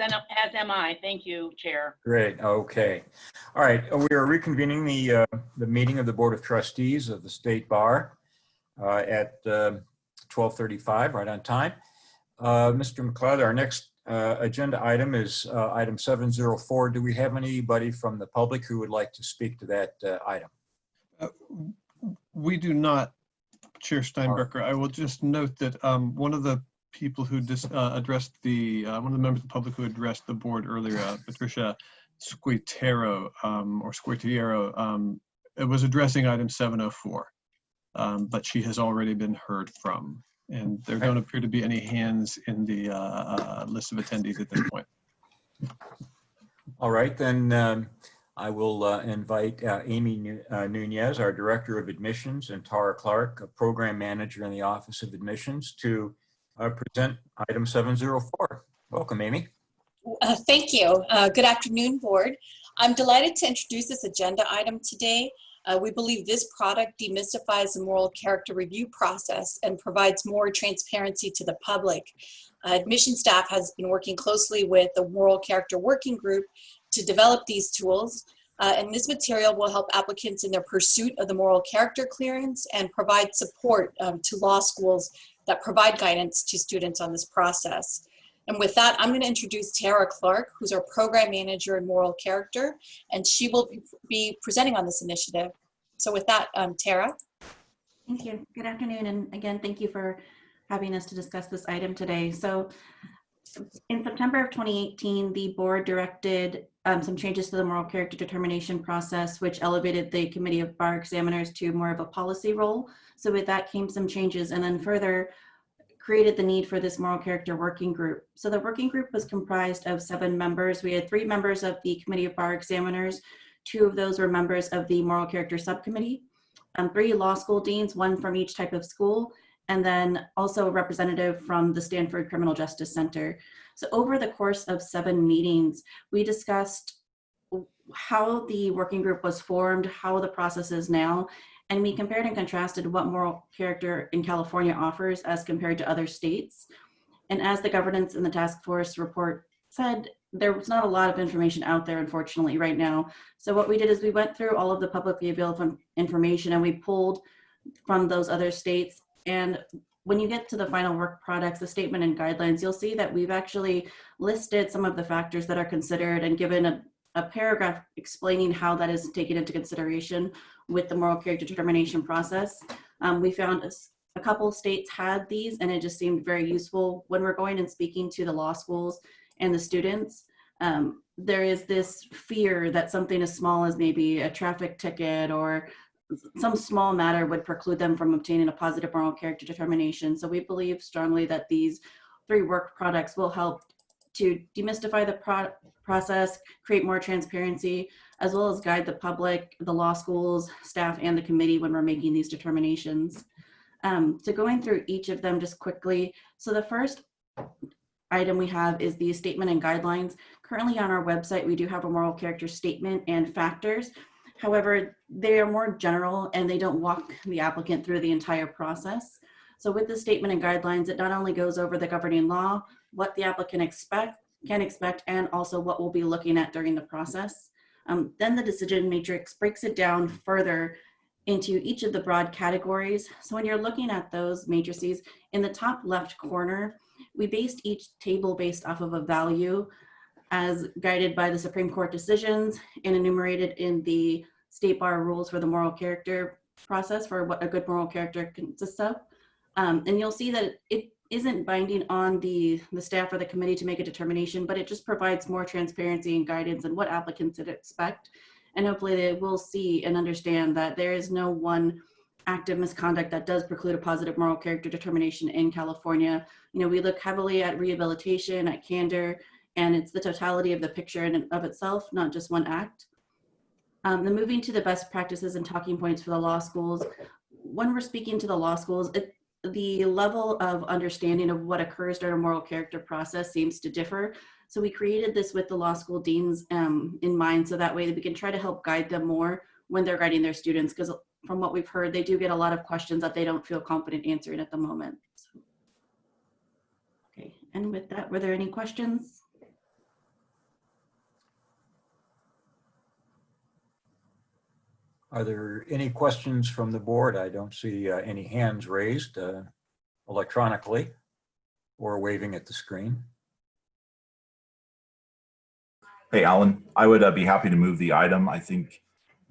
am I. Thank you, Chair.
Great. Okay. All right. We are reconvening the meeting of the Board of Trustees of the State Bar at 12:35, right on time. Mr. McLeod, our next agenda item is item 704. Do we have anybody from the public who would like to speak to that item?
We do not, Chair Steinbrecher. I will just note that one of the people who addressed one of the members of the public who addressed the board earlier, Patricia Squitiero, it was addressing item 704, but she has already been heard from, and there don't appear to be any hands in the list of attendees at this point.
All right, then I will invite Amy Nunez, our Director of Admissions, and Tara Clark, a Program Manager in the Office of Admissions, to present item 704. Welcome, Amy.
Thank you. Good afternoon, Board. I'm delighted to introduce this agenda item today. We believe this product demystifies the moral character review process and provides more transparency to the public. Admission staff has been working closely with the Moral Character Working Group to develop these tools. And this material will help applicants in their pursuit of the moral character clearance and provide support to law schools that provide guidance to students on this process. And with that, I'm going to introduce Tara Clark, who's our Program Manager in Moral Character, and she will be presenting on this initiative. So with that, Tara.
Thank you. Good afternoon. And again, thank you for having us to discuss this item today. So in September of 2018, the board directed some changes to the moral character determination process, which elevated the Committee of Bar Examiners to more of a policy role. So with that came some changes, and then further created the need for this moral character working group. So the working group was comprised of 7 members. We had 3 members of the Committee of Bar Examiners. 2 of those were members of the moral character subcommittee, 3 law school deans, 1 from each type of school, and then also a representative from the Stanford Criminal Justice Center. So over the course of 7 meetings, we discussed how the working group was formed, how the process is now, and we compared and contrasted what moral character in California offers as compared to other states. And as the governance and the task force report said, there was not a lot of information out there, unfortunately, right now. So what we did is we went through all of the publicly available information and we pulled from those other states. And when you get to the final work products, the statement and guidelines, you'll see that we've actually listed some of the factors that are considered and given a paragraph explaining how that is taken into consideration with the moral character determination process. We found a couple states had these, and it just seemed very useful when we're going and speaking to the law schools and the students. There is this fear that something as small as maybe a traffic ticket or some small matter would preclude them from obtaining a positive moral character determination. So we believe strongly that these 3 work products will help to demystify the process, create more transparency, as well as guide the public, the law schools, staff, and the committee when we're making these determinations. So going through each of them just quickly. So the first item we have is the statement and guidelines. Currently on our website, we do have a moral character statement and factors. However, they are more general and they don't walk the applicant through the entire process. So with the statement and guidelines, it not only goes over the governing law, what the applicant can expect, and also what we'll be looking at during the process. Then the decision matrix breaks it down further into each of the broad categories. So when you're looking at those matrices, in the top left corner, we based each table based off of a value as guided by the Supreme Court decisions and enumerated in the State Bar rules for the moral character process for what a good moral character consists of. And you'll see that it isn't binding on the staff or the committee to make a determination, but it just provides more transparency and guidance and what applicants should expect. And hopefully they will see and understand that there is no one act of misconduct that does preclude a positive moral character determination in California. You know, we look heavily at rehabilitation, at candor, and it's the totality of the picture in and of itself, not just one act. The moving to the best practices and talking points for the law schools. When we're speaking to the law schools, the level of understanding of what occurs during a moral character process seems to differ. So we created this with the law school deans in mind, so that way that we can try to help guide them more when they're guiding their students, because from what we've heard, they do get a lot of questions that they don't feel confident answering at the moment. So, okay, and with that, were there any questions?
Are there any questions from the board? I don't see any hands raised electronically or waving at the screen.
Hey, Alan, I would be happy to move the item. I think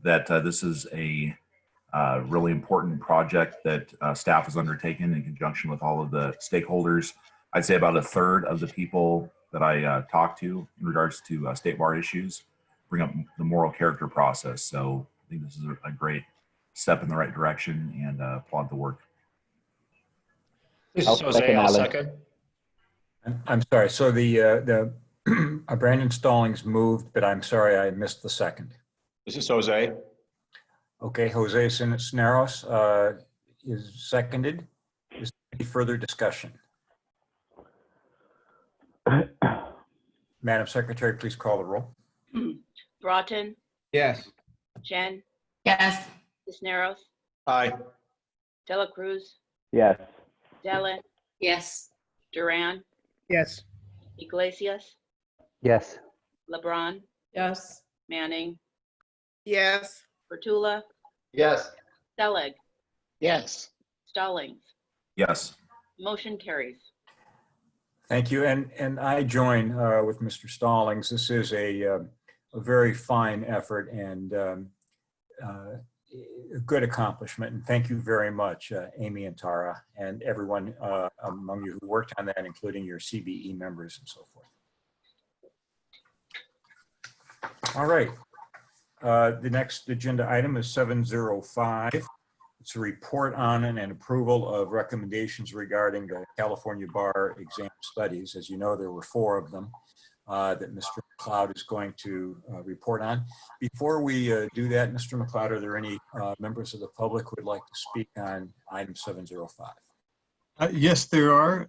that this is a really important project that staff has undertaken in conjunction with all of the stakeholders. I'd say about a third of the people that I talk to in regards to state bar issues bring up the moral character process. So I think this is a great step in the right direction, and applaud the work.
This is Jose, I'll second.
I'm sorry, so the Brandon Stallings moved, but I'm sorry I missed the second.
This is Jose.
Okay, Jose Cisneros is seconded. Is there any further discussion? Madam Secretary, please call the roll.
Broughton,
Yes.
Jen,
Yes.
Cisneros,
Aye.
Dela Cruz,
Yes.
Dellin,
Yes.
Duran,
Yes.
Iglesias,
Yes.
LeBron,
Yes.
Manning,
Yes.
Bertula,
Yes.
Selig,
Yes.
Stallings.
Yes.
Motion carries.
Thank you, and I join with Mr. Stallings. This is a very fine effort and a good accomplishment. And thank you very much, Amy and Tara, and everyone among you who worked on that, including your CBE members and so forth. All right. The next agenda item is 705. It's a report on and approval of recommendations regarding the California Bar Exam Studies. As you know, there were 4 of them that Mr. McLeod is going to report on. Before we do that, Mr. McLeod, are there any members of the public who would like to speak on item 705?
Yes, there are.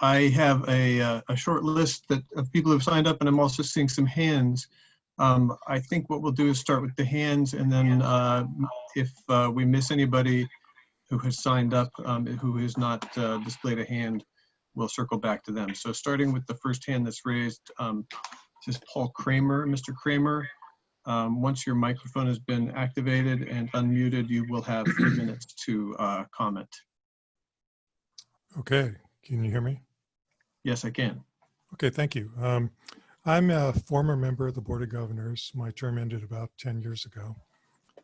I have a short list of people who've signed up, and I'm also seeing some hands. I think what we'll do is start with the hands, and then if we miss anybody who has signed up, who has not displayed a hand, we'll circle back to them. So starting with the first hand that's raised, this is Paul Kramer. Mr. Kramer, once your microphone has been activated and unmuted, you will have 3 minutes to comment.
Okay, can you hear me?
Yes, I can.
Okay, thank you. I'm a former member of the Board of Governors. My term ended about 10 years ago.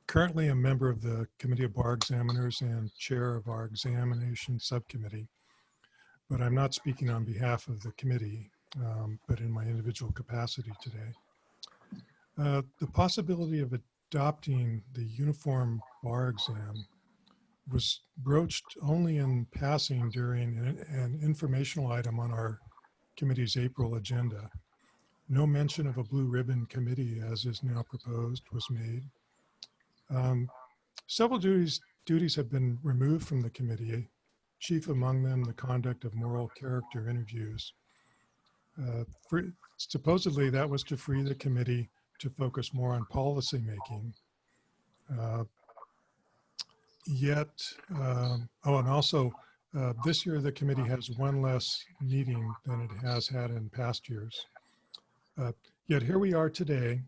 Currently a member of the Committee of Bar Examiners and chair of our examination subcommittee, but I'm not speaking on behalf of the committee, but in my individual capacity today. The possibility of adopting the uniform bar exam was broached only in passing during an informational item on our committee's April agenda. No mention of a blue ribbon committee, as is now proposed, was made. Several duties have been removed from the committee, chief among them the conduct of moral character interviews. Supposedly that was to free the committee to focus more on policy making. And also this year the committee has 1 less meeting than it has had in past years. Yet here we are today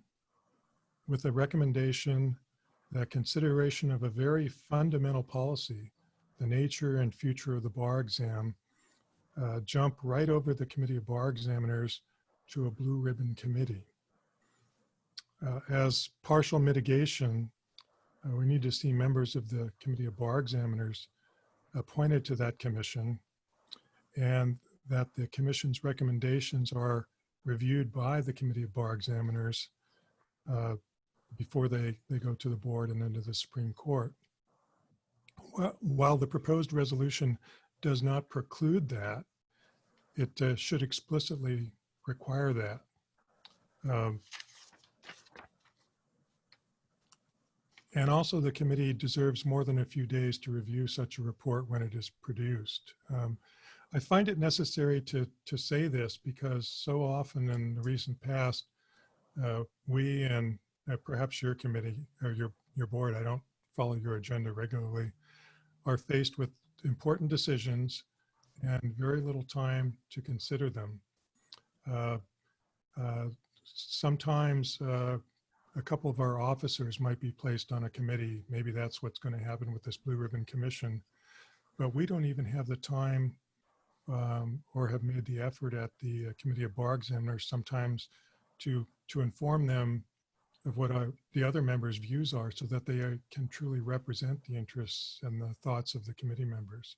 with a recommendation that consideration of a very fundamental policy, the nature and future of the bar exam, jump right over the Committee of Bar Examiners to a blue ribbon committee. As partial mitigation, we need to see members of the Committee of Bar Examiners appointed to that commission, and that the commission's recommendations are reviewed by the Committee of Bar Examiners before they go to the board and then to the Supreme Court. While the proposed resolution does not preclude that, it should explicitly require that. And also the committee deserves more than a few days to review such a report when it is produced. I find it necessary to say this because so often in the recent past, we and perhaps your committee or your board, I don't follow your agenda regularly, are faced with important decisions and very little time to consider them. Sometimes a couple of our officers might be placed on a committee. Maybe that's what's going to happen with this Blue Ribbon Commission. But we don't even have the time or have made the effort at the Committee of Bar Examiners sometimes to inform them of what the other members' views are so that they can truly represent the interests and the thoughts of the committee members.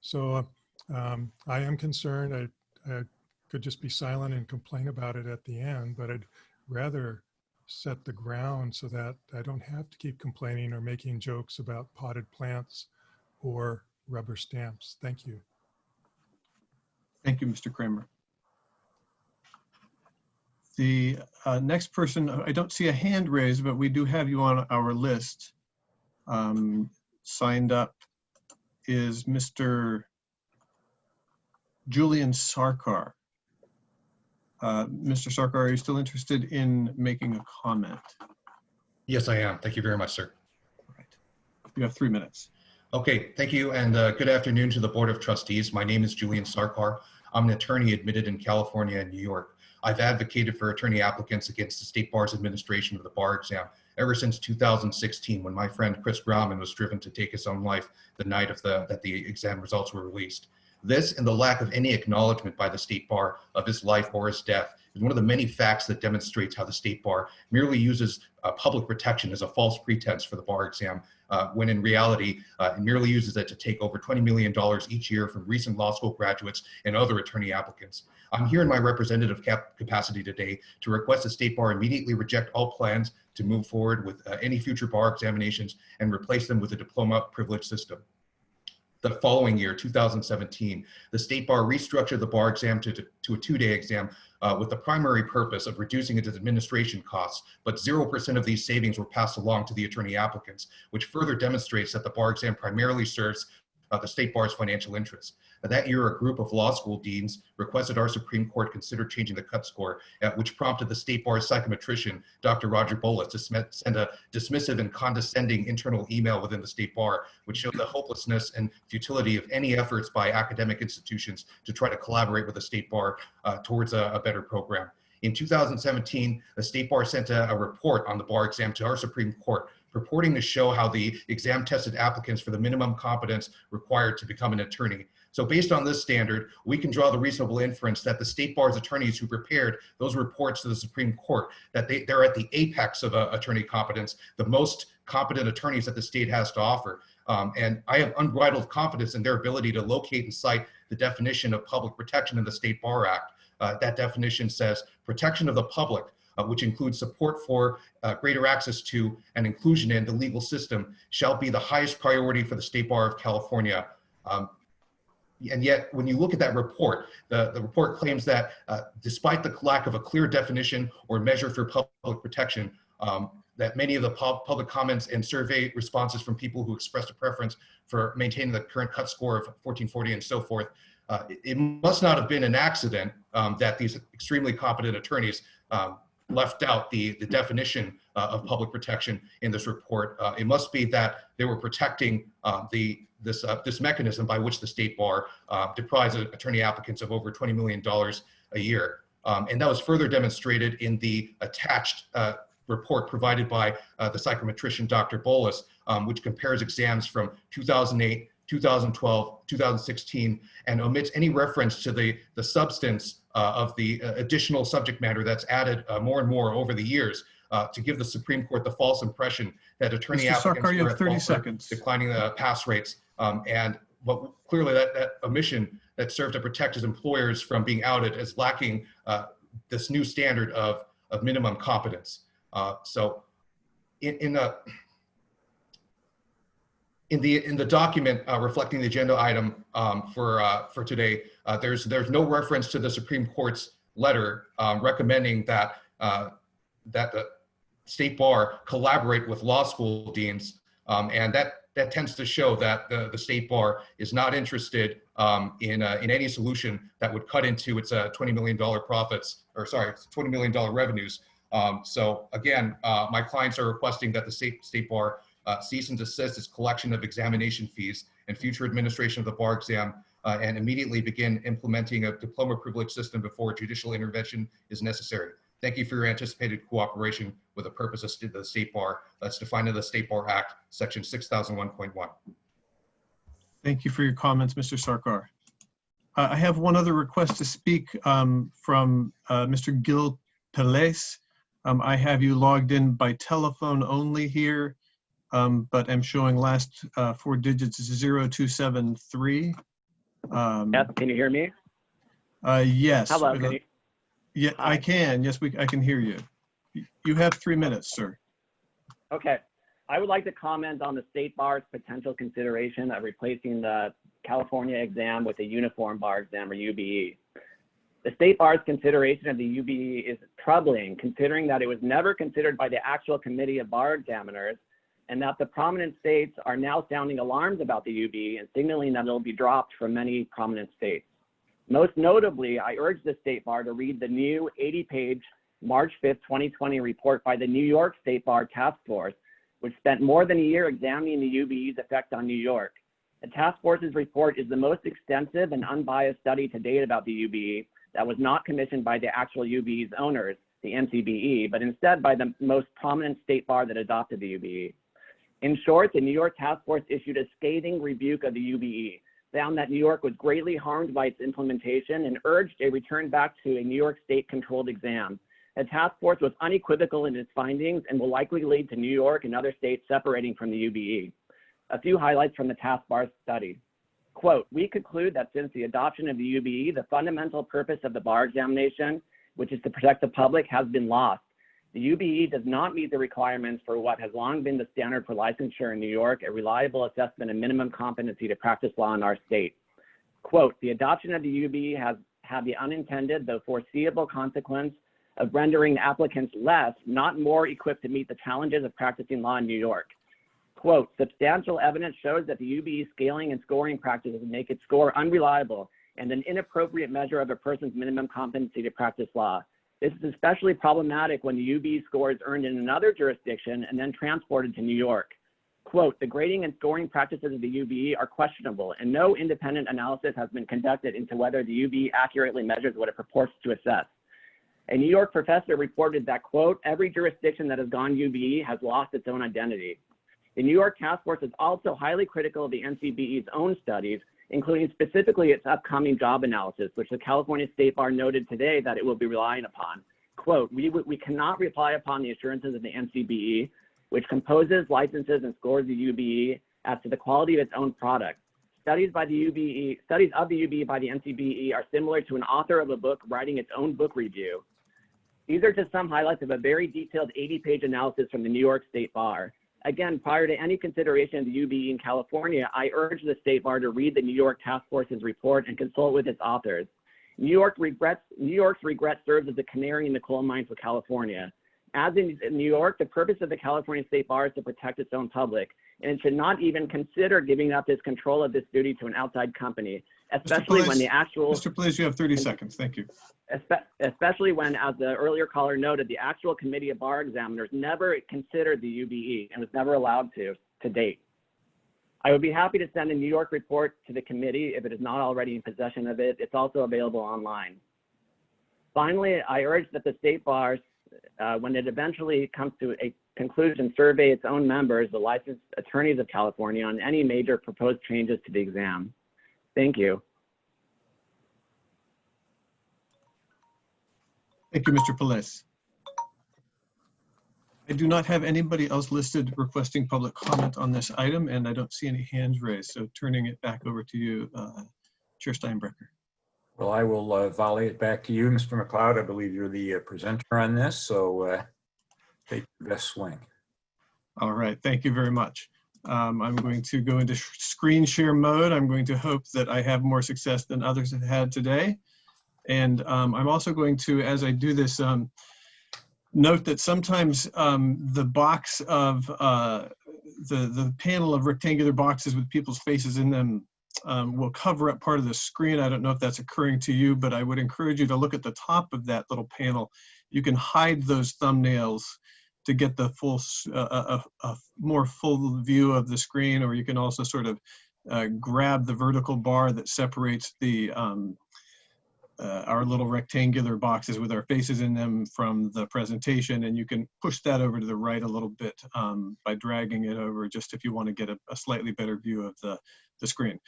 So I am concerned. I could just be silent and complain about it at the end, but I'd rather set the ground so that I don't have to keep complaining or making jokes about potted plants or rubber stamps. Thank you.
Thank you, Mr. Kramer. The next person, I don't see a hand raised, but we do have you on our list. Signed up is Mr. Julian Sarkar. Mr. Sarkar, are you still interested in making a comment?
Yes, I am. Thank you very much, sir.
All right. You have 3 minutes.
Okay, thank you, and good afternoon to the Board of Trustees. My name is Julian Sarkar. I'm an attorney admitted in California and New York. I've advocated for attorney applicants against the State Bar's administration of the bar exam ever since 2016, when my friend Chris Grauman was driven to take his own life the night of that the exam results were released. This and the lack of any acknowledgement by the State Bar of his life or his death is one of the many facts that demonstrates how the State Bar merely uses public protection as a false pretense for the bar exam, when in reality, it merely uses it to take over $20 million each year from recent law school graduates and other attorney applicants. I'm here in my representative capacity today to request the State Bar immediately reject all plans to move forward with any future bar examinations and replace them with a diploma privilege system. The following year, 2017, the State Bar restructured the bar exam to a 2-day exam with the primary purpose of reducing its administration costs, but 0% of these savings were passed along to the attorney applicants, which further demonstrates that the bar exam primarily serves the State Bar's financial interests. That year, a group of law school deans requested our Supreme Court consider changing the cut score, which prompted the State Bar's psychometrician, Dr. Roger Bolus, to send a dismissive and condescending internal email within the State Bar, which showed the hopelessness and futility of any efforts by academic institutions to try to collaborate with the State Bar towards a better program. In 2017, the State Bar sent a report on the bar exam to our Supreme Court, purporting to show how the exam tested applicants for the minimum competence required to become an attorney. So based on this standard, we can draw the reasonable inference that the State Bar's attorneys who prepared those reports to the Supreme Court, that they're at the apex of attorney competence, the most competent attorneys that the state has to offer. And I have unbridled confidence in their ability to locate and cite the definition of public protection in the State Bar Act. That definition says protection of the public, which includes support for greater access to and inclusion in the legal system, shall be the highest priority for the State Bar of California. And yet, when you look at that report, the report claims that despite the lack of a clear definition or measure for public protection, that many of the public comments and survey responses from people who expressed a preference for maintaining the current cut score of 1440 and so forth, it must not have been an accident that these extremely competent attorneys left out the definition of public protection in this report. It must be that they were protecting this mechanism by which the State Bar deprives attorney applicants of over $20 million a year. And that was further demonstrated in the attached report provided by the psychometrician, Dr. Bolus, which compares exams from 2008, 2012, 2016, and omits any reference to the substance of the additional subject matter that's added more and more over the years to give the Supreme Court the false impression that attorney applicants
Sarkar, you
were
have 30 seconds.
declining the pass rates. But clearly that omission that served to protect his employers from being outed as lacking this new standard of minimum competence. So in the document reflecting the agenda item for today, there's no reference to the Supreme Court's letter recommending that State Bar collaborate with law school deans, and that tends to show that the State Bar is not interested in any solution that would cut into its $20 million profits, or sorry, $20 million revenues. So again, my clients are requesting that the State Bar cease and desist its collection of examination fees and future administration of the bar exam, and immediately begin implementing a diploma privilege system before judicial intervention is necessary. Thank you for your anticipated cooperation with the purpose of the State Bar that's defined in the State Bar Act, Section 6001.1.
Thank you for your comments, Mr. Sarkar. I have one other request to speak from Mr. Gil Pelez. I have you logged in by telephone only here, but I'm showing last 4 digits 0273.
Yes, can you hear me?
Yes.
Hello, can you?
Yeah, I can. Yes, I can hear you. You have 3 minutes, sir.
Okay. I would like to comment on the State Bar's potential consideration of replacing the California exam with a uniform bar exam, or UBE. The State Bar's consideration of the UBE is troubling, considering that it was never considered by the actual committee of bar examiners, and that the prominent states are now sounding alarms about the UBE and signaling that it'll be dropped from many prominent states. Most notably, I urge the State Bar to read the new 80-page March 5th, 2020 report by the New York State Bar Task Force, which spent more than a year examining the UBE's effect on New York. The task force's report is the most extensive and unbiased study to date about the UBE that was not commissioned by the actual UBE's owners, the NCBE, but instead by the most prominent state bar that adopted the UBE. In short, the New York Task Force issued a scathing rebuke of the UBE, found that New York was greatly harmed by its implementation, and urged a return back to a New York state-controlled exam. The task force was unequivocal in its findings and will likely lead to New York and other states separating from the UBE. A few highlights from the task bar study. Quote, we conclude that since the adoption of the UBE, the fundamental purpose of the bar examination, which is to protect the public, has been lost. The UBE does not meet the requirements for what has long been the standard for licensure in New York, a reliable assessment of minimum competency to practice law in our state. Quote, the adoption of the UBE has had the unintended, though foreseeable consequence of rendering applicants less, not more equipped to meet the challenges of practicing law in New York. Quote, substantial evidence shows that the UBE scaling and scoring practices make its score unreliable and an inappropriate measure of a person's minimum competency to practice law. This is especially problematic when the UBE score is earned in another jurisdiction and then transported to New York. Quote, the grading and scoring practices of the UBE are questionable, and no independent analysis has been conducted into whether the UBE accurately measures what it purports to assess. A New York professor reported that, quote, every jurisdiction that has gone UBE has lost its own identity. The New York Task Force is also highly critical of the NCBE's own studies, including specifically its upcoming job analysis, which the California State Bar noted today that it will be relying upon. Quote, we cannot rely upon the assurances of the NCBE, which composes, licenses, and scores the UBE as to the quality of its own product. Studies of the UBE by the NCBE are similar to an author of a book writing its own book review. These are just some highlights of a very detailed 80-page analysis from the New York State Bar. Again, prior to any consideration of the UBE in California, I urge the State Bar to read the New York Task Force's report and consult with its authors. New York's regret serves as a canary in the coal mine for California. As in New York, the purpose of the California State Bar is to protect its own public, and it should not even consider giving up its control of this duty to an outside company, especially when the actual—
Mr. Pelez, you have 30 seconds. Thank you.
Especially when, as the earlier caller noted, the actual committee of bar examiners never considered the UBE and was never allowed to date. I would be happy to send a New York report to the committee if it is not already in possession of it. It's also available online. Finally, I urge that the State Bar, when it eventually comes to a conclusion, survey its own members, the licensed attorneys of California, on any major proposed changes to the exam. Thank you.
Thank you, Mr. Pelez. I do not have anybody else listed requesting public comment on this item, and I don't see any hands raised. So turning it back over to you, Chair Steinbrecher.
Well, I will volley it back to you, Mr. McLeod. I believe you're the presenter on this, so take your best swing.
All right, thank you very much. I'm going to go into screen share mode. I'm going to hope that I have more success than others have had today. And I'm also going to, as I do this, note that sometimes the box of the panel of rectangular boxes with people's faces in them will cover up part of the screen. I don't know if that's occurring to you, but I would encourage you to look at the top of that little panel. You can hide those thumbnails to get the full, a more full view of the screen, or you can also sort of grab the vertical bar that separates the our little rectangular boxes with our faces in them from the presentation, and you can push that over to the right a little bit by dragging it over, just if you want to get a slightly better view of the screen.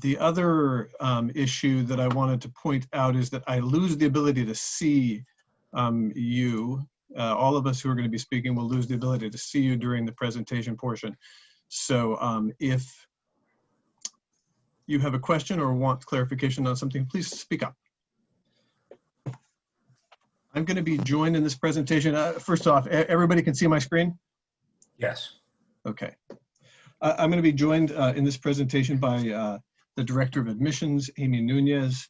The other issue that I wanted to point out is that I lose the ability to see you. All of us who are going to be speaking will lose the ability to see you during the presentation portion. So if you have a question or want clarification on something, please speak up. I'm going to be joined in this presentation. First off, everybody can see my screen?
Yes.
Okay. I'm going to be joined in this presentation by the Director of Admissions, Amy Nunez,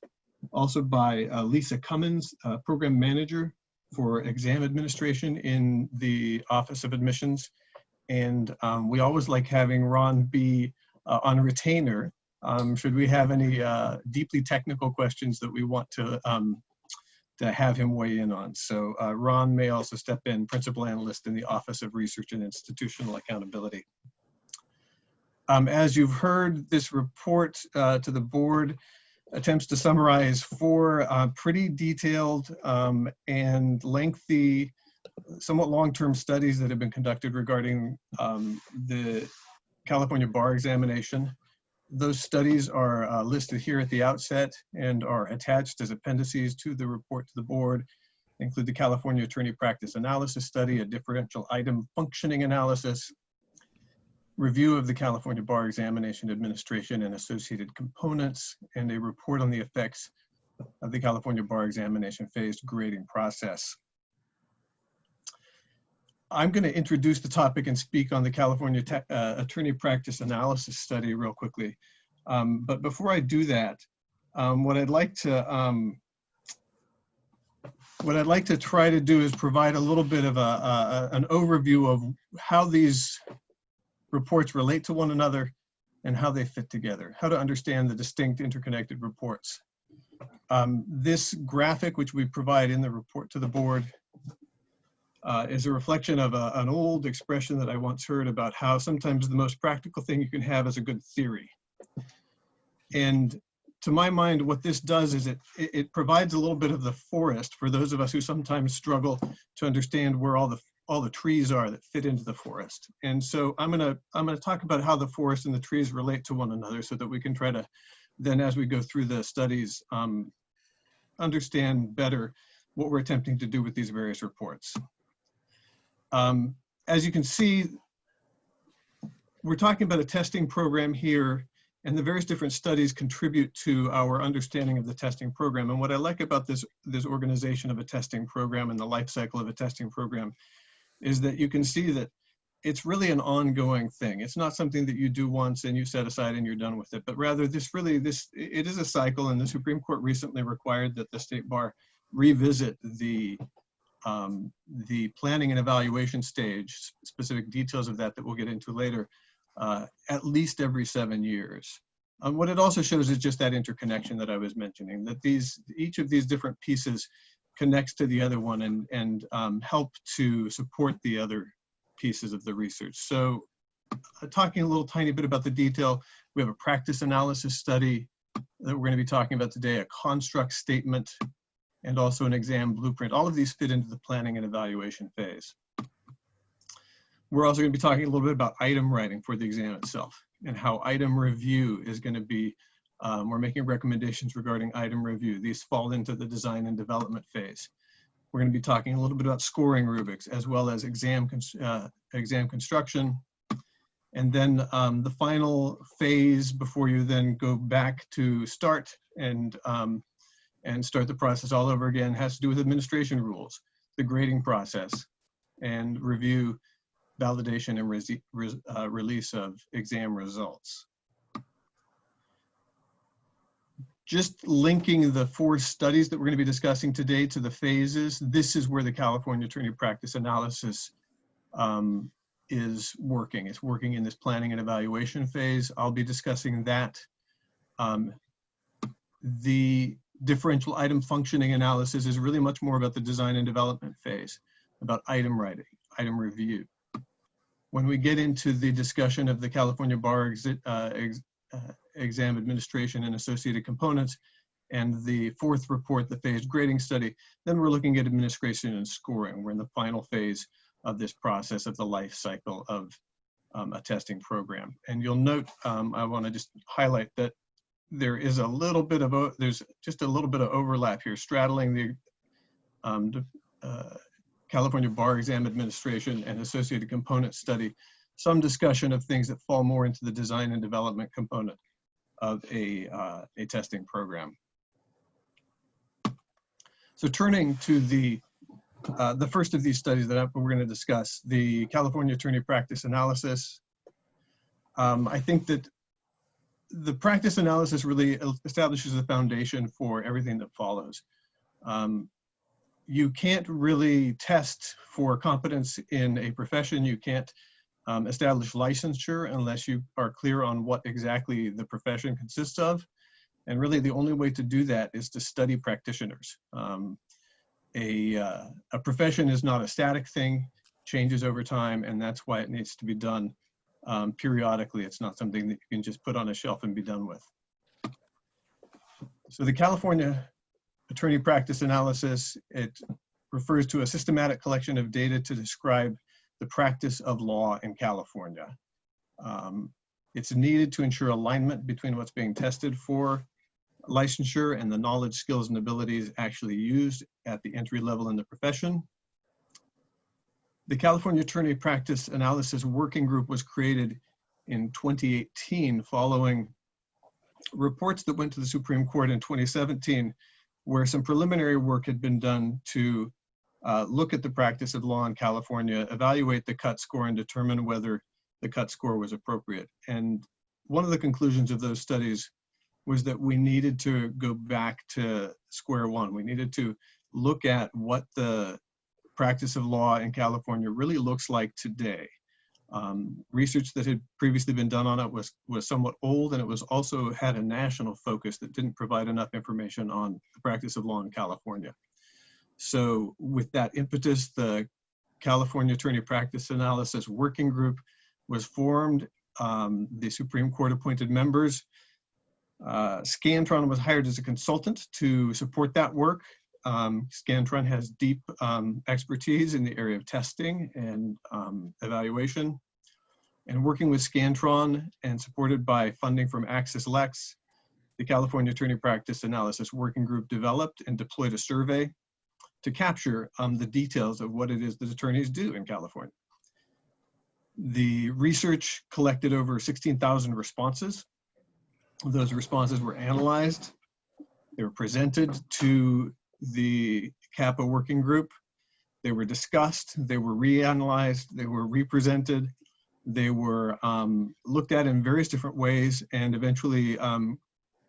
also by Lisa Cummins, Program Manager for Exam Administration in the Office of Admissions. And we always like having Ron be on retainer should we have any deeply technical questions that we want to have him weigh in on. So Ron may also step in, Principal Analyst in the Office of Research and Institutional Accountability. As you've heard, this report to the board attempts to summarize 4 pretty detailed and lengthy, somewhat long-term studies that have been conducted regarding the California bar examination. Those studies are listed here at the outset and are attached as appendices to the report to the board. They include the California Attorney Practice Analysis Study, a differential item functioning analysis, review of the California Bar Examination Administration and associated components, and a report on the effects of the California Bar Examination phased grading process. I'm going to introduce the topic and speak on the California Attorney Practice Analysis Study real quickly. But before I do that, what I'd like to try to do is provide a little bit of an overview of how these reports relate to one another and how they fit together, how to understand the distinct interconnected reports. This graphic, which we provide in the report to the board, is a reflection of an old expression that I once heard about how sometimes the most practical thing you can have is a good theory. And to my mind, what this does is it provides a little bit of the forest for those of us who sometimes struggle to understand where all the trees are that fit into the forest. And so I'm gonna talk about how the forest and the trees relate to one another so that we can try to then, as we go through the studies, understand better what we're attempting to do with these various reports. As you can see, we're talking about a testing program here, and the various different studies contribute to our understanding of the testing program. And what I like about this organization of a testing program and the life cycle of a testing program is that you can see that it's really an ongoing thing. It's not something that you do once and you set aside and you're done with it, but rather it is a cycle, and the Supreme Court recently required that the State Bar revisit the planning and evaluation stage, specific details of that we'll get into later, at least every 7 years. What it also shows is just that interconnection that I was mentioning, that each of these different pieces connects to the other one and help to support the other pieces of the research. So talking a little tiny bit about the detail, we have a practice analysis study that we're going to be talking about today, a construct statement, and also an exam blueprint. All of these fit into the planning and evaluation phase. We're also going to be talking a little bit about item writing for the exam itself and how item review is going to be, we're making recommendations regarding item review. These fall into the design and development phase. We're going to be talking a little bit about scoring rubrics as well as exam construction. And then the final phase before you then go back to start and start the process all over again has to do with administration rules, the grading process, and review, validation, and release of exam results. just linking the 4 studies that we're going to be discussing today to the phases, this is where the California Attorney Practice Analysis is working. It's working in this planning and evaluation phase. I'll be discussing that. The differential item functioning analysis is really much more about the design and development phase, about item writing, item review. When we get into the discussion of the California Bar Exam Administration and associated components, and the 4th report, the phased grading study, then we're looking at administration and scoring. We're in the final phase of this process of the life cycle of a testing program. And you'll note, I want to just highlight that there is a little bit of, there's just a little bit of overlap here, straddling the California Bar Exam Administration and associated component study, some discussion of things that fall more into the design and development component of a testing program. So turning to the first of these studies that we're going to discuss, the California Attorney Practice Analysis. I think that the practice analysis really establishes a foundation for everything that follows. You can't really test for competence in a profession. You can't establish licensure unless you are clear on what exactly the profession consists of. And really the only way to do that is to study practitioners. A profession is not a static thing, changes over time, and that's why it needs to be done periodically. It's not something that you can just put on a shelf and be done with. So the California Attorney Practice Analysis, it refers to a systematic collection of data to describe the practice of law in California. It's needed to ensure alignment between what's being tested for licensure and the knowledge, skills, and abilities actually used at the entry level in the profession. The California Attorney Practice Analysis Working Group was created in 2018 following reports that went to the Supreme Court in 2017, where some preliminary work had been done to look at the practice of law in California, evaluate the cut score, and determine whether the cut score was appropriate. And one of the conclusions of those studies was that we needed to go back to square one. We needed to look at what the practice of law in California really looks like today. Research that had previously been done on it was somewhat old, and it was also had a national focus that didn't provide enough information on the practice of law in California. So with that impetus, the California Attorney Practice Analysis Working Group was formed. The Supreme Court appointed members. Scantron was hired as a consultant to support that work. Scantron has deep expertise in the area of testing and evaluation. And working with Scantron and supported by funding from Access Lex, the California Attorney Practice Analysis Working Group developed and deployed a survey to capture the details of what it is that attorneys do in California. The research collected over 16,000 responses. Those responses were analyzed. They were presented to the CAPA working group. They were discussed, they were reanalyzed, they were represented, they were looked at in various different ways, and eventually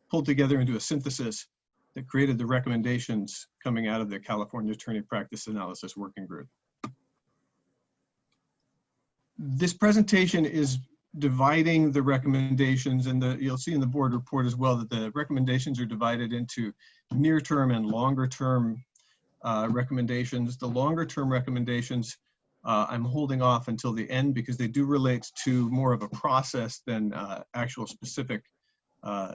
pulled together into a synthesis that created the recommendations coming out of the California Attorney Practice Analysis Working Group. This presentation is dividing the recommendations, and you'll see in the board report as well that the recommendations are divided into near-term and longer-term recommendations. The longer-term recommendations I'm holding off until the end because they do relate to more of a process than actual specific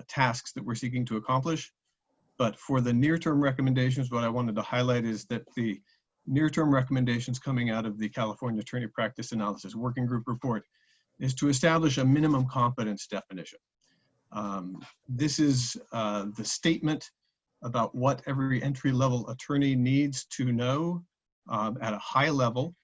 tasks that we're seeking to accomplish. But for the near-term recommendations, what I wanted to highlight is that the near-term recommendations coming out of the California Attorney Practice Analysis Working Group report is to establish a minimum competence definition. This is the statement about what every entry-level attorney needs to know at a high level,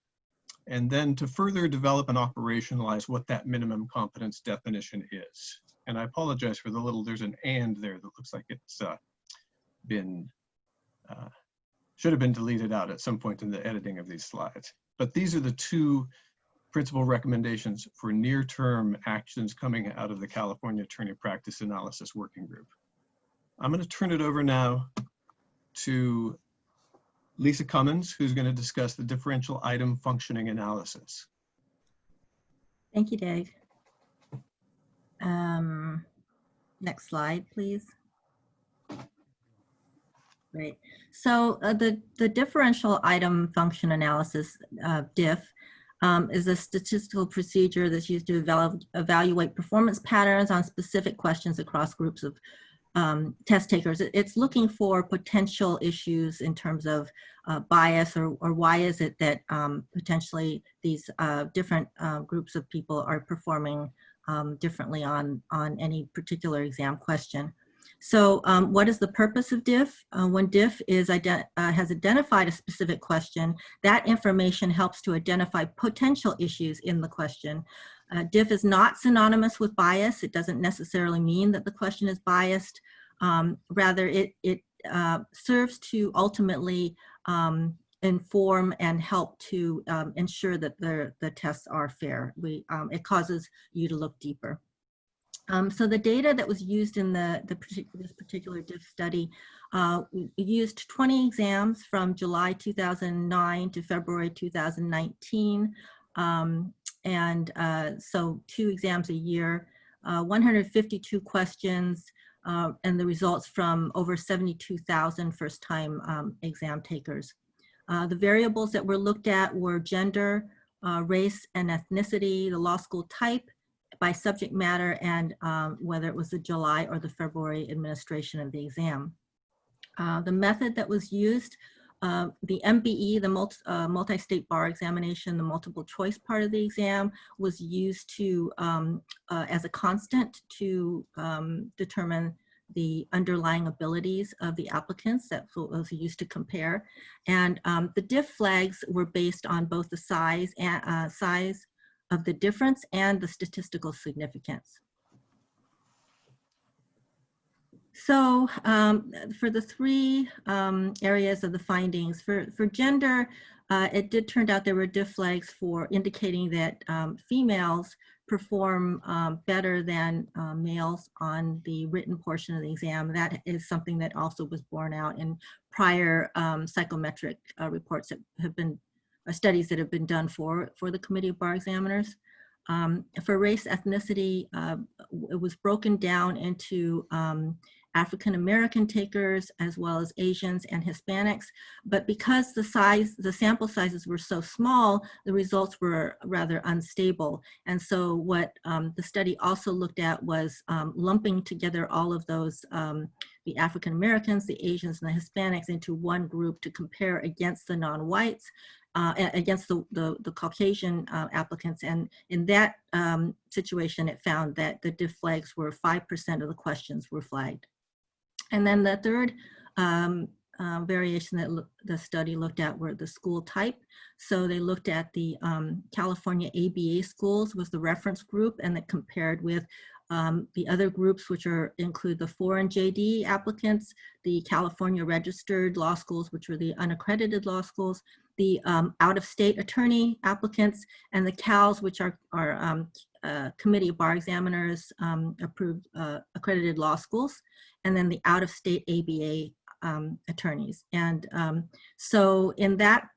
and then to further develop and operationalize what that minimum competence definition is. And I apologize for the little, there's an and there that looks like it's should have been deleted out at some point in the editing of these slides. But these are the two principal recommendations for near-term actions coming out of the California Attorney Practice Analysis Working Group. I'm going to turn it over now to Lisa Cummins, who's going to discuss the differential item functioning analysis.
Thank you, Dave. Next slide, please. Great. So the differential item function analysis, DIF, is a statistical procedure that's used to evaluate performance patterns on specific questions across groups of test takers. It's looking for potential issues in terms of bias, or why is it that potentially these different groups of people are performing differently on any particular exam question. So what is the purpose of DIF? When DIF has identified a specific question, that information helps to identify potential issues in the question. DIF is not synonymous with bias. It doesn't necessarily mean that the question is biased. Rather, it serves to ultimately inform and help to ensure that the tests are fair. It causes you to look deeper. So the data that was used in this particular DIF study, we used 20 exams from July 2009 to February 2019. So 2 exams a year, 152 questions, and the results from over 72,000 first-time exam takers. The variables that were looked at were gender, race and ethnicity, the law school type, by subject matter, and whether it was the July or the February administration of the exam. The method that was used, the MBE, the multi-state bar examination, the multiple choice part of the exam, was used to as a constant to determine the underlying abilities of the applicants. That was used to compare. And the DIF flags were based on both the size of the difference and the statistical significance. So for the 3 areas of the findings, for gender, it did turn out there were DIF flags for indicating that females perform better than males on the written portion of the exam. That is something that also was borne out in prior psychometric reports that have been studies that have been done for the Committee of Bar Examiners. For race ethnicity, it was broken down into African American takers as well as Asians and Hispanics, but because the sample sizes were so small, the results were rather unstable. And so what the study also looked at was lumping together all of those, the African Americans, the Asians, and the Hispanics into one group to compare against the non-whites, against the Caucasian applicants. And in that situation, it found that the DIF flags were 5% of the questions were flagged. And then the third variation that the study looked at were the school type. So they looked at the California ABA schools was the reference group, and it compared with the other groups, which include the foreign JD applicants, the California registered law schools, which were the unaccredited law schools, the out-of-state attorney applicants, and the CALs, which are Committee of Bar Examiners approved accredited law schools, and then the out-of-state ABA attorneys. And so in that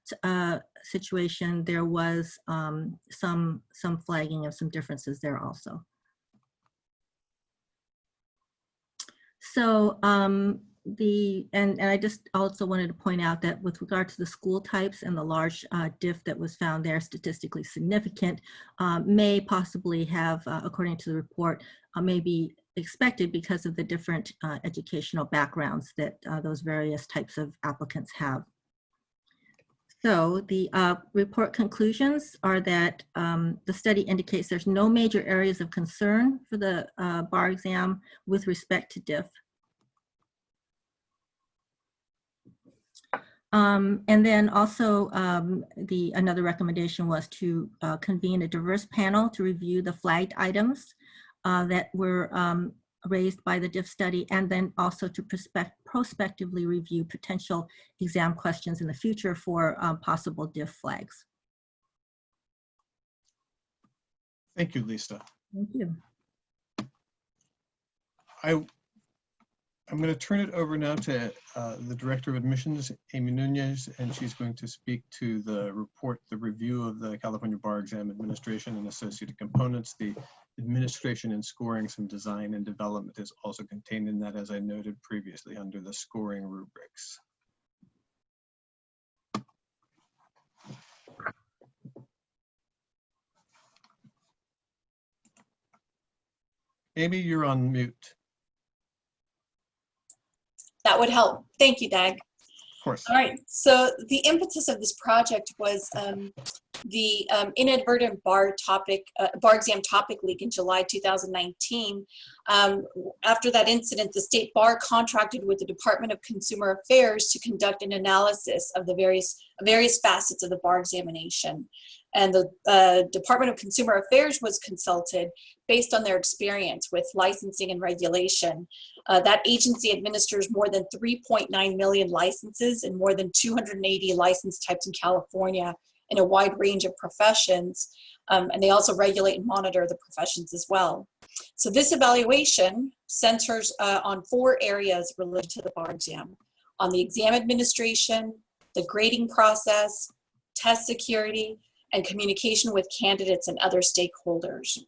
situation, there was some flagging of some differences there also. So and I just also wanted to point out that with regard to the school types and the large DIF that was found there, statistically significant, may possibly have, according to the report, may be expected because of the different educational backgrounds that those various types of applicants have. So the report conclusions are that the study indicates there's no major areas of concern for the bar exam with respect to DIF. And then also another recommendation was to convene a diverse panel to review the flagged items that were raised by the DIF study, and then also to prospectively review potential exam questions in the future for possible DIF flags.
Thank you, Lisa.
Thank you.
I'm going to turn it over now to the Director of Admissions, Amy Nunez, and she's going to speak to the report, the review of the California Bar Exam Administration and associated components. The administration and scoring, some design and development is also contained in that, as I noted previously, under the scoring rubrics. Amy, you're on mute.
That would help. Thank you, Dag.
Of course.
All right, so the impetus of this project was the inadvertent bar exam topic leak in July 2019. After that incident, the State Bar contracted with the Department of Consumer Affairs to conduct an analysis of the various facets of the bar examination. And the Department of Consumer Affairs was consulted based on their experience with licensing and regulation. That agency administers more than 3.9 million licenses and more than 280 license types in California in a wide range of professions. And they also regulate and monitor the professions as well. So this evaluation centers on 4 areas related to the bar exam: on the exam administration, the grading process, test security, and communication with candidates and other stakeholders.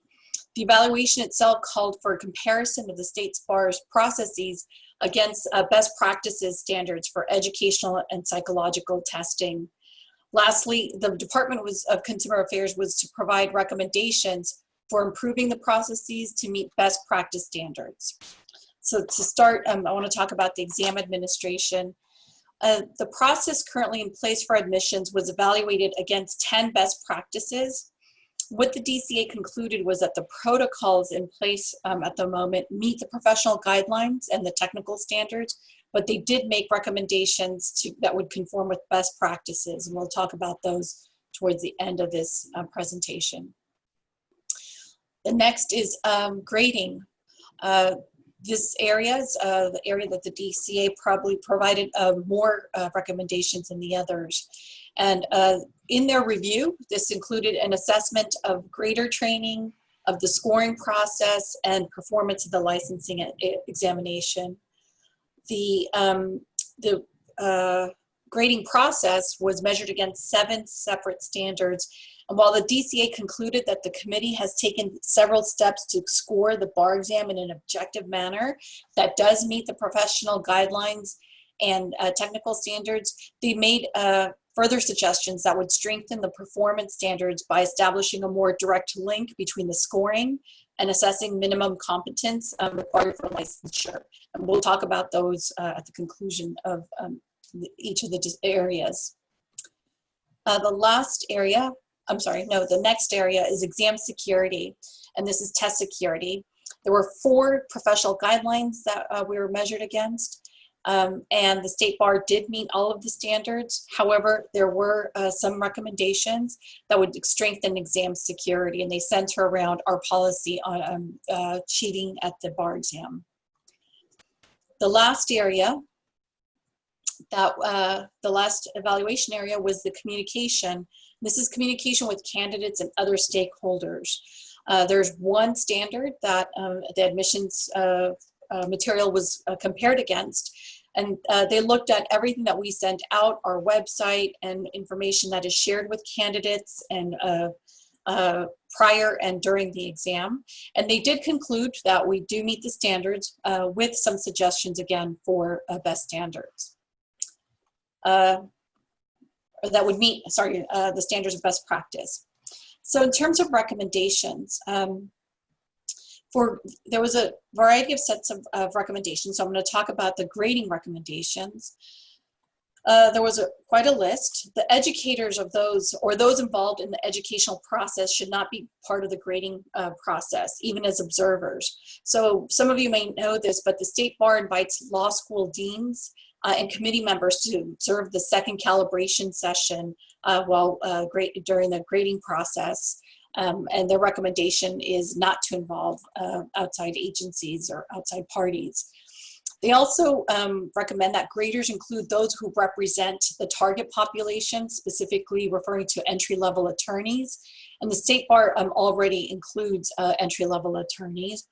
The evaluation itself called for a comparison of the state's bar's processes against best practices standards for educational and psychological testing. Lastly, the Department of Consumer Affairs was to provide recommendations for improving the processes to meet best practice standards. So to start, I want to talk about the exam administration. The process currently in place for admissions was evaluated against 10 best practices. What the DCA concluded was that the protocols in place at the moment meet the professional guidelines and the technical standards, but they did make recommendations that would conform with best practices, and we'll talk about those towards the end of this presentation. The next is grading. This area is the area that the DCA probably provided more recommendations than the others. And in their review, this included an assessment of grader training, of the scoring process, and performance of the licensing examination. The grading process was measured against 7 separate standards. And while the DCA concluded that the committee has taken several steps to score the bar exam in an objective manner that does meet the professional guidelines and technical standards, they made further suggestions that would strengthen the performance standards by establishing a more direct link between the scoring and assessing minimum competence required for licensure. And we'll talk about those at the conclusion of each of the areas. The next area is exam security, and this is test security. There were 4 professional guidelines that we were measured against, and the State Bar did meet all of the standards. However, there were some recommendations that would strengthen exam security, and they center around our policy on cheating at the bar exam. The last area, the last evaluation area was the communication. This is communication with candidates and other stakeholders. There's one standard that the admissions material was compared against, and they looked at everything that we sent out, our website, and information that is shared with candidates and prior and during the exam. And they did conclude that we do meet the standards with some suggestions again for best standards. That would meet, the standards of best practice. So in terms of recommendations, there was a variety of sets of recommendations. So I'm going to talk about the grading recommendations. There was quite a list. The educators of those, or those involved in the educational process, should not be part of the grading process, even as observers. So some of you may know this, but the State Bar invites law school deans and committee members to observe the second calibration session during the grading process. And their recommendation is not to involve outside agencies or outside parties. They also recommend that graders include those who represent the target population, specifically referring to entry-level attorneys. And the State Bar already includes entry-level attorneys.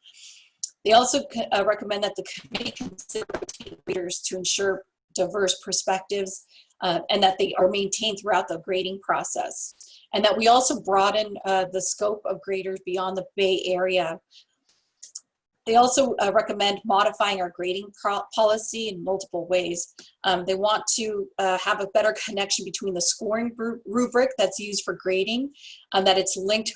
They also recommend that the committee consider rotating graders to ensure diverse perspectives and that they are maintained throughout the grading process. And that we also broaden the scope of graders beyond the Bay Area. They also recommend modifying our grading policy in multiple ways. They want to have a better connection between the scoring rubric that's used for grading, that it's linked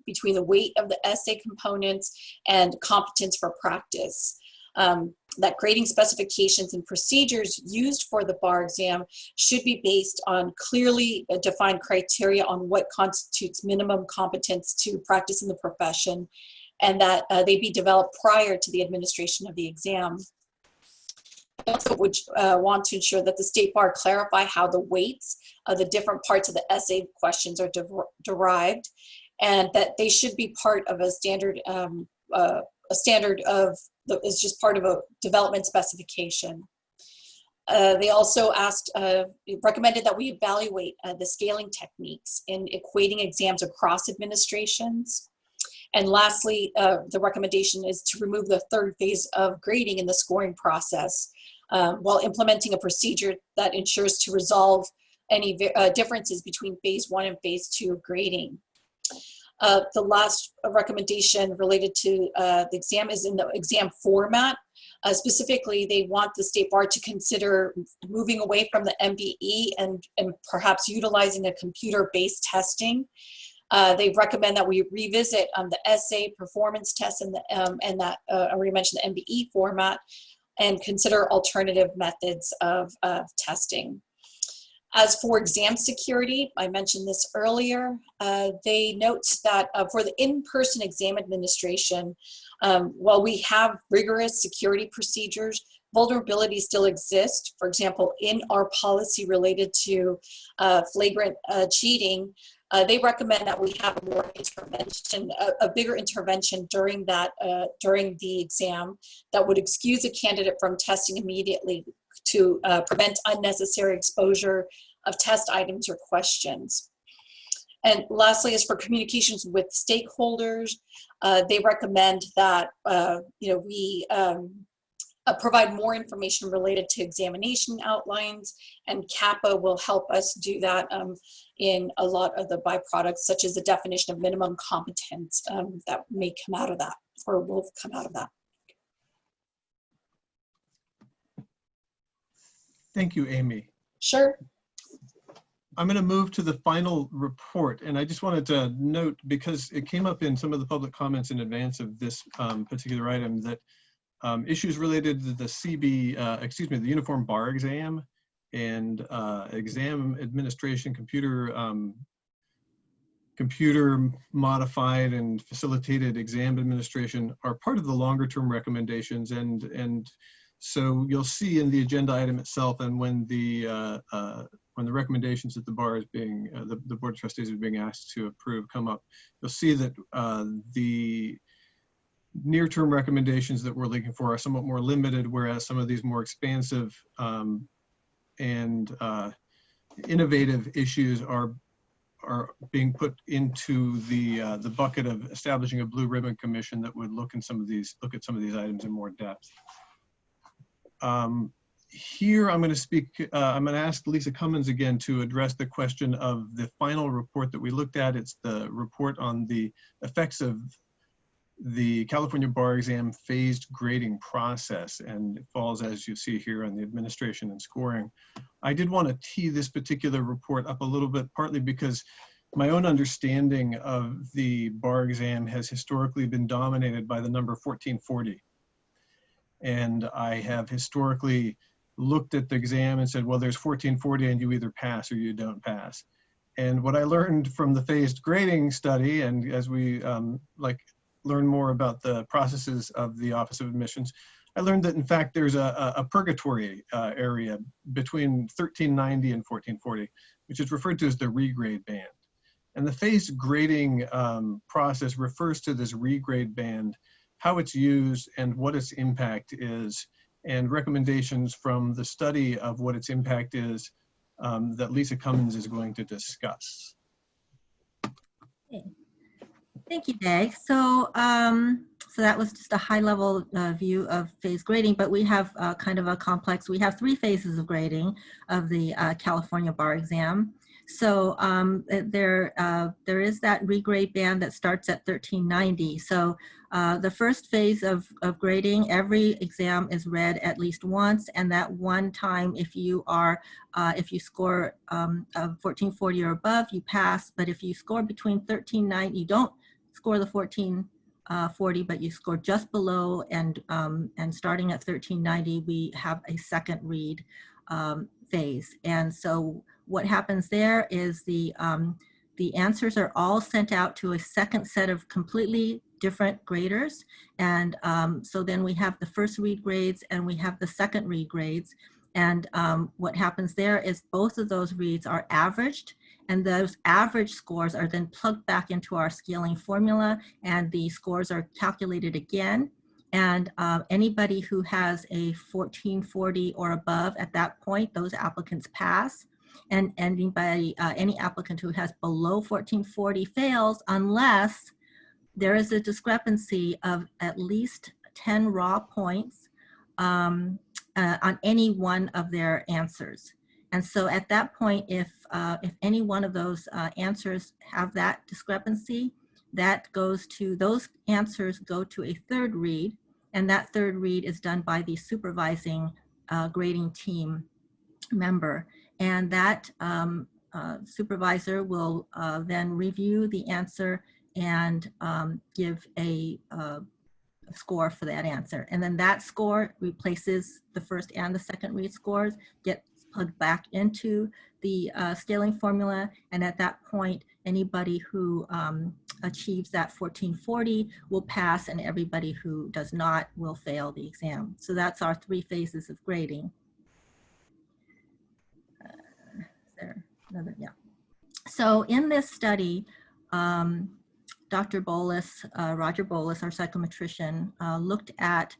between the weight of the essay components and competence for practice. That grading specifications and procedures used for the bar exam should be based on clearly defined criteria on what constitutes minimum competence to practice in the profession, and that they be developed prior to the administration of the exam. I also would want to ensure that the State Bar clarify how the weights of the different parts of the essay questions are derived, and that they should be part of a standard is just part of a development specification. They also recommended that we evaluate the scaling techniques in equating exams across administrations. And lastly, the recommendation is to remove the third phase of grading in the scoring process while implementing a procedure that ensures to resolve any differences between phase 1 and phase 2 of grading. The last recommendation related to the exam is in the exam format. Specifically, they want the State Bar to consider moving away from the MBE and perhaps utilizing a computer-based testing. They recommend that we revisit the essay performance test and that I already mentioned the MBE format, and consider alternative methods of testing. As for exam security, I mentioned this earlier, they note that for the in-person exam administration, while we have rigorous security procedures, vulnerabilities still exist. For example, in our policy related to flagrant cheating, they recommend that we have more intervention, a bigger intervention during the exam that would excuse a candidate from testing immediately to prevent unnecessary exposure of test items or questions. And lastly, as for communications with stakeholders, they recommend that we provide more information related to examination outlines, and CAPA will help us do that in a lot of the byproducts, such as the definition of minimum competence that may come out of that, or will come out of that.
Thank you, Amy.
Sure.
I'm going to move to the final report, and I just wanted to note, because it came up in some of the public comments in advance of this particular item, that issues related to the Uniform Bar Exam and exam administration, computer modified and facilitated exam administration are part of the longer term recommendations, and so you'll see in the agenda item itself, and when the recommendations that the bar is being, the Board of Trustees is being asked to approve come up, you'll see that the near-term recommendations that we're looking for are somewhat more limited, whereas some of these more expansive and innovative issues are being put into the bucket of establishing a blue ribbon commission that would look at some of these items in more depth. Here I'm going to speak, I'm going to ask Lisa Cummins again to address the question of the final report that we looked at. It's the report on the effects of the California Bar Exam phased grading process, and it falls, as you see here, on the administration and scoring. I did want to tee this particular report up a little bit, partly because my own understanding of the bar exam has historically been dominated by the number 1440. And I have historically looked at the exam and said, well, there's 1440 and you either pass or you don't pass. And what I learned from the phased grading study, and as we learn more about the processes of the Office of Admissions, I learned that in fact there's a purgatory area between 1390 and 1440, which is referred to as the regrade band. And the phased grading process refers to this regrade band, how it's used and what its impact is, and recommendations from the study of what its impact is that Lisa Cummins is going to discuss.
Okay. Thank you, Dag. So So that was just a high-level view of phase grading, but we have kind of a complex, we have 3 phases of grading of the California bar exam. So there is that regrade band that starts at 1390. So the first phase of grading, every exam is read at least once, and that one time, if you score 1440 or above, you pass. But if you score between 1390, you don't score the 1440, but you score just below, and starting at 1390, we have a second read phase. And so what happens there is the answers are all sent out to a second set of completely different graders. And so then we have the first read grades and we have the second read grades. And what happens there is both of those reads are averaged, and those average scores are then plugged back into our scaling formula, and the scores are calculated again. And anybody who has a 1440 or above at that point, those applicants pass. And any applicant who has below 1440 fails unless there is a discrepancy of at least 10 raw points on any one of their answers. And so at that point, if any one of those answers have that discrepancy, those answers go to a third read, and that third read is done by the supervising grading team member. And that supervisor will then review the answer and give a score for that answer. And then that score replaces the first and the second read scores, gets plugged back into the scaling formula. And at that point, anybody who achieves that 1440 will pass, and everybody who does not will fail the exam. So that's our 3 phases of grading. So in this study, Dr. Bolus, Roger Bolus, our psychometrician, looked at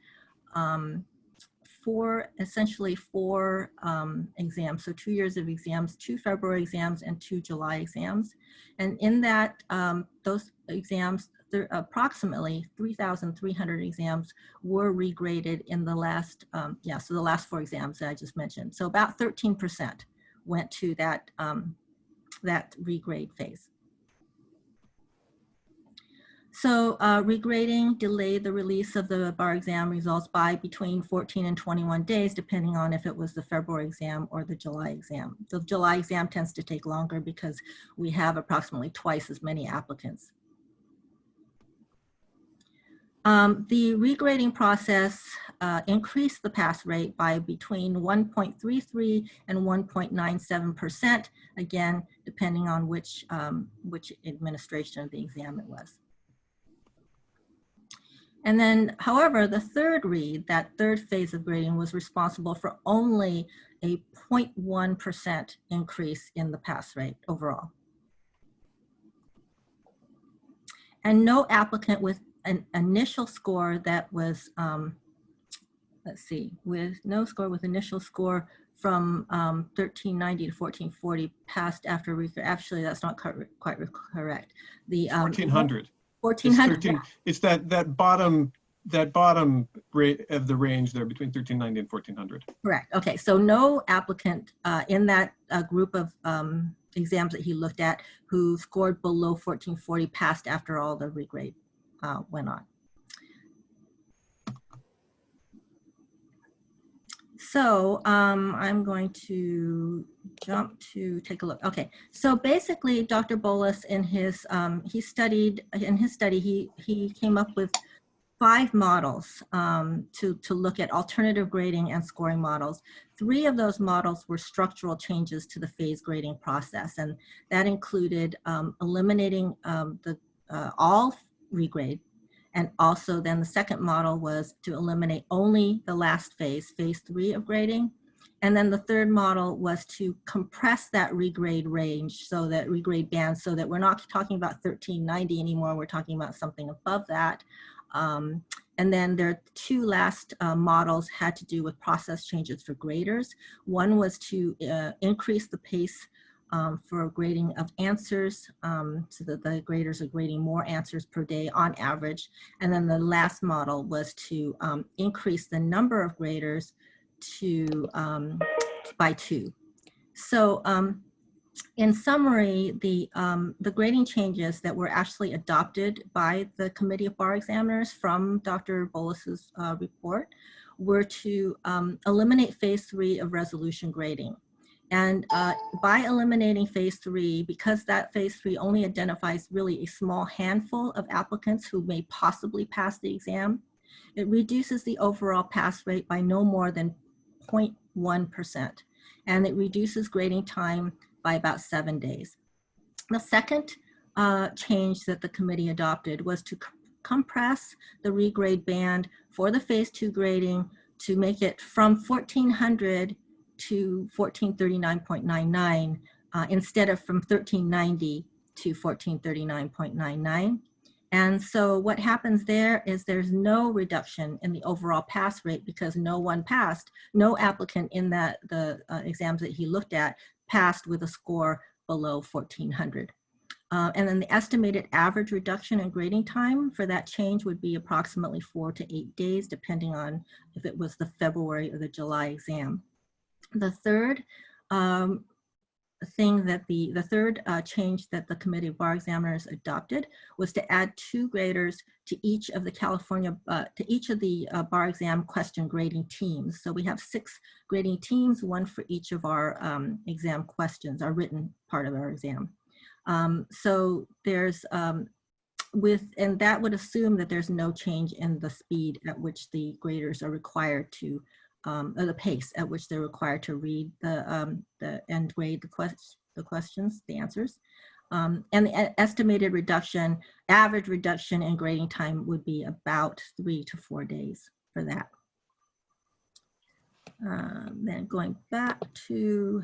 essentially four exams, so 2 years of exams, 2 February exams and 2 July exams. And in that, those exams, approximately 3,300 exams were regraded in the last, so the last 4 exams that I just mentioned. So about 13% went to that, that regrade phase. So regrading delayed the release of the bar exam results by between 14 and 21 days, depending on if it was the February exam or the July exam. The July exam tends to take longer because we have approximately twice as many applicants. The regrading process increased the pass rate by between 1.33 and 1.97%, again, depending on which administration of the exam it was. And then, however, the third read, that third phase of grading, was responsible for only a 0.1% increase in the pass rate overall. And no applicant with an initial score that was, with no score with initial score from 1390 to 1440 passed after regrade. Actually, that's not quite correct. The
1400.
1400.
It's that bottom rate of the range there between 1390 and 1400.
Correct. Okay, so no applicant in that group of exams that he looked at who scored below 1440 passed after all the regrade went on. So I'm going to jump to take a look. Okay, so basically Dr. Bolus in his, he came up with 5 models to look at alternative grading and scoring models. 3 of those models were structural changes to the phase grading process, and that included eliminating all regrade. And also then the second model was to eliminate only the last phase, phase 3 of grading. And then the third model was to compress that regrade range, so that regrade band, so that we're not talking about 1390 anymore, we're talking about something above that. And then their 2 last models had to do with process changes for graders. One was to increase the pace for grading of answers, so that the graders are grading more answers per day on average. And then the last model was to increase the number of graders to by 2. So in summary, the grading changes that were actually adopted by the Committee of Bar Examiners from Dr. Bolus's report were to eliminate phase 3 of resolution grading. And by eliminating phase 3, because that phase 3 only identifies really a small handful of applicants who may possibly pass the exam, it reduces the overall pass rate by no more than 0.1%. And it reduces grading time by about 7 days. The second change that the committee adopted was to compress the regrade band for the phase 2 grading to make it from 1400 to 1439.99 instead of from 1390 to 1439.99. And so what happens there is there's no reduction in the overall pass rate because no one passed. No applicant in the exams that he looked at passed with a score below 1400. And then the estimated average reduction in grading time for that change would be approximately 4 to 8 days, depending on if it was the February or the July exam. The third change that the Committee of Bar Examiners adopted was to add 2 graders to each of the bar exam question grading teams. So we have 6 grading teams, 1 for each of our exam questions, our written part of our exam. So there's and that would assume that there's no change in the speed at which the graders are required to or the pace at which they're required to read and grade the questions, the answers. And the estimated average reduction in grading time would be about 3 to 4 days for that. Then going back to,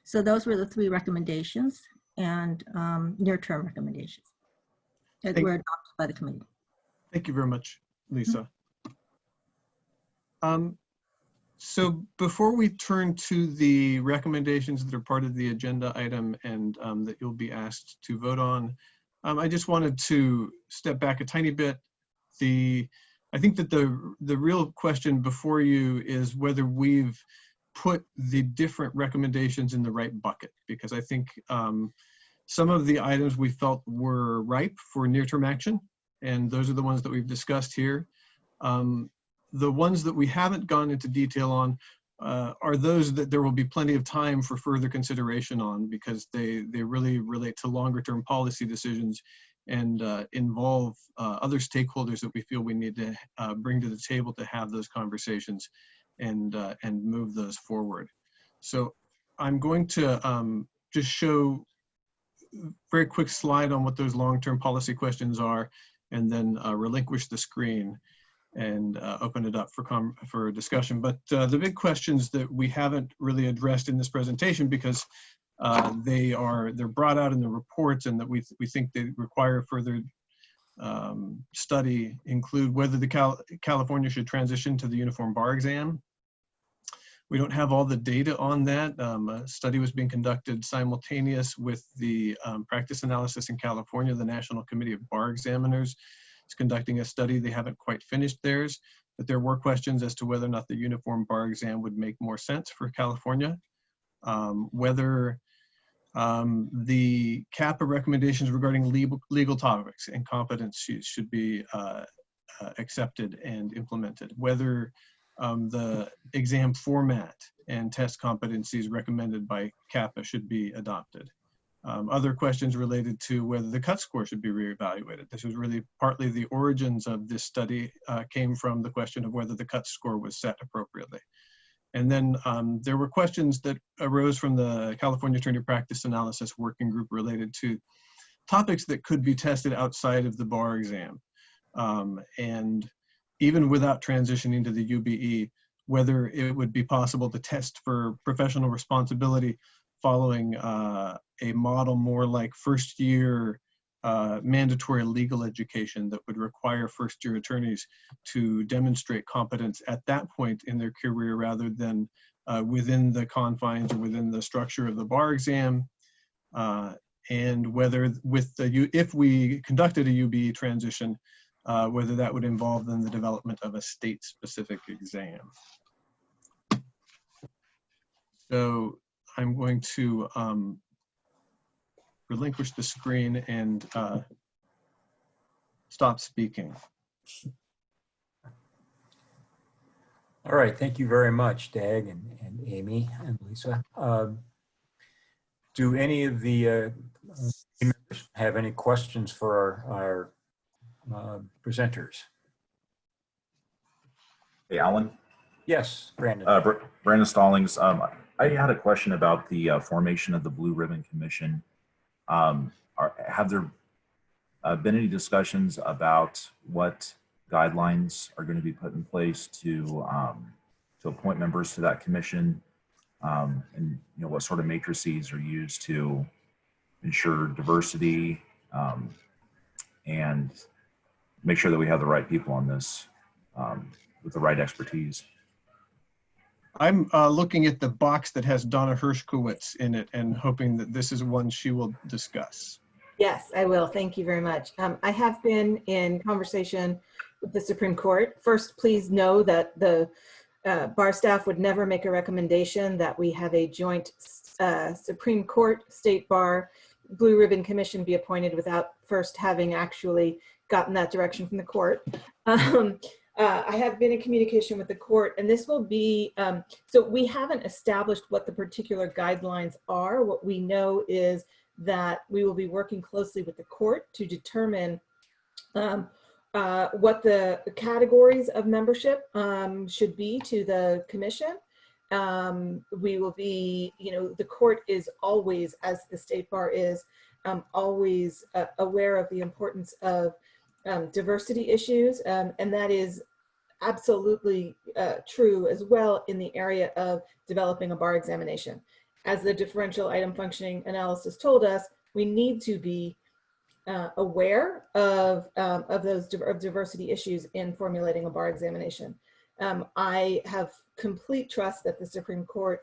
so those were the 3 recommendations and near-term recommendations that were adopted by the committee.
Thank you very much, Lisa. So before we turn to the recommendations that are part of the agenda item and that you'll be asked to vote on, I just wanted to step back a tiny bit. I think that the real question before you is whether we've put the different recommendations in the right bucket, because I think some of the items we felt were ripe for near-term action, and those are the ones that we've discussed here. The ones that we haven't gone into detail on are those that there will be plenty of time for further consideration on, because they really relate to longer term policy decisions and involve other stakeholders that we feel we need to bring to the table to have those conversations and move those forward. So I'm going to just show a very quick slide on what those long-term policy questions are, and then relinquish the screen and open it up for discussion. But the big questions that we haven't really addressed in this presentation, because they're brought out in the reports and that we think they require further study, include whether California should transition to the uniform bar exam. We don't have all the data on that. A study was being conducted simultaneous with the practice analysis in California. The National Committee of Bar Examiners is conducting a study. They haven't quite finished theirs, but there were questions as to whether or not the uniform bar exam would make more sense for California. Whether the CAPA recommendations regarding legal topics and competence should be accepted and implemented. Whether the exam format and test competencies recommended by CAPA should be adopted. Other questions related to whether the cut score should be reevaluated. This was really partly the origins of this study came from the question of whether the cut score was set appropriately. And then there were questions that arose from the California Attorney Practice Analysis Working Group related to topics that could be tested outside of the bar exam. And even without transitioning to the UBE, whether it would be possible to test for professional responsibility following a model more like first-year mandatory legal education that would require first-year attorneys to demonstrate competence at that point in their career rather than within the confines or within the structure of the bar exam, and whether if we conducted a UB transition, whether that would involve then the development of a state-specific exam. So I'm going to relinquish the screen and stop speaking.
All right, thank you very much, Dag and Amy and Lisa. Do any of the members have any questions for our presenters?
Hey, Alan.
Yes, Brandon.
Brandon Stallings. I had a question about the formation of the Blue Ribbon Commission. Have there been any discussions about what guidelines are going to be put in place to appoint members to that commission, and what sort of matrices are used to ensure diversity and make sure that we have the right people on this with the right expertise?
I'm looking at the box that has Donna Hershkowitz in it and hoping that this is one she will discuss.
Yes, I will. Thank you very much. I have been in conversation with the Supreme Court. First, please know that the bar staff would never make a recommendation that we have a joint Supreme Court State Bar Blue Ribbon Commission be appointed without first having actually gotten that direction from the court. I have been in communication with the court, and this will be, so we haven't established what the particular guidelines are. What we know is that we will be working closely with the court to determine what the categories of membership should be to the commission. We will be, the court is always, as the State Bar is, always aware of the importance of diversity issues, and that is absolutely true as well in the area of developing a bar examination. As the differential item functioning analysis told us, we need to be aware of those diversity issues in formulating a bar examination. I have complete trust that the Supreme Court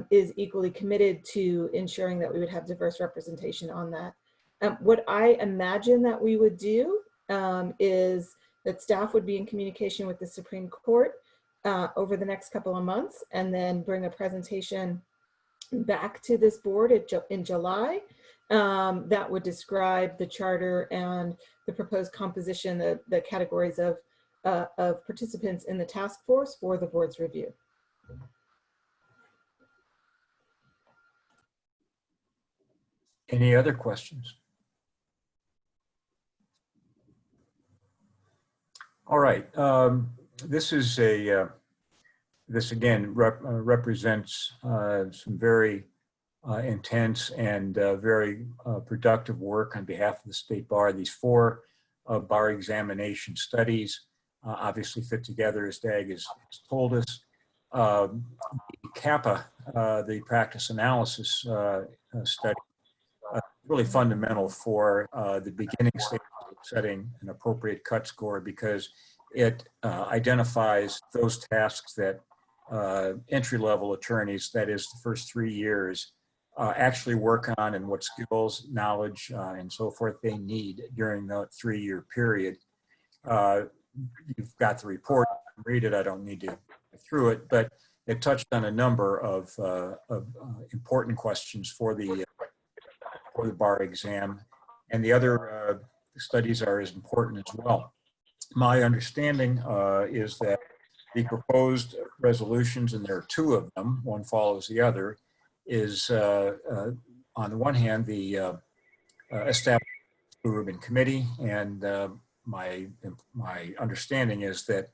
is equally committed to ensuring that we would have diverse representation on that. What I imagine that we would do is that staff would be in communication with the Supreme Court over the next couple of months, and then bring a presentation back to this board in July that would describe the charter and the proposed composition, the categories of participants in the task force for the board's review.
Any other questions? All right, this is this again represents some very intense and very productive work on behalf of the State Bar. These 4 bar examination studies obviously fit together, as Dag has told us. The CAPA, the practice analysis study, really fundamental for the beginning stage of setting an appropriate cut score, because it identifies those tasks that entry-level attorneys, that is the first 3 years, actually work on, and what skills, knowledge, and so forth they need during the 3-year period. You've got the report, read it, I don't need to go through it, but it touched on a number of important questions for the bar exam, and the other studies are as important as well. My understanding is that the proposed resolutions, and there are 2 of them, one follows the other, is on the one hand the established Blue Ribbon Committee, and my understanding is that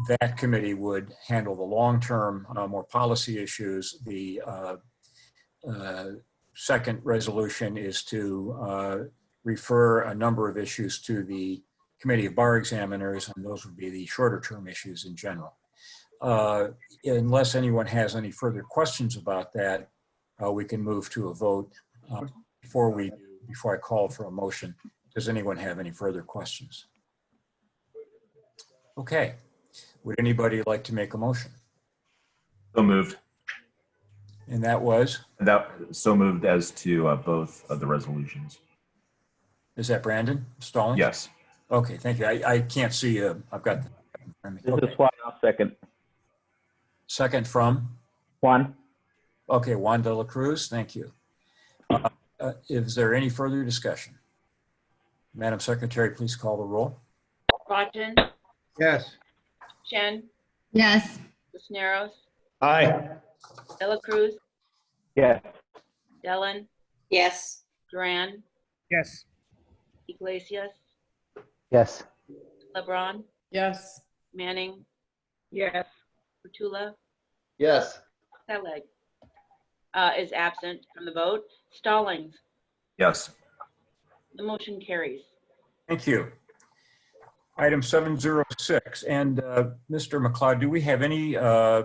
that committee would handle the long-term, more policy issues. The second resolution is to refer a number of issues to the Committee of Bar Examiners, and those would be the shorter-term issues in general. Unless anyone has any further questions about that, we can move to a vote. Before I call for a motion, does anyone have any further questions? Okay. Would anybody like to make a motion?
So moved.
And that was?
So moved as to both of the resolutions.
Is that Brandon Stallings?
Yes.
Okay, thank you. I can't see you. I've got.
This is Juan, I'll second.
Second from?
Juan.
Okay, Juan de la Cruz, thank you. Is there any further discussion? Madam Secretary, please call the roll.
Bodgen,
Yes.
Chen,
Yes.
Cisneros,
Aye.
De La Cruz,
Yes.
Dellen,
Yes.
Duran,
Yes.
Iglesias,
Yes.
LeBron,
Yes.
Manning,
Yes.
Rutula,
Yes.
Selig is absent from the vote. Stallings,
Yes.
the motion carries.
Thank you. Item 706. And Mr. McLeod, do we have any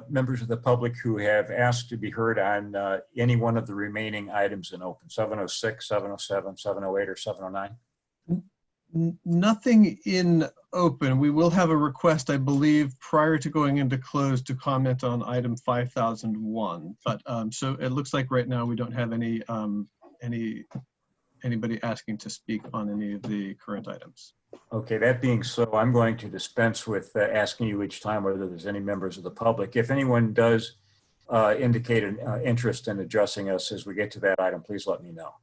members of the public who have asked to be heard on any one of the remaining items in open? 706, 707, 708, or 709?
Nothing in open. We will have a request, I believe, prior to going into close to comment on item 5001. But so it looks like right now we don't have anybody asking to speak on any of the current items.
Okay, that being so, I'm going to dispense with asking you each time whether there's any members of the public. If anyone does indicate an interest in addressing us as we get to that item, please let me know.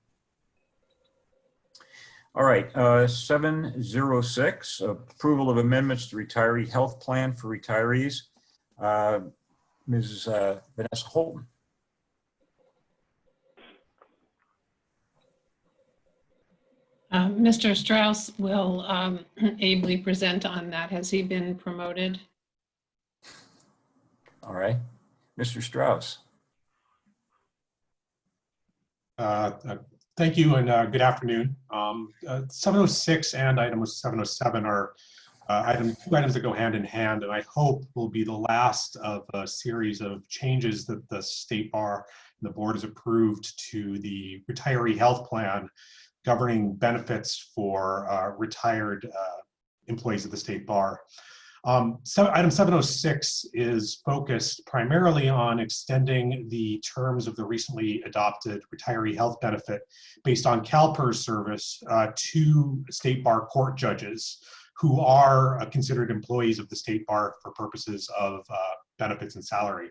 All right, 706, approval of amendments to retiree health plan for retirees. Ms. Vanessa Holton.
Mr. Strauss will ably present on that. Has he been promoted?
All right, Mr. Strauss.
Thank you and good afternoon. 706 and item 707 are two items that go hand in hand, and I hope will be the last of a series of changes that the State Bar and the board has approved to the retiree health plan governing benefits for retired employees of the State Bar. Item 706 is focused primarily on extending the terms of the recently adopted retiree health benefit based on CalPERS service to State Bar court judges who are considered employees of the State Bar for purposes of benefits and salary.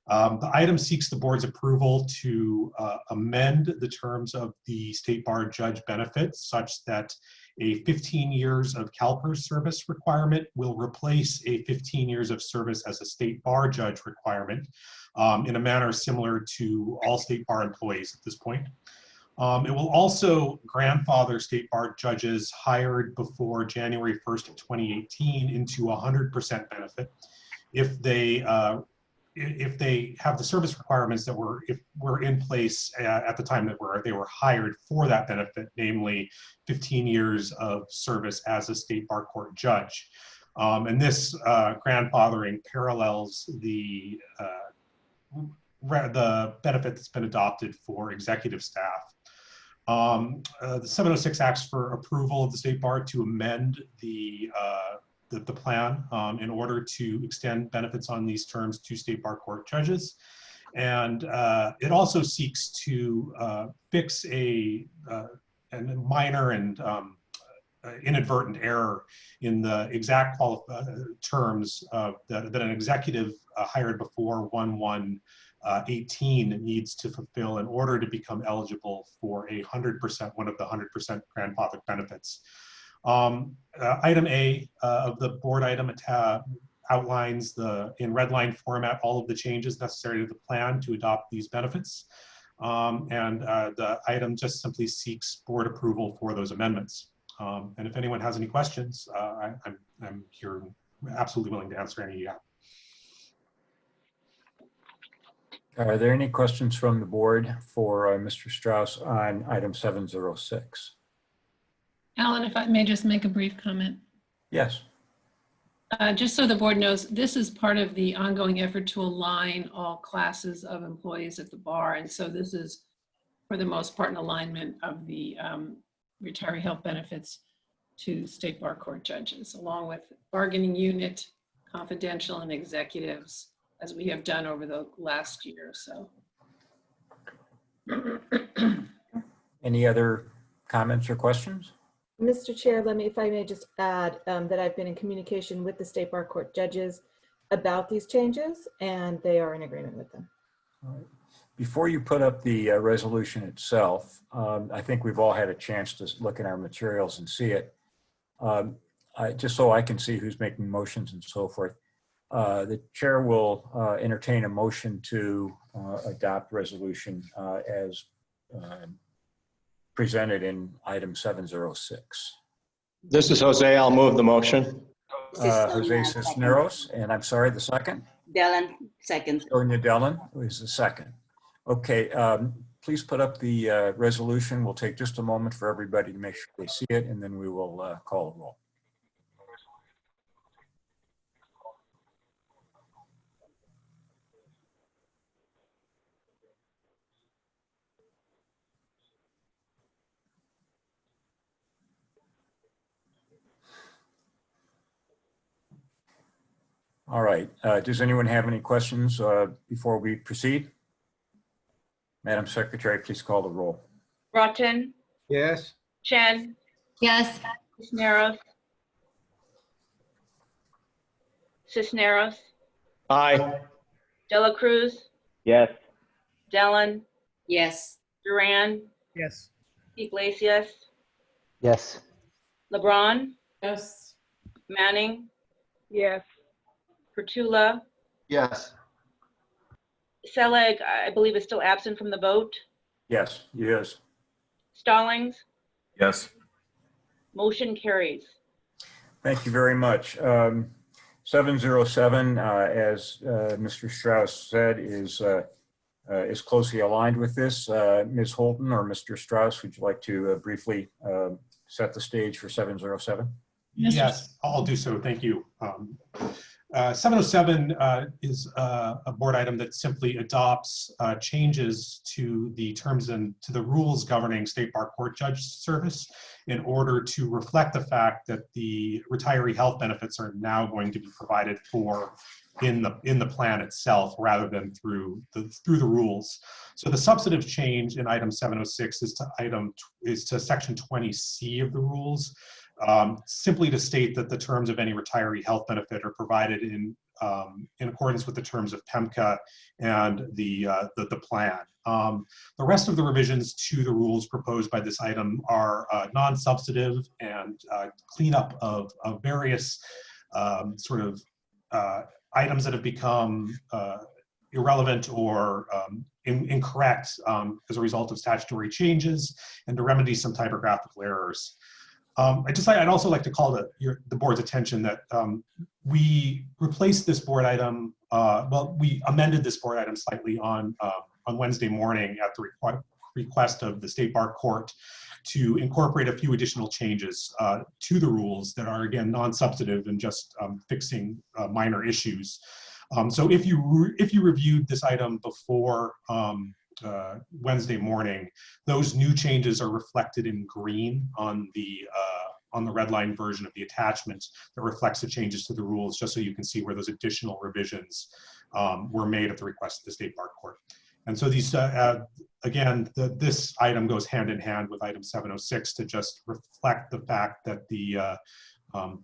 The item seeks the board's approval to amend the terms of the State Bar judge benefits such that a 15 years of CalPERS service requirement will replace a 15 years of service as a State Bar judge requirement in a manner similar to all State Bar employees at this point. It will also grandfather State Bar judges hired before January 1st of 2018 into 100% benefit if they have the service requirements that were in place at the time that they were hired for that benefit, namely 15 years of service as a State Bar court judge. And this grandfathering parallels the benefit that's been adopted for executive staff. The 706 asks for approval of the State Bar to amend the plan in order to extend benefits on these terms to State Bar court judges. And it also seeks to fix a minor and inadvertent error in the exact terms that an executive hired before 1/1/18 needs to fulfill in order to become eligible for a 100%, one of the 100% grandfathered benefits. Item A of the board item outlines in red line format all of the changes necessary to the plan to adopt these benefits. And the item just simply seeks board approval for those amendments. And if anyone has any questions, I'm here absolutely willing to answer any you have.
Are there any questions from the board for Mr. Strauss on item 706?
Alan, if I may just make a brief comment.
Yes.
Just so the board knows, this is part of the ongoing effort to align all classes of employees at the bar. And so this is, for the most part, an alignment of the retiree health benefits to State Bar court judges, along with bargaining unit, confidential, and executives as we have done over the last year or so.
Any other comments or questions?
Mr. Chair, if I may just add that I've been in communication with the State Bar Court judges about these changes, and they are in agreement with them.
All right. Before you put up the resolution itself, I think we've all had a chance to look at our materials and see it. Just so I can see who's making motions and so forth, the chair will entertain a motion to adopt resolution as presented in item 706.
This is Jose. I'll move the motion.
Jose Cisneros, and I'm sorry, the second?
Dellen, second.
Sonia Dellen is the second. Okay, please put up the resolution. We'll take just a moment for everybody to make sure they see it, and then we will call a roll. All right, does anyone have any questions before we proceed? Madam Secretary, please call the roll.
Broughton,
Yes.
Chen,
Yes.
Cisneros,
Aye.
Dela Cruz,
Yes.
Dellen,
Yes.
Duran,
Yes.
Iglesias,
Yes.
LeBron,
Yes.
Manning,
Yes.
Pertula,
Yes.
Selig, I believe, is still absent from the vote.
Yes, yes.
Stallings,
Yes.
motion carries.
Thank you very much. 707, as Mr. Strauss said, is closely aligned with this. Ms. Holton or Mr. Strauss, would you like to briefly set the stage for 707?
Yes, I'll do so. Thank you. 707 is a board item that simply adopts changes to the terms and to the rules governing State Bar Court Judge service in order to reflect the fact that the retiree health benefits are now going to be provided for in the plan itself rather than through the rules. So the substantive change in item 706 is to section 20C of the rules. Simply to state that the terms of any retiree health benefit are provided in accordance with the terms of PEMCA and the plan. The rest of the revisions to the rules proposed by this item are non-substantive and cleanup of various sort of items that have become irrelevant or incorrect as a result of statutory changes, and to remedy some typographical errors. I'd also like to call the board's attention that we replaced this board item, we amended this board item slightly on Wednesday morning at the request of the State Bar Court to incorporate a few additional changes to the rules that are, again, non-substantive and just fixing minor issues. So if you reviewed this item before Wednesday morning, those new changes are reflected in green on the red line version of the attachment that reflects the changes to the rules, just so you can see where those additional revisions were made at the request of the State Bar Court. And so these, again, this item goes hand in hand with item 706 to just reflect the fact that the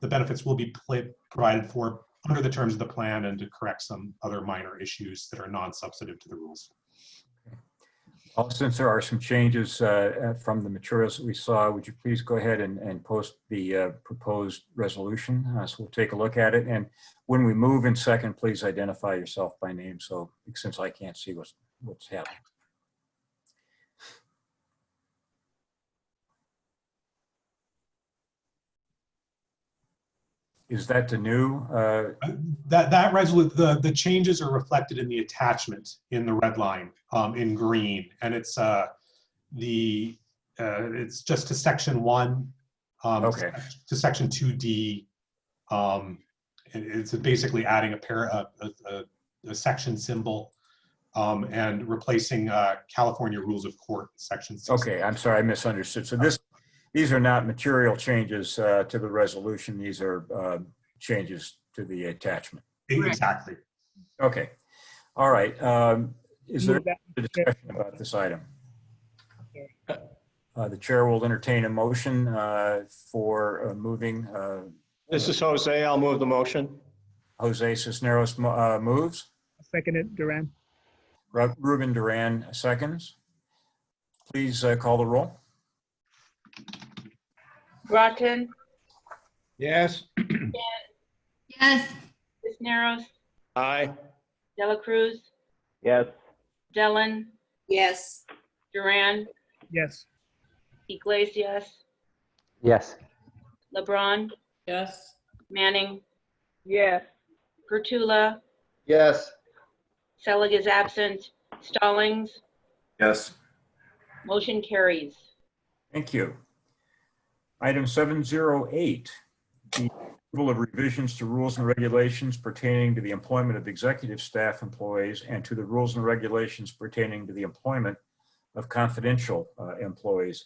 benefits will be provided for under the terms of the plan and to correct some other minor issues that are non-substantive to the rules.
Well, since there are some changes from the materials that we saw, would you please go ahead and post the proposed resolution? So we'll take a look at it. And when we move in second, please identify yourself by name, so since I can't see what's happening. Is that the new?
The changes are reflected in the attachment in the red line in green, and it's it's just to section 1,
okay,
to section 2D. It's basically adding a section symbol and replacing California Rules of Court section 6.
Okay, I'm sorry, I misunderstood. So these are not material changes to the resolution. These are changes to the attachment.
Exactly.
Okay. All right. Is there any discussion about this item? The chair will entertain a motion for moving.
This is Jose. I'll move the motion.
Jose Cisneros moves.
Second it, Duran.
Ruben Duran seconds. Please call the roll.
Broughton,
Yes.
Yes.
Cisneros,
Aye.
Dela Cruz,
Yes.
Dellen,
Yes.
Duran,
Yes.
Iglesias,
Yes.
LeBron,
Yes.
Manning,
Yes.
Gertula,
Yes.
Selig is absent, Stallings,
Yes.
motion carries.
Thank you. Item 708, the approval of revisions to rules and regulations pertaining to the employment of executive staff employees and to the rules and regulations pertaining to the employment of confidential employees.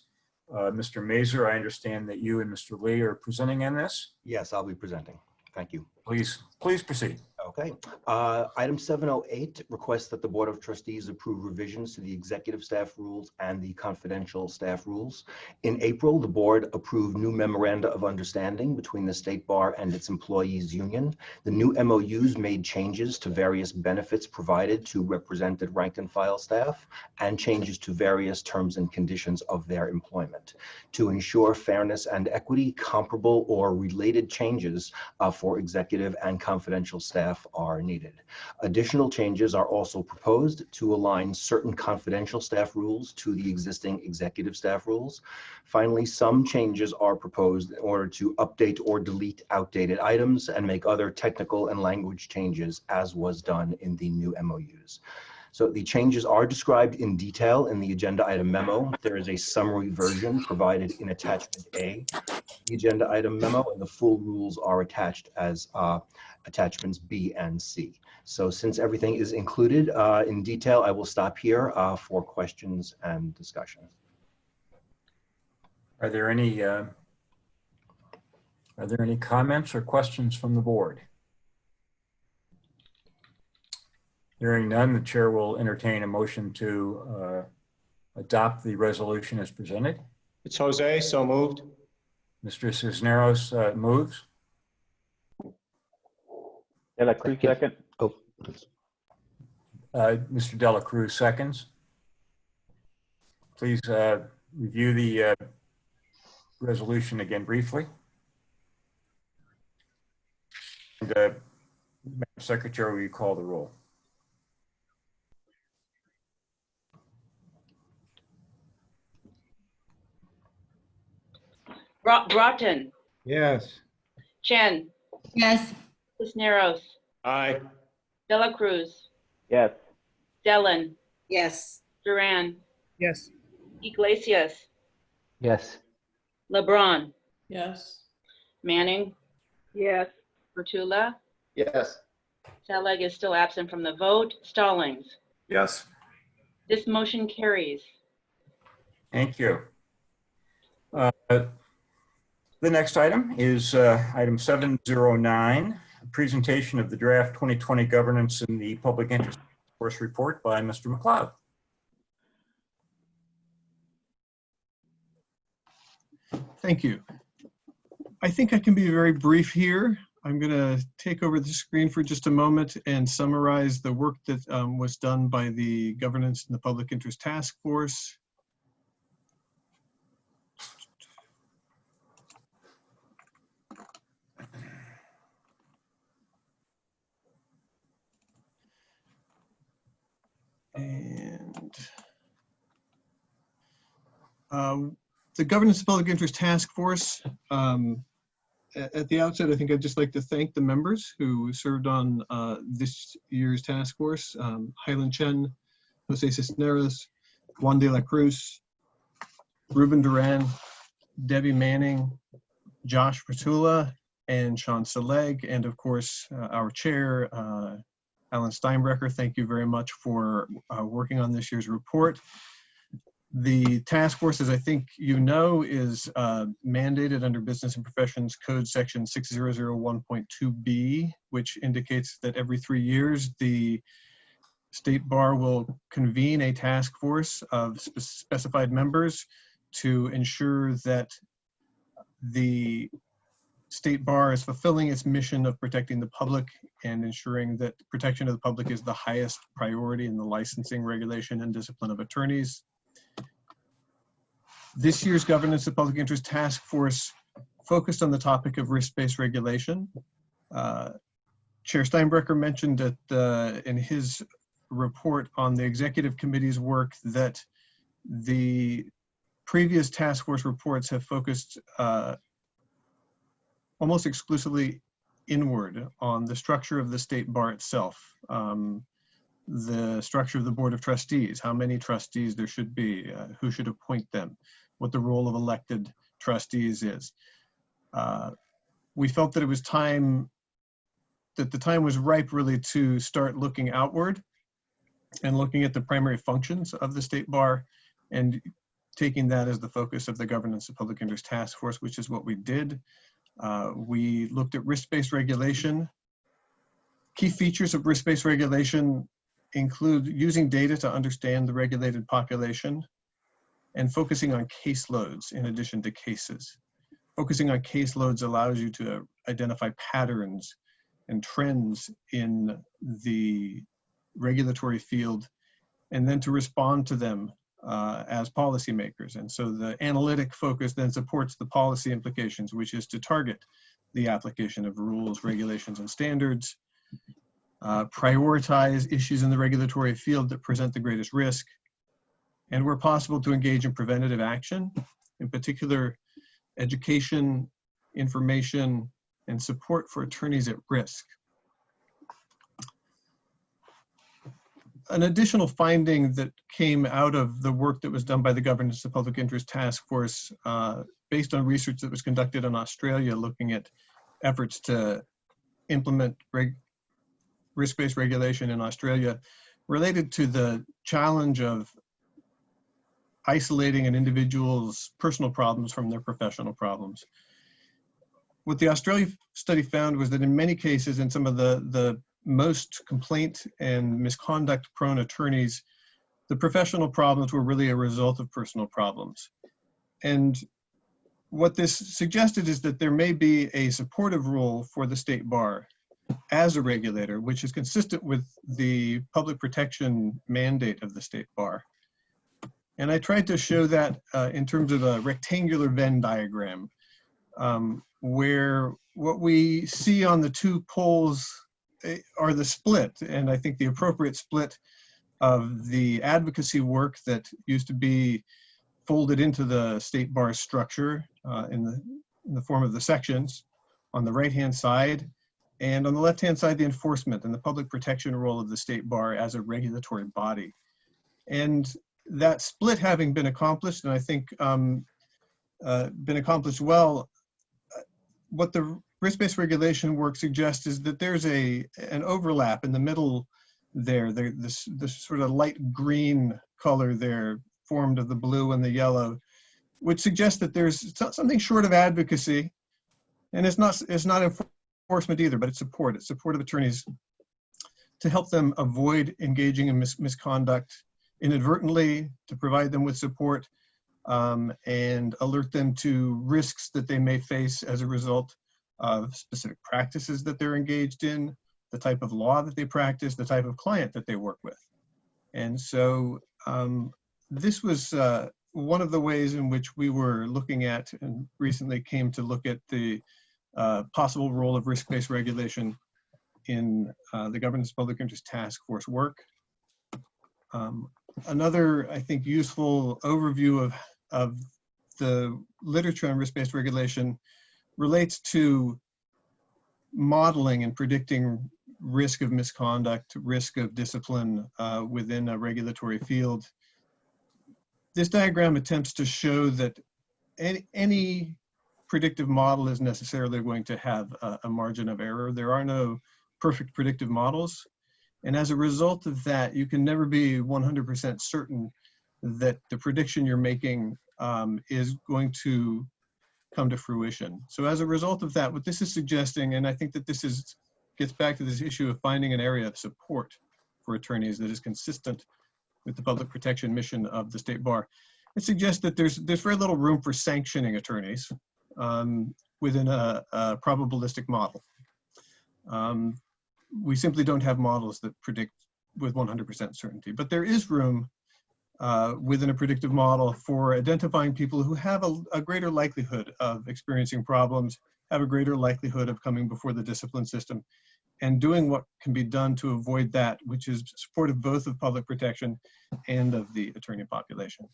Mr. Mazur, I understand that you and Mr. Lee are presenting on this.
Yes, I'll be presenting. Thank you.
Please proceed.
Okay. Item 708 requests that the Board of Trustees approve revisions to the executive staff rules and the confidential staff rules. In April, the board approved new memoranda of understanding between the State Bar and its employees union. The new MOUs made changes to various benefits provided to represented rank and file staff and changes to various terms and conditions of their employment. To ensure fairness and equity, comparable or related changes for executive and confidential staff are needed. Additional changes are also proposed to align certain confidential staff rules to the existing executive staff rules. Finally, some changes are proposed in order to update or delete outdated items and make other technical and language changes, as was done in the new MOUs. So the changes are described in detail in the agenda item memo. There is a summary version provided in attachment A, the agenda item memo, and the full rules are attached as attachments B and C. So since everything is included in detail, I will stop here for questions and discussion.
Are there any comments or questions from the board? Hearing none, the chair will entertain a motion to adopt the resolution as presented.
It's Jose, so moved.
Mr. Cisneros moves.
Dela Cruz second.
Oh.
Mr. Dela Cruz seconds. Please review the resolution again briefly. And Madam Secretary, will you call the roll?
Broughton,
Yes.
Chen,
Yes.
Cisneros,
Aye.
Dela Cruz,
Yes.
Dellen,
Yes.
Duran,
Yes.
Iglesias,
Yes.
LeBron,
Yes.
Manning,
Yes.
Gertula,
Yes.
Selig is still absent from the vote, Stallings.
Yes.
This motion carries.
Thank you. The next item is item 709, a presentation of the draft 2020 governance in the public interest course report by Mr. McLeod.
Thank you. I think I can be very brief here. I'm going to take over the screen for just a moment and summarize the work that was done by the Governance and the Public Interest Task Force. And the Governance and Public Interest Task Force, at the outset, I think I'd just like to thank the members who served on this year's task force. Highland Chen, Jose Cisneros, Juan de la Cruz, Ruben Duran, Debbie Manning, Josh Petula, and Sean Selig, and of course, our chair, Alan Steinbrecher. Thank you very much for working on this year's report. The task force, as I think you know, is mandated under Business and Professions Code section 6001.2b, which indicates that every 3 years, the State Bar will convene a task force of specified members to ensure that the State Bar is fulfilling its mission of protecting the public and ensuring that protection of the public is the highest priority in the licensing, regulation, and discipline of attorneys. This year's Governance of Public Interest Task Force focused on the topic of risk-based regulation. Chair Steinbrecher mentioned that in his report on the executive committee's work that the previous task force reports have focused almost exclusively inward on the structure of the State Bar itself, the structure of the Board of Trustees, how many trustees there should be, who should appoint them, what the role of elected trustees is. We felt that it was time, that the time was ripe really to start looking outward and looking at the primary functions of the State Bar and taking that as the focus of the Governance of Public Interest Task Force, which is what we did. We looked at risk-based regulation. Key features of risk-based regulation include using data to understand the regulated population and focusing on caseloads in addition to cases. Focusing on caseloads allows you to identify patterns and trends in the regulatory field and then to respond to them as policymakers. And so the analytic focus then supports the policy implications, which is to target the application of rules, regulations, and standards, prioritize issues in the regulatory field that present the greatest risk, and where possible to engage in preventative action, in particular, education, information, and support for attorneys at risk. An additional finding that came out of the work that was done by the Governance of Public Interest Task Force, based on research that was conducted in Australia, looking at efforts to implement risk-based regulation in Australia, related to the challenge of isolating an individual's personal problems from their professional problems. What the Australia study found was that in many cases, in some of the most complaint and misconduct prone attorneys, the professional problems were really a result of personal problems. And what this suggested is that there may be a supportive role for the State Bar as a regulator, which is consistent with the public protection mandate of the State Bar. And I tried to show that in terms of a rectangular Venn diagram, where what we see on the two poles are the split, and I think the appropriate split of the advocacy work that used to be folded into the State Bar structure in the form of the sections on the right-hand side, and on the left-hand side, the enforcement and the public protection role of the State Bar as a regulatory body. And that split having been accomplished, and I think been accomplished well, what the risk-based regulation work suggests is that there's an overlap in the middle there, this sort of light green color there formed of the blue and the yellow, which suggests that there's something short of advocacy, and it's not enforcement either, but it's support of attorneys to help them avoid engaging in misconduct inadvertently, to provide them with support and alert them to risks that they may face as a result of specific practices that they're engaged in, the type of law that they practice, the type of client that they work with. And so this was one of the ways in which we were looking at and recently came to look at the possible role of risk-based regulation in the Governance of Public Interest Task Force work. Another, I think, useful overview of the literature on risk-based regulation relates to modeling and predicting risk of misconduct, risk of discipline within a regulatory field. This diagram attempts to show that any predictive model is necessarily going to have a margin of error. There are no perfect predictive models. And as a result of that, you can never be 100% certain that the prediction you're making is going to come to fruition. So as a result of that, what this is suggesting, and I think that this gets back to this issue of finding an area of support for attorneys that is consistent with the public protection mission of the State Bar. It suggests that there's very little room for sanctioning attorneys within a probabilistic model. We simply don't have models that predict with 100% certainty, but there is room within a predictive model for identifying people who have a greater likelihood of experiencing problems, have a greater likelihood of coming before the discipline system, and doing what can be done to avoid that, which is supportive both of public protection and of the attorney population.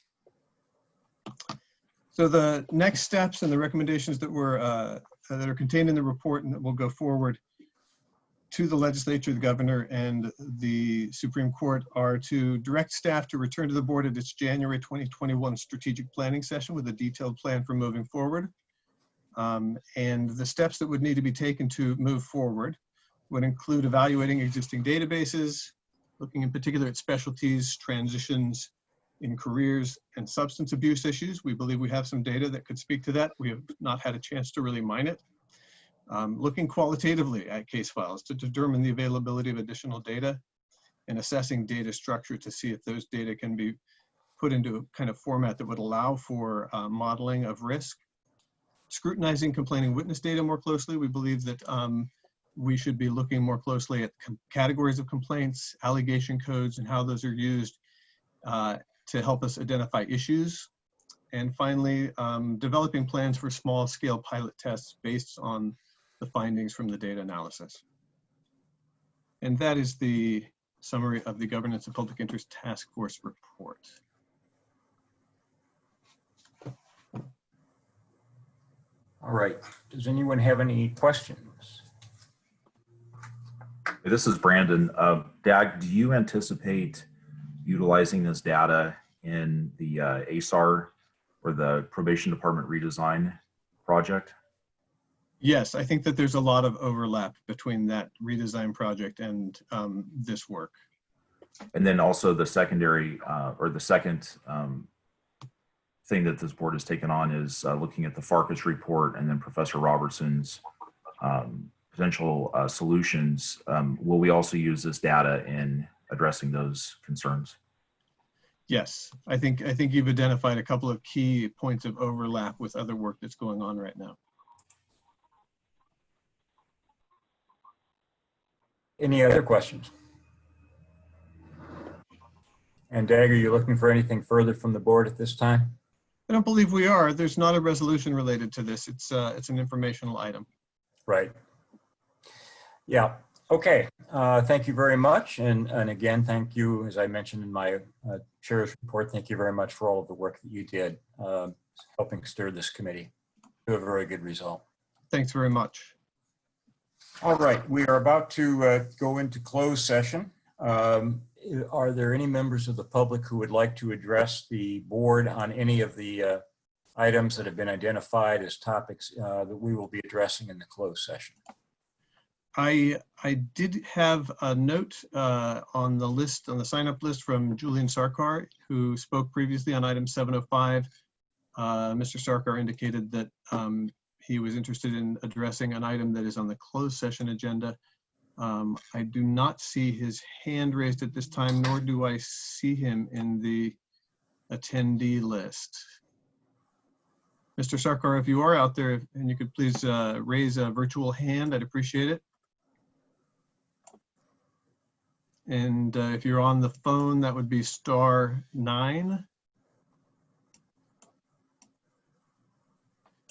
So the next steps and the recommendations that are contained in the report and that will go forward to the legislature, the governor, and the Supreme Court are to direct staff to return to the board at its January 2021 strategic planning session with a detailed plan for moving forward. And the steps that would need to be taken to move forward would include evaluating existing databases, looking in particular at specialties, transitions in careers, and substance abuse issues. We believe we have some data that could speak to that. We have not had a chance to really mine it. Looking qualitatively at case files to determine the availability of additional data, and assessing data structure to see if those data can be put into a kind of format that would allow for modeling of risk. Scrutinizing complaining witness data more closely. We believe that we should be looking more closely at categories of complaints, allegation codes, and how those are used to help us identify issues. And finally, developing plans for small-scale pilot tests based on the findings from the data analysis. And that is the summary of the Governance and Public Interest Task Force report.
All right. Does anyone have any questions?
This is Brandon. Dag, do you anticipate utilizing this data in the ASAR or the Probation Department redesign project?
Yes, I think that there's a lot of overlap between that redesign project and this work.
And then also the secondary or the second thing that this board has taken on is looking at the Farkas report and then Professor Robertson's potential solutions. Will we also use this data in addressing those concerns?
Yes, I think you've identified a couple of key points of overlap with other work that's going on right now.
Any other questions? And Dag, are you looking for anything further from the board at this time?
I don't believe we are. There's not a resolution related to this. It's an informational item.
Right. Yeah. Okay. Thank you very much. And again, thank you, as I mentioned in my chair's report, thank you very much for all of the work that you did helping steer this committee to a very good result.
Thanks very much.
All right. We are about to go into closed session. Are there any members of the public who would like to address the board on any of the items that have been identified as topics that we will be addressing in the closed session?
I did have a note on the list, on the sign-up list from Julian Sarkar, who spoke previously on item 705. Mr. Sarkar indicated that he was interested in addressing an item that is on the closed session agenda. I do not see his hand raised at this time, nor do I see him in the attendee list. Mr. Sarkar, if you are out there and you could please raise a virtual hand, I'd appreciate it. And if you're on the phone, that would be *9.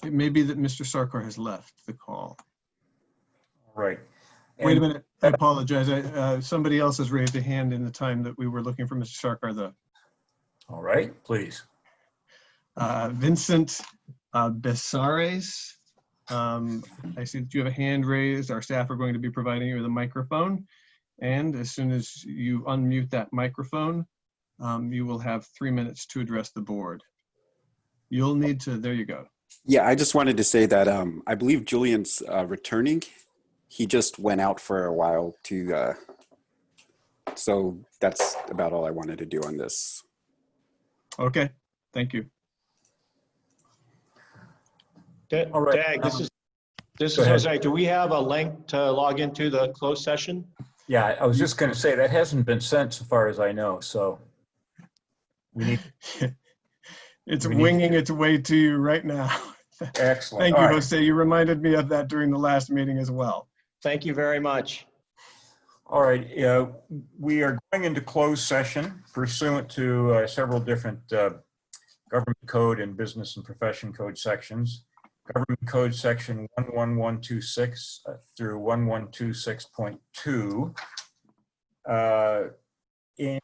It may be that Mr. Sarkar has left the call.
All right.
Wait a minute, I apologize. Somebody else has raised a hand in the time that we were looking for Mr. Sarkar, though.
All right, please.
Vincent Besares. I see that you have a hand raised. Our staff are going to be providing you with a microphone. And as soon as you unmute that microphone, you will have 3 minutes to address the board. You'll need to, there you go.
Yeah, I just wanted to say that I believe Julian's returning. He just went out for a while to, so that's about all I wanted to do on this.
Okay, thank you.
All right.
Dag, this is Jose. Do we have a link to log into the closed session?
Yeah, I was just going to say that hasn't been sent so far as I know, so we need.
It's
we need-
winging its way to you right now.
Excellent.
Thank
All
you,
right.
Jose. You reminded me of that during the last meeting as well.
Thank you very much.
All right, we are going into closed session pursuant to several different government code and business and profession code sections. Government code section 11126 through 1126.2.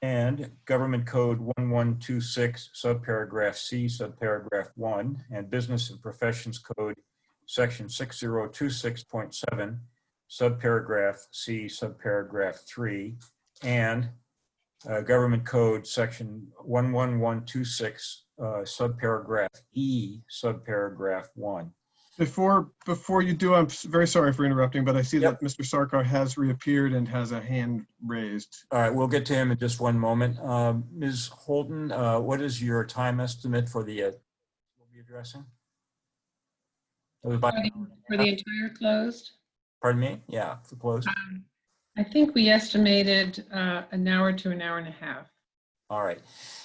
And government code 1126 subparagraph C subparagraph 1 and business and professions code section 6026.7 subparagraph C subparagraph 3 and government code section 11126 subparagraph E subparagraph 1.
Before you do, I'm very sorry for interrupting, but I see that Mr. Sarkar has reappeared and has a hand raised.
All right, we'll get to him in just one moment. Ms. Holden, what is your time estimate for the we'll be addressing? It was about
For the entire closed?
Pardon me? Yeah, for closed.
I think we estimated an hour to an hour and a half.
All right.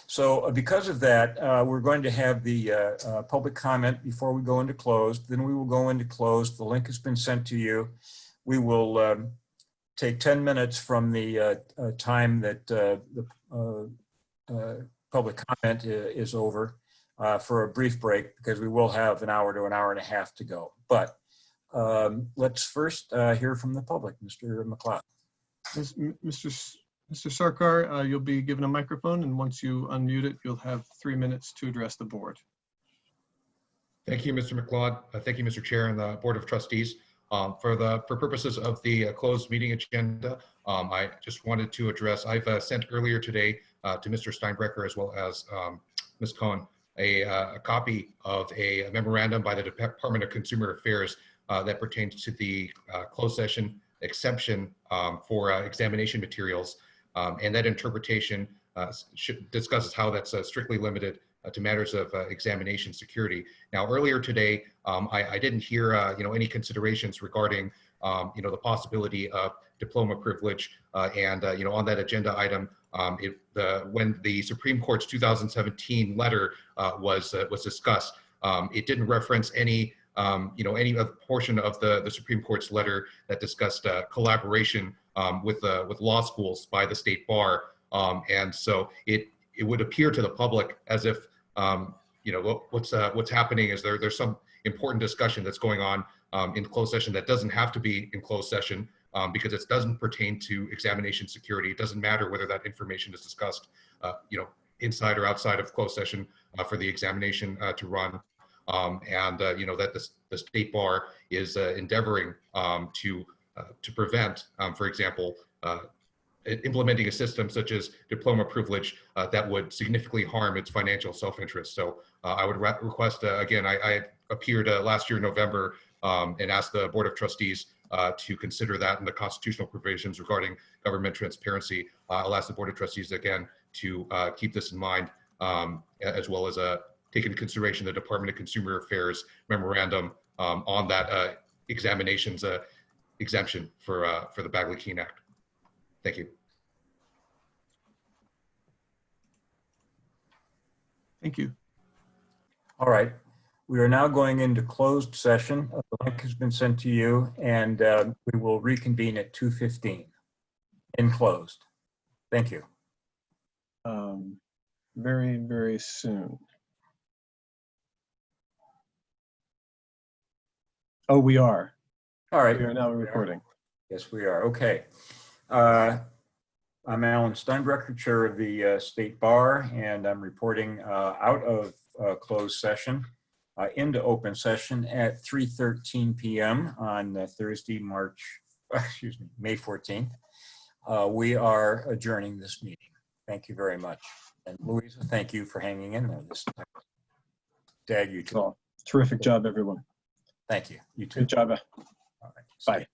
So because of that, we're going to have the public comment before we go into closed. Then we will go into closed. The link has been sent to you. We will take 10 minutes from the time that the public comment is over for a brief break because we will have an hour to an hour and a half to go. But let's first hear from the public. Mr. McLeod.
Mr. Sarkar, you'll be given a microphone, and once you unmute it, you'll have 3 minutes to address the board.
Thank you, Mr. McLeod. Thank you, Mr. Chair and the Board of Trustees. For purposes of the closed meeting agenda, I just wanted to address, I've sent earlier today to Mr. Steinbrecher as well as Ms. Cohen a copy of a memorandum by the Department of Consumer Affairs that pertains to the closed session exception for examination materials. And that interpretation discusses how that's strictly limited to matters of examination security. Now, earlier today, I didn't hear any considerations regarding the possibility of diploma privilege and on that agenda item, when the Supreme Court's 2017 letter was discussed, it didn't reference any any portion of the Supreme Court's letter that discussed collaboration with law schools by the state bar, and so it would appear to the public as if what's happening is there's some important discussion that's going on in closed session that doesn't have to be in closed session because it doesn't pertain to examination security. It doesn't matter whether that information is discussed inside or outside of closed session for the examination to run. That the state bar is endeavoring to prevent, for example, implementing a system such as diploma privilege that would significantly harm its financial self-interest. So I would request, again, I appeared last year in November and asked the Board of Trustees to consider that in the constitutional provisions regarding government transparency. I'll ask the Board of Trustees again to keep this in mind, as well as take into consideration the Department of Consumer Affairs memorandum on that examinations exemption for the Bagley-Keene Act. Thank you.
Thank you.
All right. We are now going into closed session. The link has been sent to you, and we will reconvene at 2:15 in closed. Thank you.
Very, very soon. Oh, we are.
All right.
We are now recording.
Yes, we are. Okay. I'm Alan Steinbrecher, chair of the State Bar, and I'm reporting out of closed session into open session at 3:13 p.m. on Thursday, May 14th. We are adjourning this meeting. Thank you very much. And Louisa, thank you for hanging in there this time. Dad, you too.
Terrific job, everyone.
Thank you. You too.
Good job.
All right.
Bye.